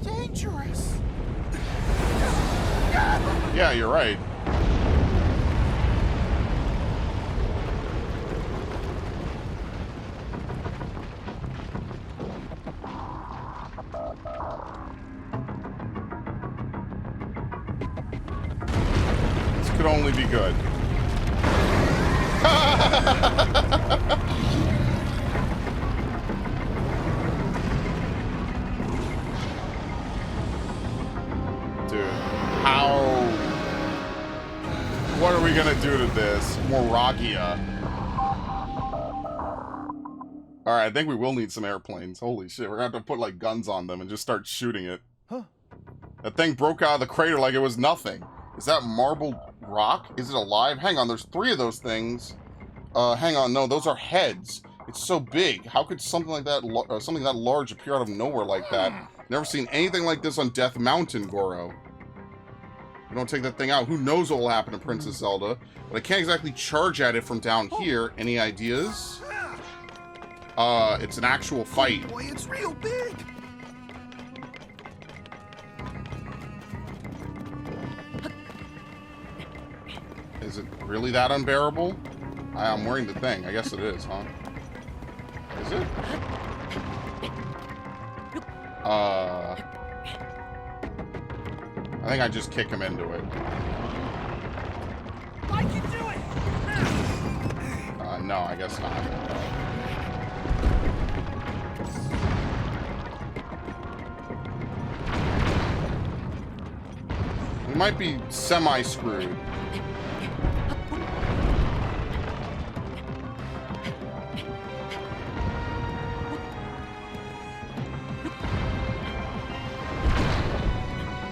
Speaker 5: dangerous.
Speaker 1: Yeah, you're right. This could only be good. Dude, how... What are we gonna do to this? Moragia. Alright, I think we will need some airplanes. Holy shit, we're gonna have to put, like, guns on them and just start shooting it.
Speaker 5: Huh.
Speaker 1: That thing broke out of the crater like it was nothing. Is that marble rock? Is it alive? Hang on, there's 3 of those things. Hang on, no, those are heads. It's so big. How could something like that, something that large appear out of nowhere like that? Never seen anything like this on Death Mountain, Goro. We don't take that thing out. Who knows what will happen to Princess Zelda? But I can't exactly charge at it from down here. Any ideas? It's an actual fight.
Speaker 5: Boy, it's real big.
Speaker 1: Is it really that unbearable? I'm wearing the thing. I guess it is, huh? Is it? I think I just kick him into it.
Speaker 5: I can do it.
Speaker 1: No, I guess not. We might be semi-screwed.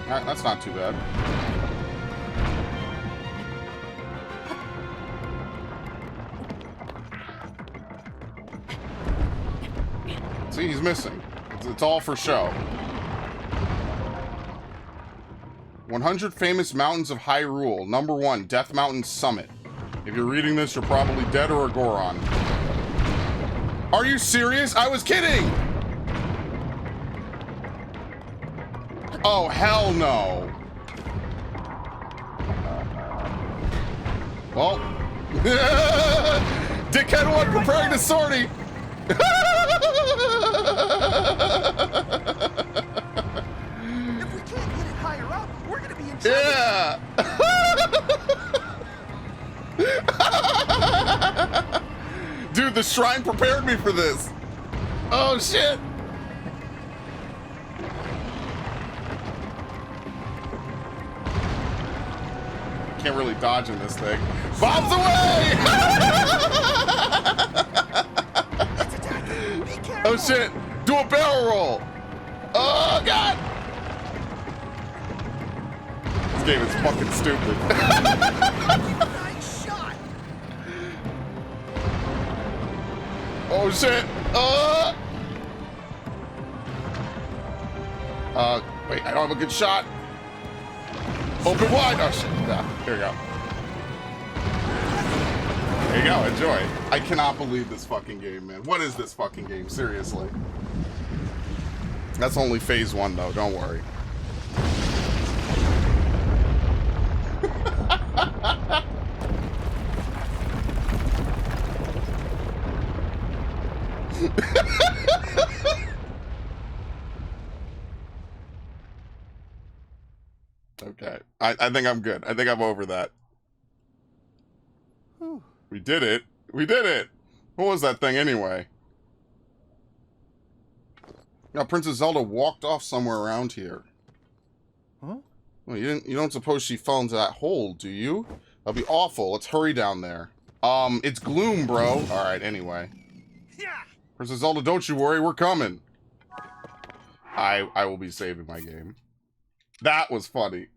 Speaker 1: Alright, that's not too bad. See, he's missing. It's all for show. 100 famous mountains of Hyrule. Number 1, Death Mountain Summit. If you're reading this, you're probably dead or a Goron. Are you serious? I was kidding! Oh, hell no. Well. Dickhead 1 preparing to sortie!
Speaker 5: If we can't get it higher up, we're gonna be in trouble.
Speaker 1: Yeah! Dude, the shrine prepared me for this. Oh, shit. Can't really dodge in this thing. Bombs away!
Speaker 5: It's attacking. Be careful.
Speaker 1: Oh, shit. Do a barrel roll. Oh, God. This game is fucking stupid.
Speaker 5: Nice shot.
Speaker 1: Oh, shit. Wait, I don't have a good shot. Open wide. Oh, shit. Yeah, here we go. There you go. Enjoy. I cannot believe this fucking game, man. What is this fucking game? Seriously. That's only phase 1, though. Don't worry. Okay. I think I'm good. I think I'm over that. Whew. We did it. We did it. What was that thing anyway? Now, Princess Zelda walked off somewhere around here.
Speaker 5: Huh?
Speaker 1: Well, you don't suppose she fell into that hole, do you? That'll be awful. Let's hurry down there. It's gloom, bro. All right, anyway. Princess Zelda, don't you worry, we're coming. I will be saving my game. That was funny.